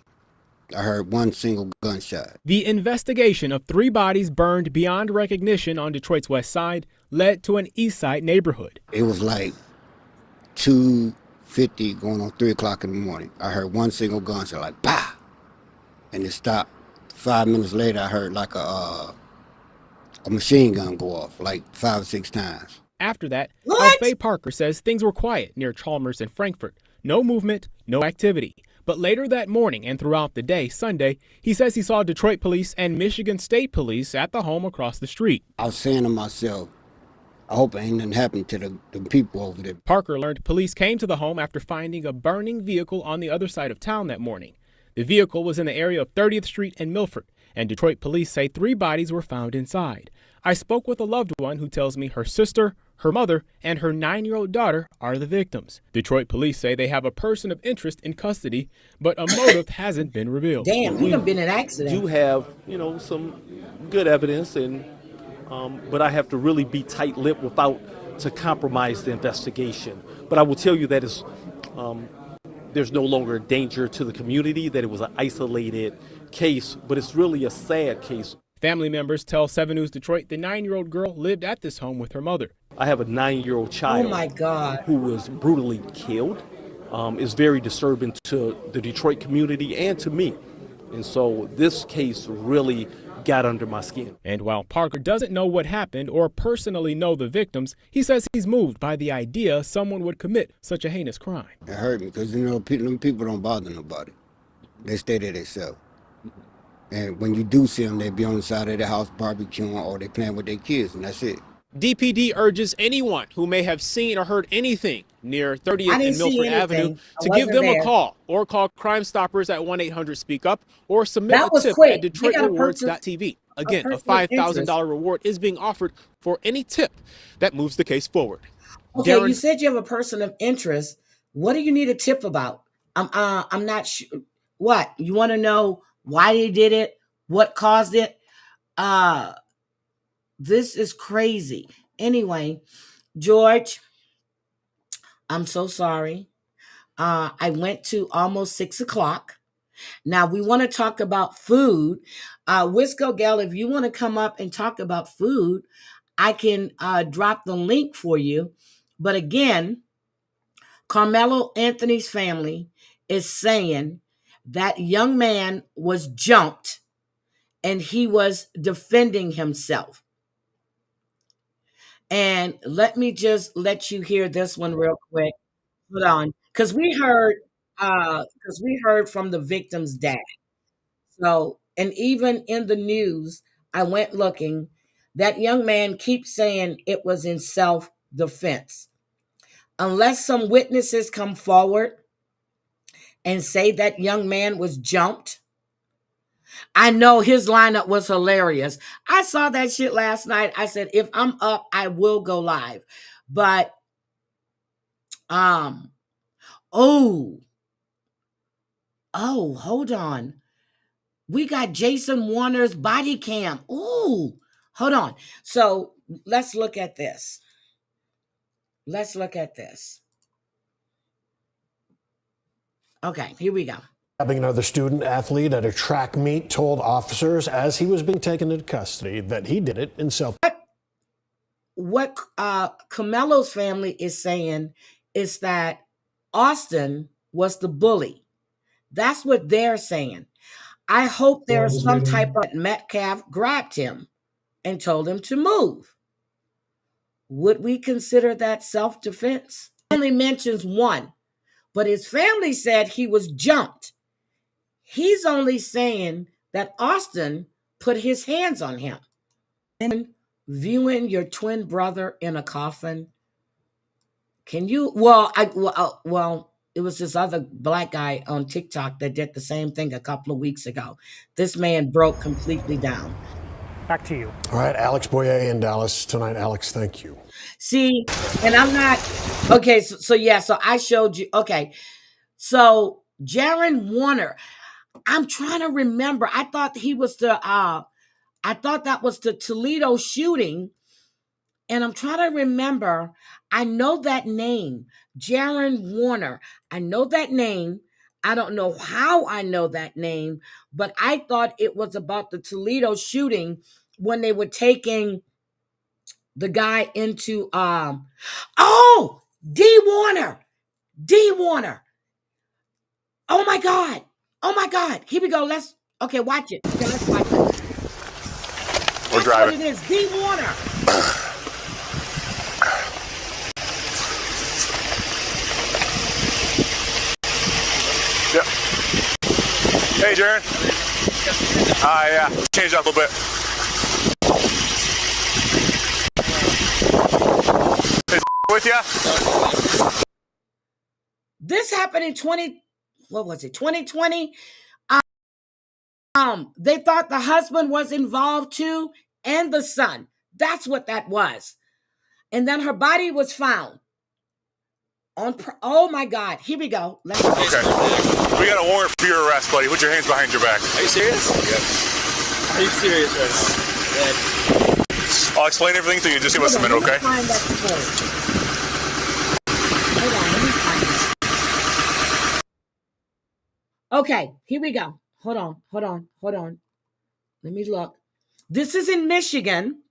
Speaker 11: I heard one single gunshot.
Speaker 24: The investigation of 3 bodies burned beyond recognition on Detroit's west side led to an east side neighborhood.
Speaker 11: It was like 2:50 going on 3 o'clock in the morning. I heard one single gunshot, like, bah! And it stopped. 5 minutes later, I heard like a machine gun go off, like 5 or 6 times.
Speaker 24: After that, Faye Parker says things were quiet near Chalmers and Frankfort. No movement, no activity. But later that morning and throughout the day, Sunday, he says he saw Detroit police and Michigan State police at the home across the street.
Speaker 11: I was saying to myself, I hope ain't nothing happened to the people over there.
Speaker 24: Parker learned police came to the home after finding a burning vehicle on the other side of town that morning. The vehicle was in the area of 30th Street and Milford, and Detroit police say 3 bodies were found inside. I spoke with a loved one who tells me her sister, her mother, and her 9-year-old daughter are the victims. Detroit police say they have a person of interest in custody, but a motive hasn't been revealed.
Speaker 1: Damn, he done been in an accident.
Speaker 25: Do have, some good evidence, and but I have to really be tight-lipped without to compromise the investigation. But I will tell you that is, there's no longer a danger to the community, that it was an isolated case, but it's really a sad case.
Speaker 24: Family members tell 7 News Detroit the 9-year-old girl lived at this home with her mother.
Speaker 25: I have a 9-year-old child
Speaker 1: oh my God.
Speaker 25: who was brutally killed. It's very disturbing to the Detroit community and to me. And so this case really got under my skin.
Speaker 24: And while Parker doesn't know what happened or personally know the victims, he says he's moved by the idea someone would commit such a heinous crime.
Speaker 11: It hurt me because, people don't bother nobody. They stay there themselves. And when you do see them, they be on the side of the house barbecuing or they playing with their kids, and that's it.
Speaker 24: DPD urges anyone who may have seen or heard anything near 30th and Milford Avenue to give them a call or call Crime Stoppers at 1-800-SPEAK-UP or submit a tip at DetroitRewards.tv. Again, a $5,000 reward is being offered for any tip that moves the case forward.
Speaker 1: Okay, Darren, you said you have a person of interest. What do you need a tip about? I'm not sure. What? You want to know why they did it? What caused it? This is crazy. Anyway, George, I'm so sorry. I went to almost 6 o'clock. Now we want to talk about food. Wisco Gal, if you want to come up and talk about food, I can drop the link for you. But again, Carmelo Anthony's family is saying that young man was jumped and he was defending himself. And let me just let you hear this one real quick. Hold on, because we heard from the victim's dad. So, and even in the news, I went looking. That young man keeps saying it was in self-defense. Unless some witnesses come forward and say that young man was jumped. I know his lineup was hilarious. I saw that shit last night. I said, if I'm up, I will go live. But, hold on. We got Jason Warner's body cam. Ooh, hold on. So let's look at this. Let's look at this. Okay, here we go.
Speaker 6: Another student athlete at a track meet told officers as he was being taken into custody that he did it in self.
Speaker 1: What Carmelo's family is saying is that Austin was the bully. That's what they're saying. I hope there's some type of Metcalf grabbed him and told him to move. Would we consider that self-defense? Only mentions one, but his family said he was jumped. He's only saying that Austin put his hands on him. And viewing your twin brother in a coffin, can you? Well, it was this other black guy on TikTok that did the same thing a couple of weeks ago. This man broke completely down.
Speaker 9: Back to you.
Speaker 6: All right, Alex Boyer in Dallas tonight. Alex, thank you.
Speaker 1: See, and I'm not okay. So I showed you. Okay, so Jaron Warner. I'm trying to remember. I thought he was I thought that was the Toledo shooting, and I'm trying to remember. I know that name, Jaron Warner. I know that name. I don't know how I know that name, but I thought it was about the Toledo shooting when they were taking the guy into D. Warner. Oh my God. Here we go. Watch it. Okay, let's watch it.
Speaker 14: We're driving.
Speaker 1: What it is, D. Warner.
Speaker 14: Yep. Hey, Jaron. Yeah. Change up a little bit. Is with you?
Speaker 1: This happened in 2020. They thought the husband was involved too, and the son. That's what that was. And then her body was found. Oh my God. Here we go.
Speaker 14: Okay. We got a warrant for your arrest, buddy. Put your hands behind your back.
Speaker 10: Are you serious?
Speaker 14: Yeah.
Speaker 10: Are you serious right now?
Speaker 14: I'll explain everything to you. Just give us a minute, okay?
Speaker 1: Okay, here we go. Hold on. Let me look. This is in Michigan.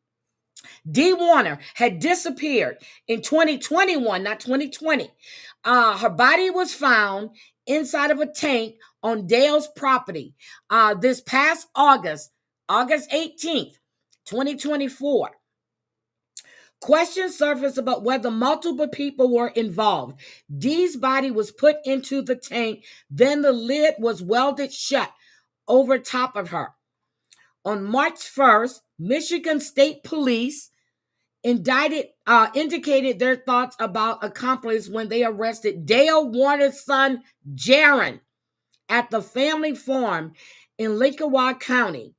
Speaker 1: D. Warner had disappeared in 2021, not 2020. Her body was found inside of a tank on Dale's property this past August 18th, 2024. Questions surfaced about whether multiple people were involved. Dee's body was put into the tank, then the lid was welded shut over top of her. On March 1st, Michigan State Police indicated their thoughts about accomplices when they arrested Dale Warner's son, Jaron, at the family farm in Lincolnwood County.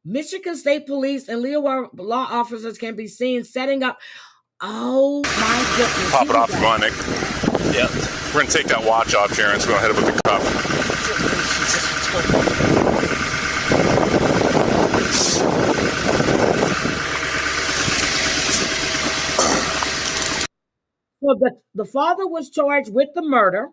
Speaker 1: Michigan State Police and law officers can be seen setting up. Oh my goodness.
Speaker 14: Pop it off, come on, Nick.
Speaker 10: Yeah.
Speaker 14: We're going to take that watch off, Jaron, so we're going to hit it with the cup.
Speaker 1: So the father was charged with the murder.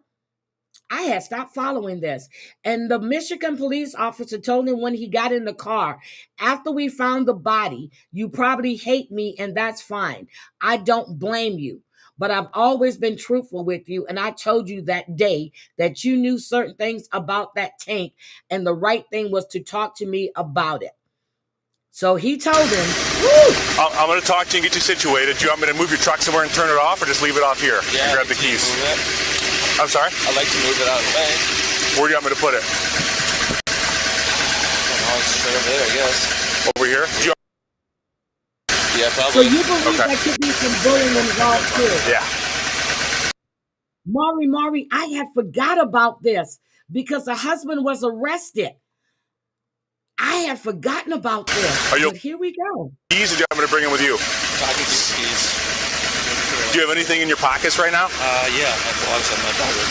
Speaker 1: I had stopped following this. And the Michigan police officer told him when he got in the car, after we found the body, you probably hate me, and that's fine. I don't blame you. But I've always been truthful with you. And I told you that day that you knew certain things about that tank. And the right thing was to talk to me about it. So he told him,
Speaker 14: I'm going to talk to you and get you situated. Do you want me to move your truck somewhere and turn it off, or just leave it off here?
Speaker 10: Yeah.
Speaker 14: And grab the keys. I'm sorry?
Speaker 10: I'd like to move it out of the way.
Speaker 14: Where do you want me to put it?
Speaker 10: I don't know, it's right over there, I guess.
Speaker 14: Over here?
Speaker 10: Yeah, probably.
Speaker 1: So you believe there could be some bullying involved too?
Speaker 14: Yeah.
Speaker 1: Maury, I had forgot about this because the husband was arrested. I had forgotten about this. But here we go.
Speaker 14: Keys, or do you want me to bring him with you?
Speaker 10: I can use keys.
Speaker 14: Do you have anything in your pockets right now?
Speaker 10: Yeah, I have a lot of stuff in my pocket.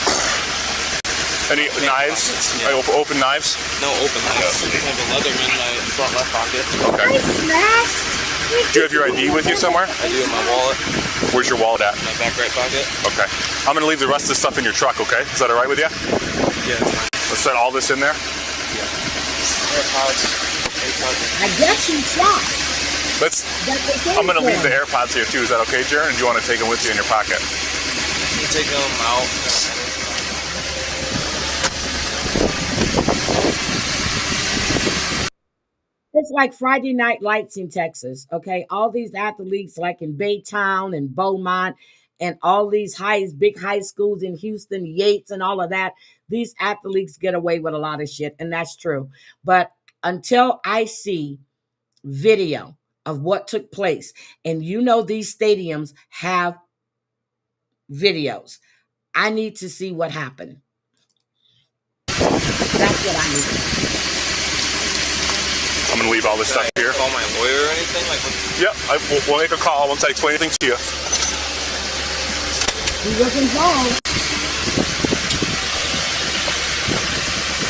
Speaker 7: Any knives?
Speaker 10: Yeah.
Speaker 7: Open knives?
Speaker 10: No open knives. I have a leather in my front left pocket.
Speaker 7: Okay. Do you have your ID with you somewhere?
Speaker 10: I do in my wallet.
Speaker 7: Where's your wallet at?
Speaker 10: My back right pocket.
Speaker 7: Okay. I'm going to leave the rest of the stuff in your truck, okay? Is that all right with you?
Speaker 10: Yeah, it's fine.
Speaker 7: Let's set all this in there.
Speaker 10: Yeah. AirPods.
Speaker 1: I guess you shot.
Speaker 7: I'm going to leave the AirPods here too. Is that okay, Jaron? Or do you want to take them with you in your pocket?
Speaker 10: You take them out.
Speaker 1: It's like Friday Night Lights in Texas, okay? All these athletes, like in Baytown and Beaumont, and all these big high schools in Houston, Yates, and all of that, these athletes get away with a lot of shit, and that's true. But until I see video of what took place, and these stadiums have videos, I need to see what happened. That's what I need.
Speaker 7: I'm going to leave all this stuff here.
Speaker 10: Call my lawyer or anything?
Speaker 7: Yep, we'll make a call once I explain anything to you.
Speaker 1: He was involved.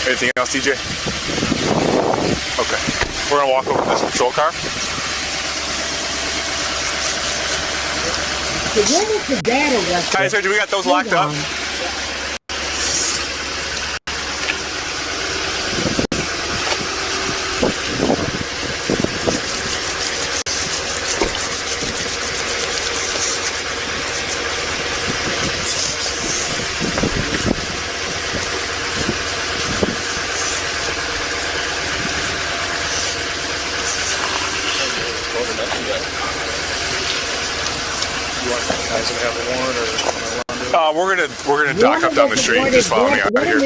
Speaker 7: Anything else, DJ? Okay. We're going to walk over to this patrol car.
Speaker 1: So where was the dad arrested?
Speaker 7: Kaiser, do we got those locked up? We're gonna dock up down the street and just follow me out of here.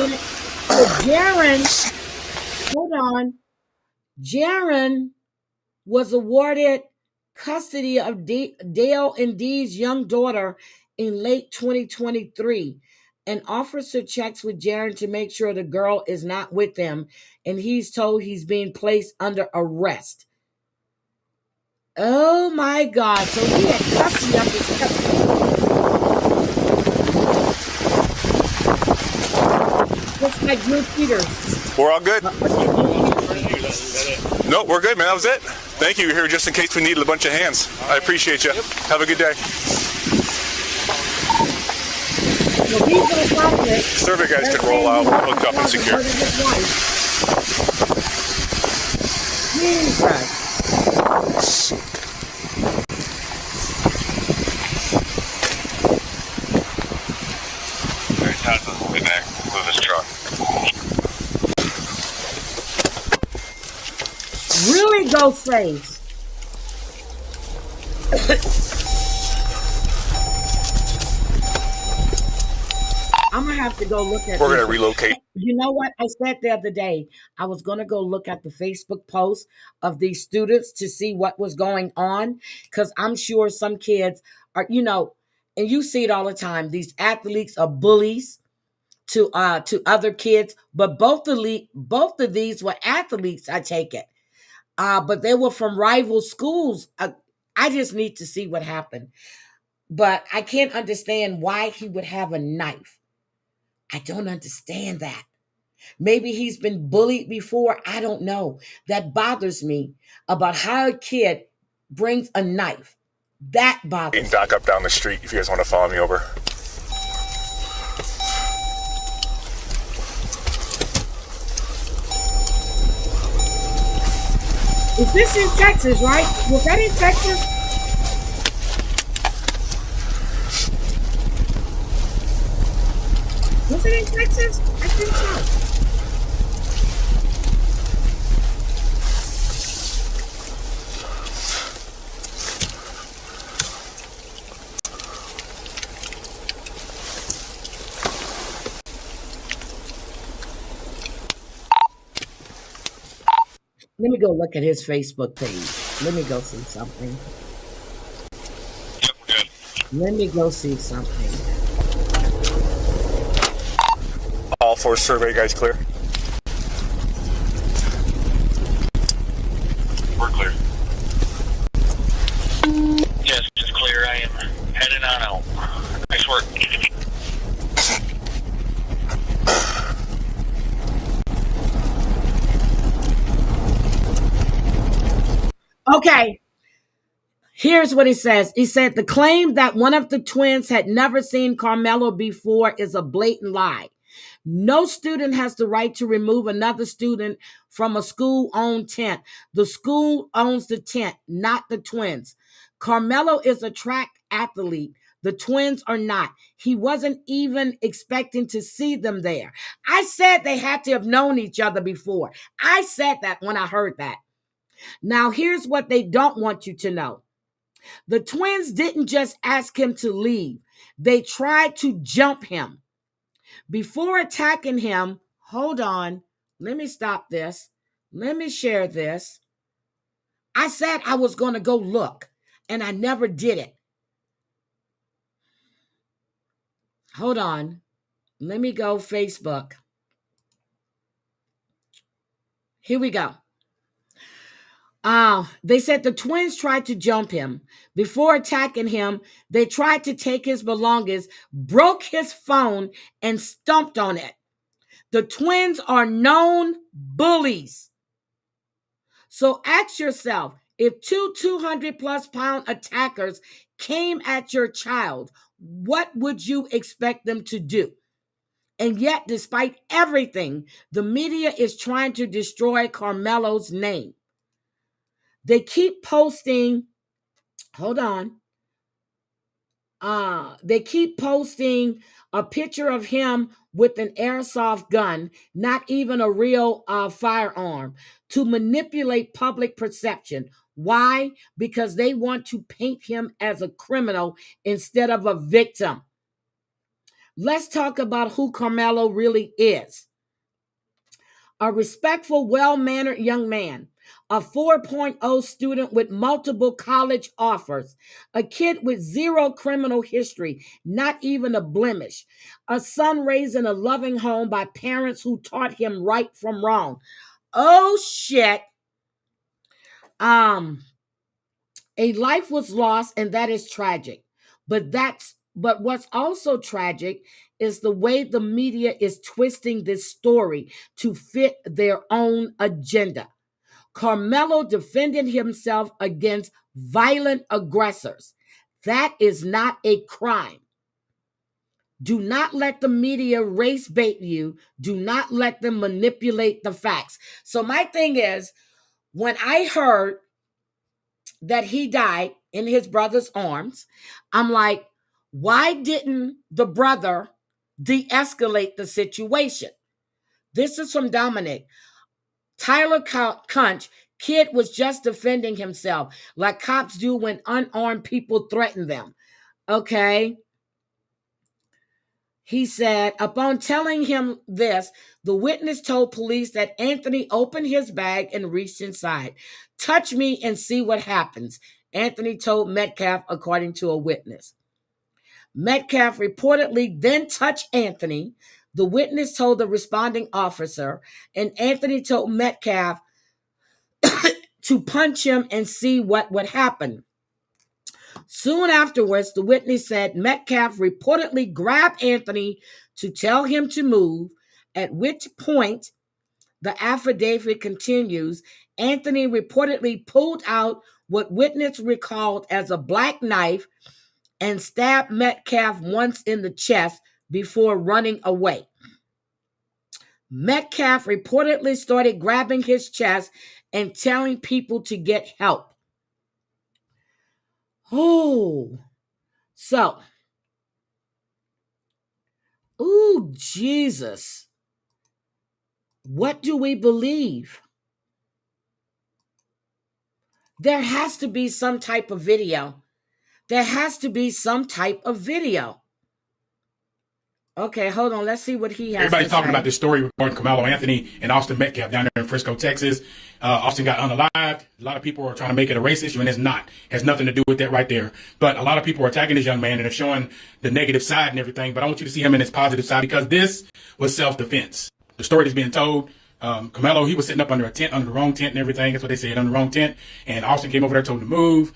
Speaker 1: Jaron, hold on. Jaron was awarded custody of Dale and Dee's young daughter in late 2023. An officer checks with Jaron to make sure the girl is not with them, and he's told he's being placed under arrest. Oh my God! So he had custody of his custody. Just like Drew Peters.
Speaker 7: We're all good. No, we're good, man. That was it. Thank you. You're here just in case we needed a bunch of hands. I appreciate you. Have a good day. Survey guys can roll out, hooked up and secure. We'll be back. Move his truck.
Speaker 1: Really go face. I'm gonna have to go look at.
Speaker 7: We're gonna relocate.
Speaker 1: You know what? I said the other day I was gonna go look at the Facebook post of these students to see what was going on, because I'm sure some kids are, and you see it all the time. These athletes are bullies to other kids, but both of these were athletes. I take it, but they were from rival schools. I just need to see what happened, but I can't understand why he would have a knife. I don't understand that. Maybe he's been bullied before. I don't know. That bothers me about how a kid brings a knife. That bothers me.
Speaker 7: You can dock up down the street if you guys want to follow me over.
Speaker 1: Is this in Texas, right? Was that in Texas? Was it in Texas? I think so. Let me go look at his Facebook page. Let me go see something.
Speaker 7: Yep, good.
Speaker 1: Let me go see something.
Speaker 7: All 4 survey guys clear? We're clear.
Speaker 10: Yes, it's clear. I am heading on out. Nice work.
Speaker 1: Okay. Here's what he says. He said the claim that one of the twins had never seen Carmelo before is a blatant lie. No student has the right to remove another student from a school-owned tent. The school owns the tent, not the twins. Carmelo is a track athlete. The twins are not. He wasn't even expecting to see them there. I said they had to have known each other before. I said that when I heard that. Now, here's what they don't want you to know. The twins didn't just ask him to leave. They tried to jump him. Before attacking him, hold on, let me stop this. Let me share this. I said I was going to go look, and I never did it. Hold on. Let me go Facebook. Here we go. They said the twins tried to jump him. Before attacking him, they tried to take his belongings, broke his phone, and stomped on it. The twins are known bullies. So ask yourself, if two 200-plus pound attackers came at your child, what would you expect them to do? And yet, despite everything, the media is trying to destroy Carmelo's name. They keep posting, hold on. They keep posting a picture of him with an airsoft gun, not even a real firearm, to manipulate public perception. Why? Because they want to paint him as a criminal instead of a victim. Let's talk about who Carmelo really is. A respectful, well-mannered young man, a 4.0 student with multiple college offers, a kid with zero criminal history, not even a blemish, a son raised in a loving home by parents who taught him right from wrong. Oh, shit. A life was lost, and that is tragic. But what's also tragic is the way the media is twisting this story to fit their own agenda. Carmelo defended himself against violent aggressors. That is not a crime. Do not let the media race bait you. Do not let them manipulate the facts. So my thing is, when I heard that he died in his brother's arms, I'm like, why didn't the brother de-escalate the situation? This is from Dominic. Tyler Kunch, kid was just defending himself like cops do when unarmed people threaten them. Okay. He said, upon telling him this, the witness told police that Anthony opened his bag and reached inside. Touch me and see what happens, Anthony told Metcalf, according to a witness. Metcalf reportedly then touched Anthony. The witness told the responding officer, and Anthony told Metcalf to punch him and see what would happen. Soon afterwards, the witness said Metcalf reportedly grabbed Anthony to tell him to move, at which point, the affidavit continues, Anthony reportedly pulled out what witness recalled as a black knife and stabbed Metcalf once in the chest before running away. Metcalf reportedly started grabbing his chest and telling people to get help. Oh, so, Jesus. What do we believe? There has to be some type of video. There has to be some type of video. Okay, hold on. Let's see what he has.
Speaker 9: Everybody's talking about this story regarding Carmelo Anthony and Austin Metcalf down there in Frisco, Texas. Austin got unalived. A lot of people are trying to make it a race issue, and it's not. It has nothing to do with that right there. But a lot of people are attacking this young man and are showing the negative side and everything. But I want you to see him in his positive side, because this was self-defense. The story that's being told, Carmelo, he was sitting up under a tent, under the wrong tent and everything. That's what they said, under the wrong tent. And Austin came over there, told him to move.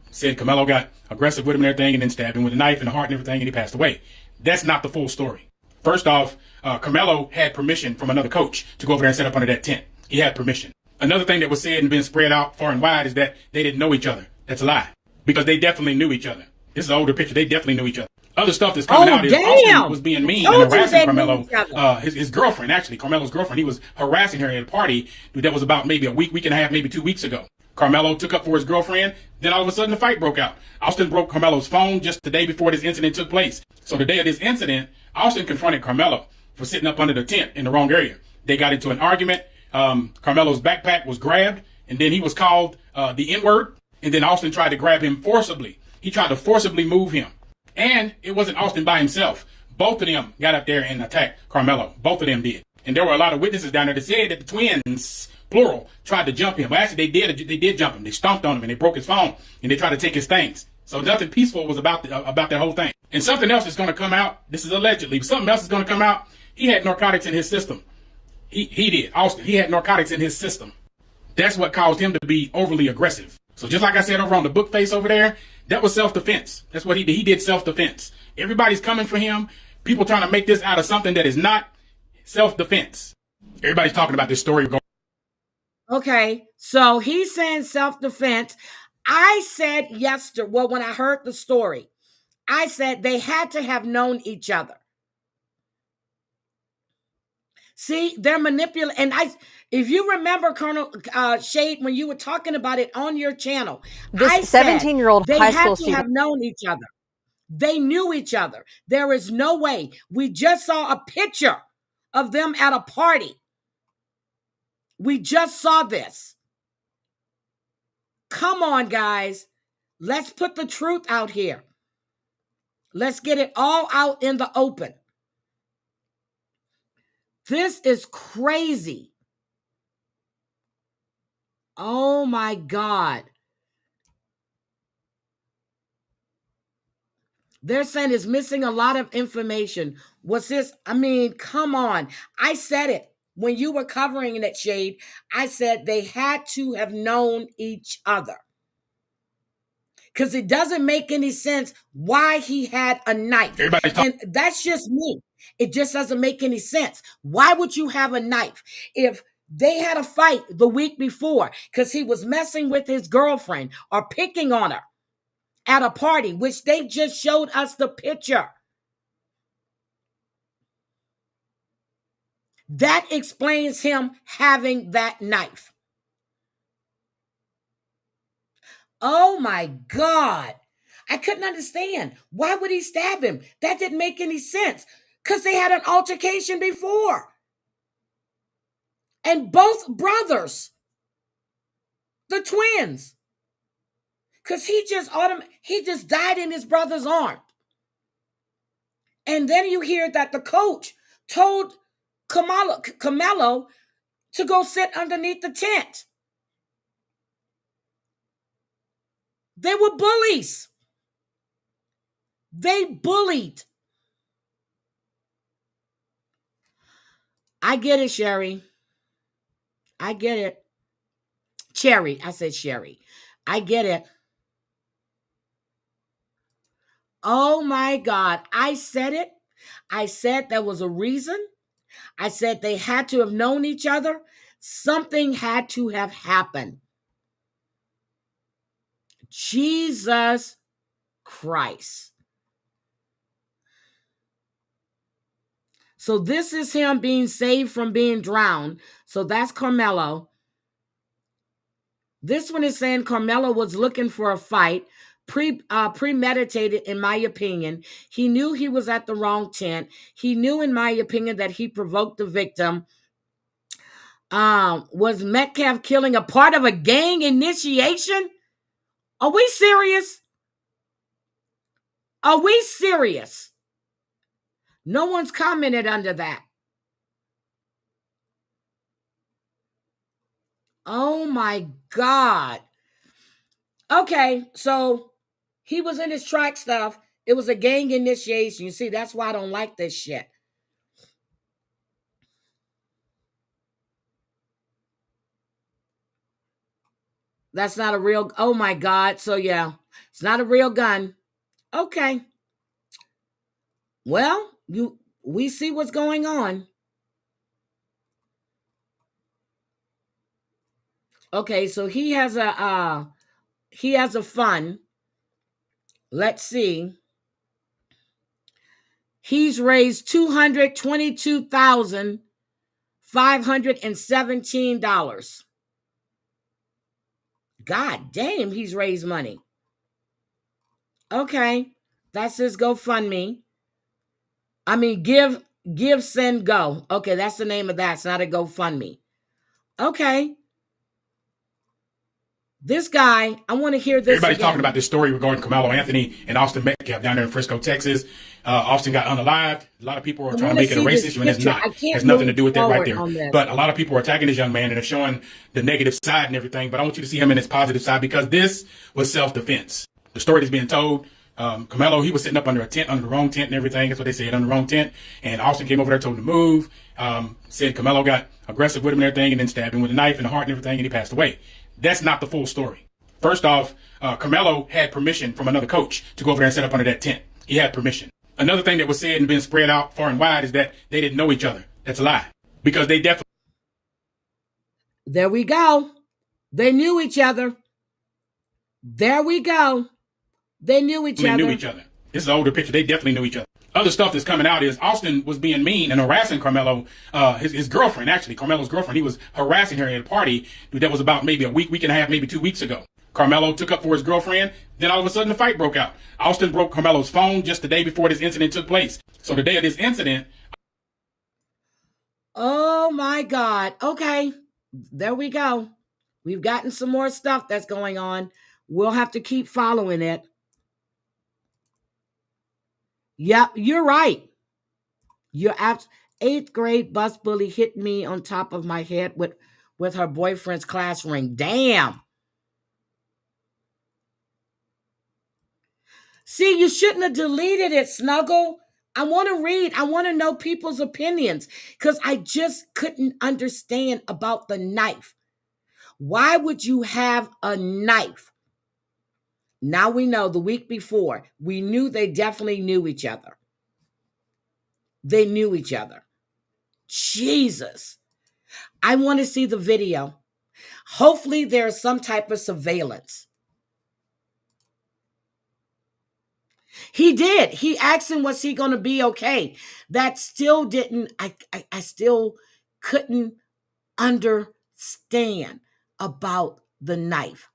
Speaker 9: Said Carmelo got aggressive with him and everything, and then stabbed him with a knife in the heart and everything, and he passed away. That's not the full story. First off, Carmelo had permission from another coach to go over there and set up under that tent. He had permission. Another thing that was said and been spread out far and wide is that they didn't know each other. That's a lie. Because they definitely knew each other. This is an older picture. They definitely knew each other. Other stuff that's coming out is Austin was being mean and harassing Carmelo. His girlfriend, actually, Carmelo's girlfriend, he was harassing her at a party that was about maybe a week and a half, maybe 2 weeks ago. Carmelo took up for his girlfriend. Then all of a sudden the fight broke out. Austin broke Carmelo's phone just the day before this incident took place. So the day of this incident, Austin confronted Carmelo for sitting up under the tent in the wrong area. They got into an argument. Carmelo's backpack was grabbed, and then he was called the N-word. And then Austin tried to grab him forcibly. He tried to forcibly move him. And it wasn't Austin by himself. Both of them got up there and attacked Carmelo. Both of them did. And there were a lot of witnesses down there that said that the twins, plural, tried to jump him. Well, actually, they did jump him. They stomped on him and they broke his phone and they tried to take his things. So nothing peaceful was about that whole thing. And something else is going to come out. This is allegedly. But something else is going to come out. He had narcotics in his system. He did. Austin. He had narcotics in his system. That's what caused him to be overly aggressive. So just like I said over on the book face over there, that was self-defense. That's what he did. He did self-defense. Everybody's coming for him. People trying to make this out of something that is not self-defense. Everybody's talking about this story.
Speaker 1: Okay, so he's saying self-defense. I said yesterday, well, when I heard the story, I said they had to have known each other. See, they're manipulating. And if you remember, Colonel Shade, when you were talking about it on your channel,
Speaker 4: this 17-year-old high school student,
Speaker 1: they had to have known each other. They knew each other. There is no way. We just saw a picture of them at a party. We just saw this. Come on, guys. Let's put the truth out here. Let's get it all out in the open. This is crazy. Oh my God. They're saying it's missing a lot of information. What's this? I mean, come on. I said it when you were covering that, Shade. I said they had to have known each other. Because it doesn't make any sense why he had a knife. And that's just me. It just doesn't make any sense. Why would you have a knife? If they had a fight the week before because he was messing with his girlfriend or picking on her at a party, which they just showed us the picture. That explains him having that knife. Oh my God. I couldn't understand. Why would he stab him? That didn't make any sense. Because they had an altercation before. And both brothers, the twins. Because he just died in his brother's arm. And then you hear that the coach told Carmelo to go sit underneath the tent. They were bullies. They bullied. I get it, Sherry. I get it. Cherry. I said Sherry. I get it. Oh my God. I said it. I said there was a reason. I said they had to have known each other. Something had to have happened. Jesus Christ. So this is him being saved from being drowned. So that's Carmelo. This one is saying Carmelo was looking for a fight, premeditated, in my opinion. He knew he was at the wrong tent. He knew, in my opinion, that he provoked the victim. Was Metcalf killing a part of a gang initiation? Are we serious? Are we serious? No one's commented under that. Oh my God. Okay, so he was in his track stuff. It was a gang initiation. You see, that's why I don't like this shit. That's not a real, oh my God. So yeah, it's not a real gun. Okay. Well, we see what's going on. Okay, so he has a fund. Let's see. He's raised $222,517. God damn, he's raised money. Okay, that's his GoFundMe. I mean, give, send, go. Okay, that's the name of that. It's not a GoFundMe. Okay. This guy, I want to hear this.
Speaker 9: Everybody's
Speaker 1: again.
Speaker 9: talking about this story regarding Carmelo Anthony and Austin Metcalf down there in Frisco, Texas. Austin got unalived. A lot of people are trying to make it a race issue, and it's not. It has nothing to do with that right there. But a lot of people are attacking this young man and are showing the negative side and everything. But I want you to see him in his positive side, because this was self-defense. The story that's being told, Carmelo, he was sitting up under a tent, under the wrong tent and everything. That's what they said, under the wrong tent. And Austin came over there, told him to move. Said Carmelo got aggressive with him and everything, and then stabbed him with a knife in the heart and everything, and he passed away. That's not the full story. First off, Carmelo had permission from another coach to go over there and set up under that tent. He had permission. Another thing that was said and been spread out far and wide is that they didn't know each other. That's a lie. Because they definitely...
Speaker 1: There we go. They knew each other. There we go. They knew each other.
Speaker 9: This is an older picture. They definitely knew each other. Other stuff that's coming out is Austin was being mean and harassing Carmelo, his girlfriend, actually, Carmelo's girlfriend. He was harassing her at a party that was about maybe a week and a half, maybe 2 weeks ago. Carmelo took up for his girlfriend. Then all of a sudden the fight broke out. Austin broke Carmelo's phone just the day before this incident took place. So the day of this incident...
Speaker 1: Oh my God. Okay. There we go. We've gotten some more stuff that's going on. We'll have to keep following it. Yep, you're right. You're 8th grade bus bully hit me on top of my head with her boyfriend's class ring. Damn. See, you shouldn't have deleted it, Snuggle. I want to read. I want to know people's opinions, because I just couldn't understand about the knife. Why would you have a knife? Now we know the week before, we knew they definitely knew each other. They knew each other. Jesus. I want to see the video. Hopefully there's some type of surveillance. He did. He asked him, was he going to be okay? That still didn't, I still couldn't understand about the knife.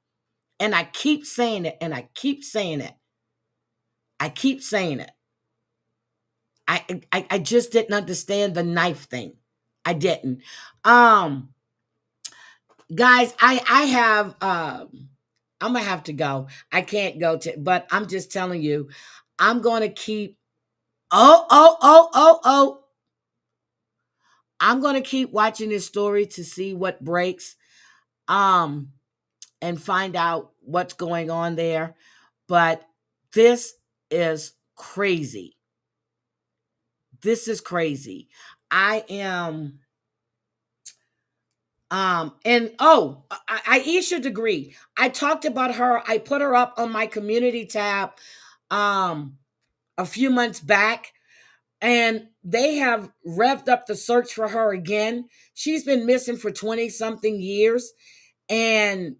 Speaker 1: And I keep saying it, and I keep saying it. I keep saying it. I just didn't understand the knife thing. I didn't. Guys, I have, I'm going to have to go. I can't go to, but I'm just telling you, I'm going to keep, I'm going to keep watching this story to see what breaks, and find out what's going on there. But this is crazy. This is crazy. I am, Aisha Degree. I talked about her. I put her up on my community tab a few months back, and they have revved up the search for her again. She's been missing for 20-something years. And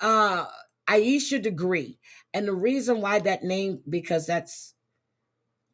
Speaker 1: Aisha Degree. And the reason why that name, because that's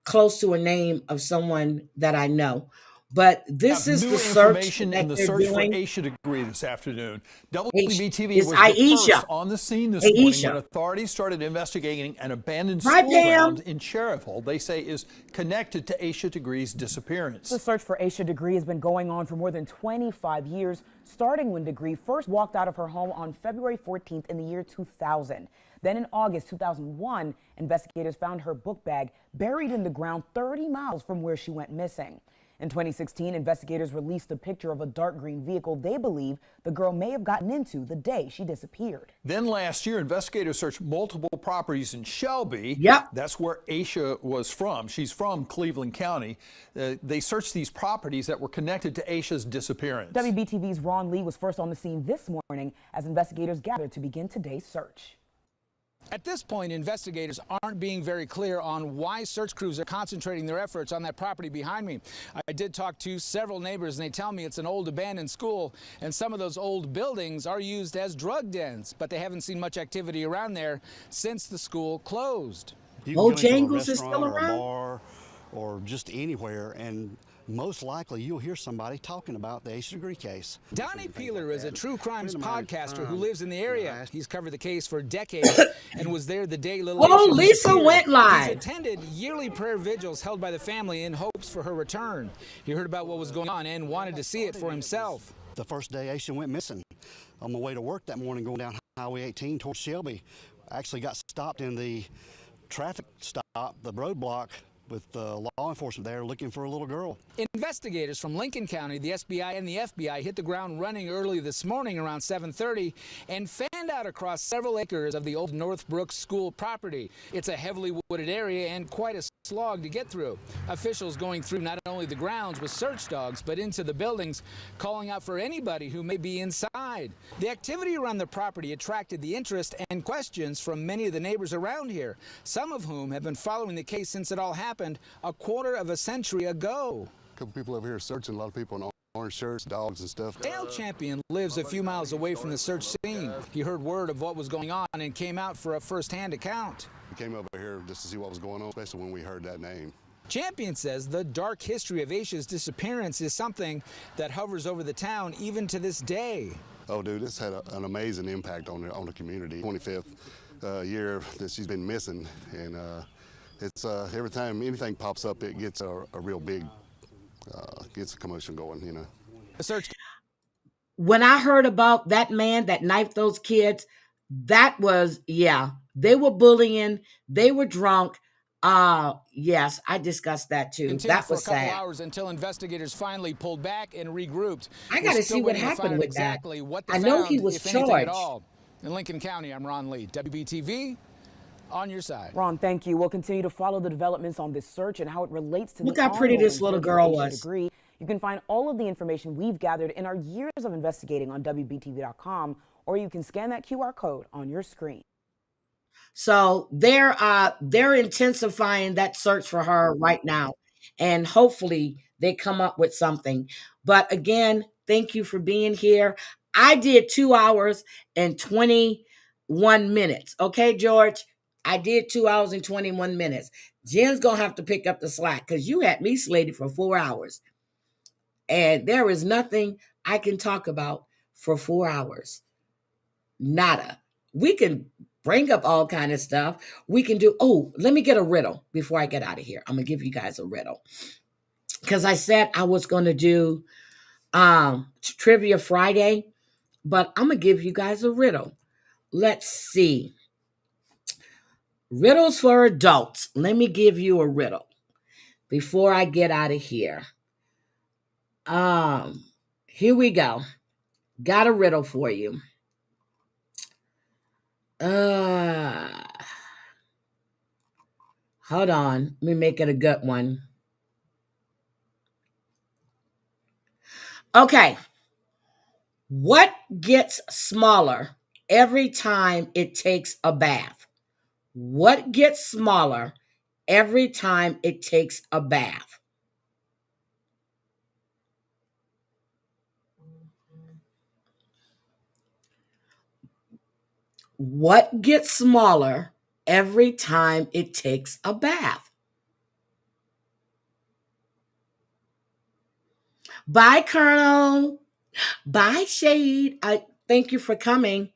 Speaker 1: close to a name of someone that I know. But this is the search
Speaker 12: in the search for Aisha Degree this afternoon. WBTV was the first on the scene this morning when authorities started investigating an abandoned school ground in Cherryville they say is connected to Aisha Degree's disappearance.
Speaker 13: The search for Aisha Degree has been going on for more than 25 years, starting when Degree first walked out of her home on February 14th in the year 2000. Then in August 2001, investigators found her book bag buried in the ground 30 miles from where she went missing. In 2016, investigators released a picture of a dark green vehicle they believe the girl may have gotten into the day she disappeared.
Speaker 12: Then last year, investigators searched multiple properties in Shelby.
Speaker 1: Yep.
Speaker 12: That's where Aisha was from. She's from Cleveland County. They searched these properties that were connected to Aisha's disappearance.
Speaker 13: WBTV's Ron Lee was first on the scene this morning as investigators gathered to begin today's search.
Speaker 15: At this point, investigators aren't being very clear on why search crews are concentrating their efforts on that property behind me. I did talk to several neighbors, and they tell me it's an old abandoned school, and some of those old buildings are used as drug dens, but they haven't seen much activity around there since the school closed.
Speaker 16: You can go into a restaurant or a bar or just anywhere, and most likely you'll hear somebody talking about the 8th degree case.
Speaker 15: Donnie Peeler is a true crimes podcaster who lives in the area. He's covered the case for decades and was there the day little Aisha
Speaker 1: Lisa
Speaker 15: disappeared.
Speaker 1: went live.
Speaker 15: He's attended yearly prayer vigils held by the family in hopes for her return. He heard about what was going on and wanted to see it for himself.
Speaker 16: The first day Aisha went missing, on my way to work that morning going down Highway 18 towards Shelby, I actually got stopped in the traffic stop, the roadblock, with law enforcement there looking for a little girl.
Speaker 15: Investigators from Lincoln County, the SBI, and the FBI hit the ground running early this morning around 7:30 and fanned out across several acres of the old Northbrook School property. It's a heavily wooded area and quite a slog to get through. Officials going through not only the grounds with search dogs, but into the buildings, calling out for anybody who may be inside. The activity around the property attracted the interest and questions from many of the neighbors around here, some of whom have been following the case since it all happened a quarter of a century ago.
Speaker 17: A couple people over here searching, a lot of people in orange shirts, dogs and stuff.
Speaker 15: Dale Champion lives a few miles away from the search scene. He heard word of what was going on and came out for a first-hand account.
Speaker 17: We came over here just to see what was going on, especially when we heard that name.
Speaker 15: Champion says the dark history of Aisha's disappearance is something that hovers over the town even to this day.
Speaker 17: Oh, dude, this had an amazing impact on the community. 25th year that she's been missing, and it's every time anything pops up, it gets a real big, gets a commotion going, you know.
Speaker 15: The search.
Speaker 1: When I heard about that man that knifed those kids, that was, yeah, they were bullying, they were drunk. Yes, I discussed that too. That was
Speaker 15: for a couple
Speaker 1: sad.
Speaker 15: hours until investigators finally pulled back and regrouped.
Speaker 1: I got to see what happened with
Speaker 15: exactly
Speaker 1: that.
Speaker 15: What they
Speaker 1: I know
Speaker 15: found,
Speaker 1: he was
Speaker 15: if anything
Speaker 1: charged.
Speaker 15: at all. In Lincoln County, I'm Ron Lee, WBTV. On your side.
Speaker 13: Ron, thank you. We'll continue to follow the developments on this search and how it relates to
Speaker 1: Look
Speaker 13: the
Speaker 1: how pretty
Speaker 13: ongoing
Speaker 1: this little
Speaker 13: search
Speaker 1: girl
Speaker 13: for Aisha
Speaker 1: was.
Speaker 13: Degree. You can find all of the information we've gathered in our years of investigating on WBTV.com, or you can scan that QR code on your screen.
Speaker 1: So they're intensifying that search for her right now, and hopefully they come up with something. But again, thank you for being here. I did 2 hours and 21 minutes. Okay, George? I did 2 hours and 21 minutes. Jen's going to have to pick up the slack because you had me slated for 4 hours. And there is nothing I can talk about for 4 hours. Nada. We can bring up all kind of stuff. We can do, let me get a riddle before I get out of here. I'm going to give you guys a riddle. Because I said I was going to do Trivia Friday, but I'm going to give you guys a riddle. Let's see. Riddles for adults. Let me give you a riddle before I get out of here. Here we go. Got a riddle for you. Hold on. Let me make it a good one. Okay. What gets smaller every time it takes a bath? What gets smaller every time it takes a bath? What gets smaller every time it takes a bath? Bye, Colonel. Bye, Shade. I thank you for coming.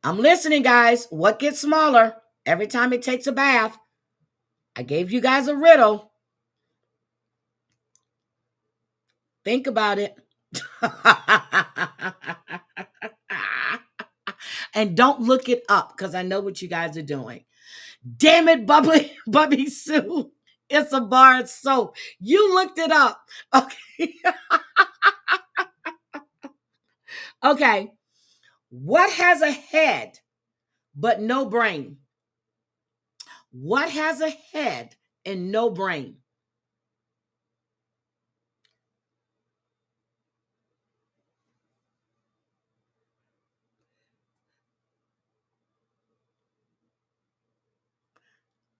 Speaker 1: I'm listening, guys. What gets smaller every time it takes a bath? I gave you guys a riddle. Think about it. And don't look it up because I know what you guys are doing. Damn it, Bubby Sue. It's a bar of soap. You looked it up. Okay. Okay. What has a head but no brain? What has a head and no brain?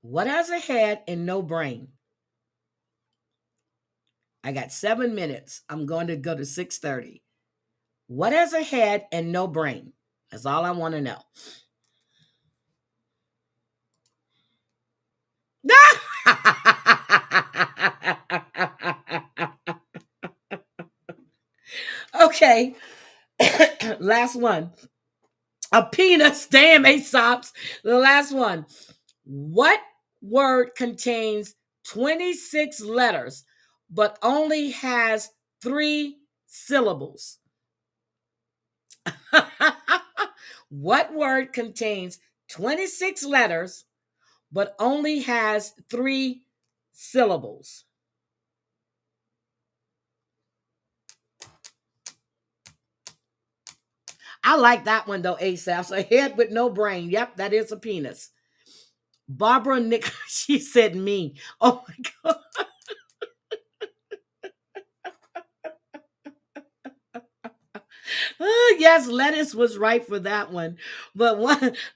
Speaker 1: What has a head and no brain? I got 7 minutes. I'm going to go to 6:30. What has a head and no brain? That's all I want to know. Okay. Last one. A penis. Damn, Aesop's. The last one. What word contains 26 letters but only has 3 syllables? What word contains 26 letters but only has 3 syllables? I like that one though, ASAP. So a head with no brain. Yep, that is a penis. Barbara Nick, she said me. Oh my God. Yes, lettuce was right for that one. But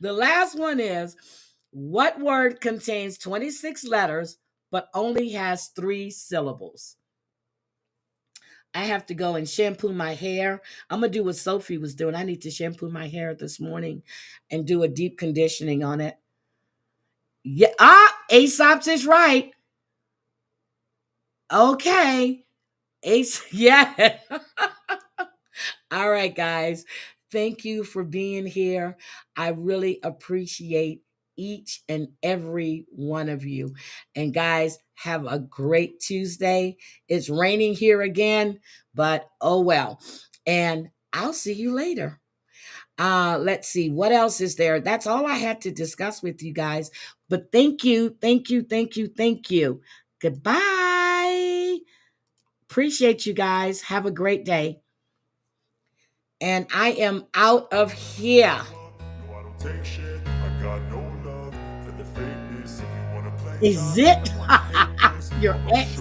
Speaker 1: the last one is, what word contains 26 letters but only has 3 syllables? I have to go and shampoo my hair. I'm going to do what Sophie was doing. I need to shampoo my hair this morning and do a deep conditioning on it. Yeah, Aesop's is right. Okay. Yeah. All right, guys. Thank you for being here. I really appreciate each and every one of you. And guys, have a great Tuesday. It's raining here again, but oh well. And I'll see you later. Let's see, what else is there? That's all I had to discuss with you guys. But thank you, thank you, thank you, thank you. Goodbye. Appreciate you guys. Have a great day. And I am out of here. Is it your ex?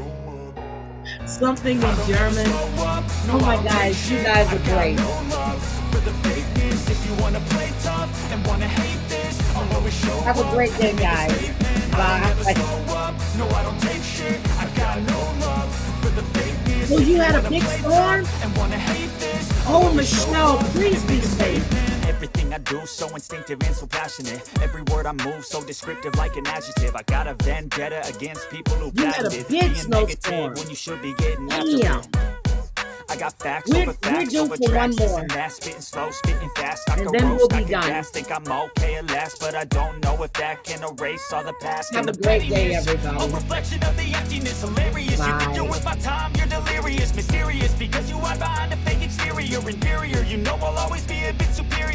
Speaker 1: Something in German? Oh my gosh, you guys are great. Have a great day, guys. Bye. Oh, you had a big storm? Oh, Michelle, please be safe.
Speaker 2: Everything I do so instinctive and so passionate. Every word I move so descriptive like an adjective. I got a vendetta against people who patented being negative when you should be getting after it. I got facts over facts over tracks. And that's spitting slow, spitting fast. I can roast, I can gas. Think I'm okay at last, but I don't know if that can erase all the past.
Speaker 1: Have a great day, everybody.
Speaker 2: A reflection of the emptiness, hilarious. You think you're with my time, you're delirious, mysterious because you are behind a fake exterior, inferior. You know I'll always be a bit superior.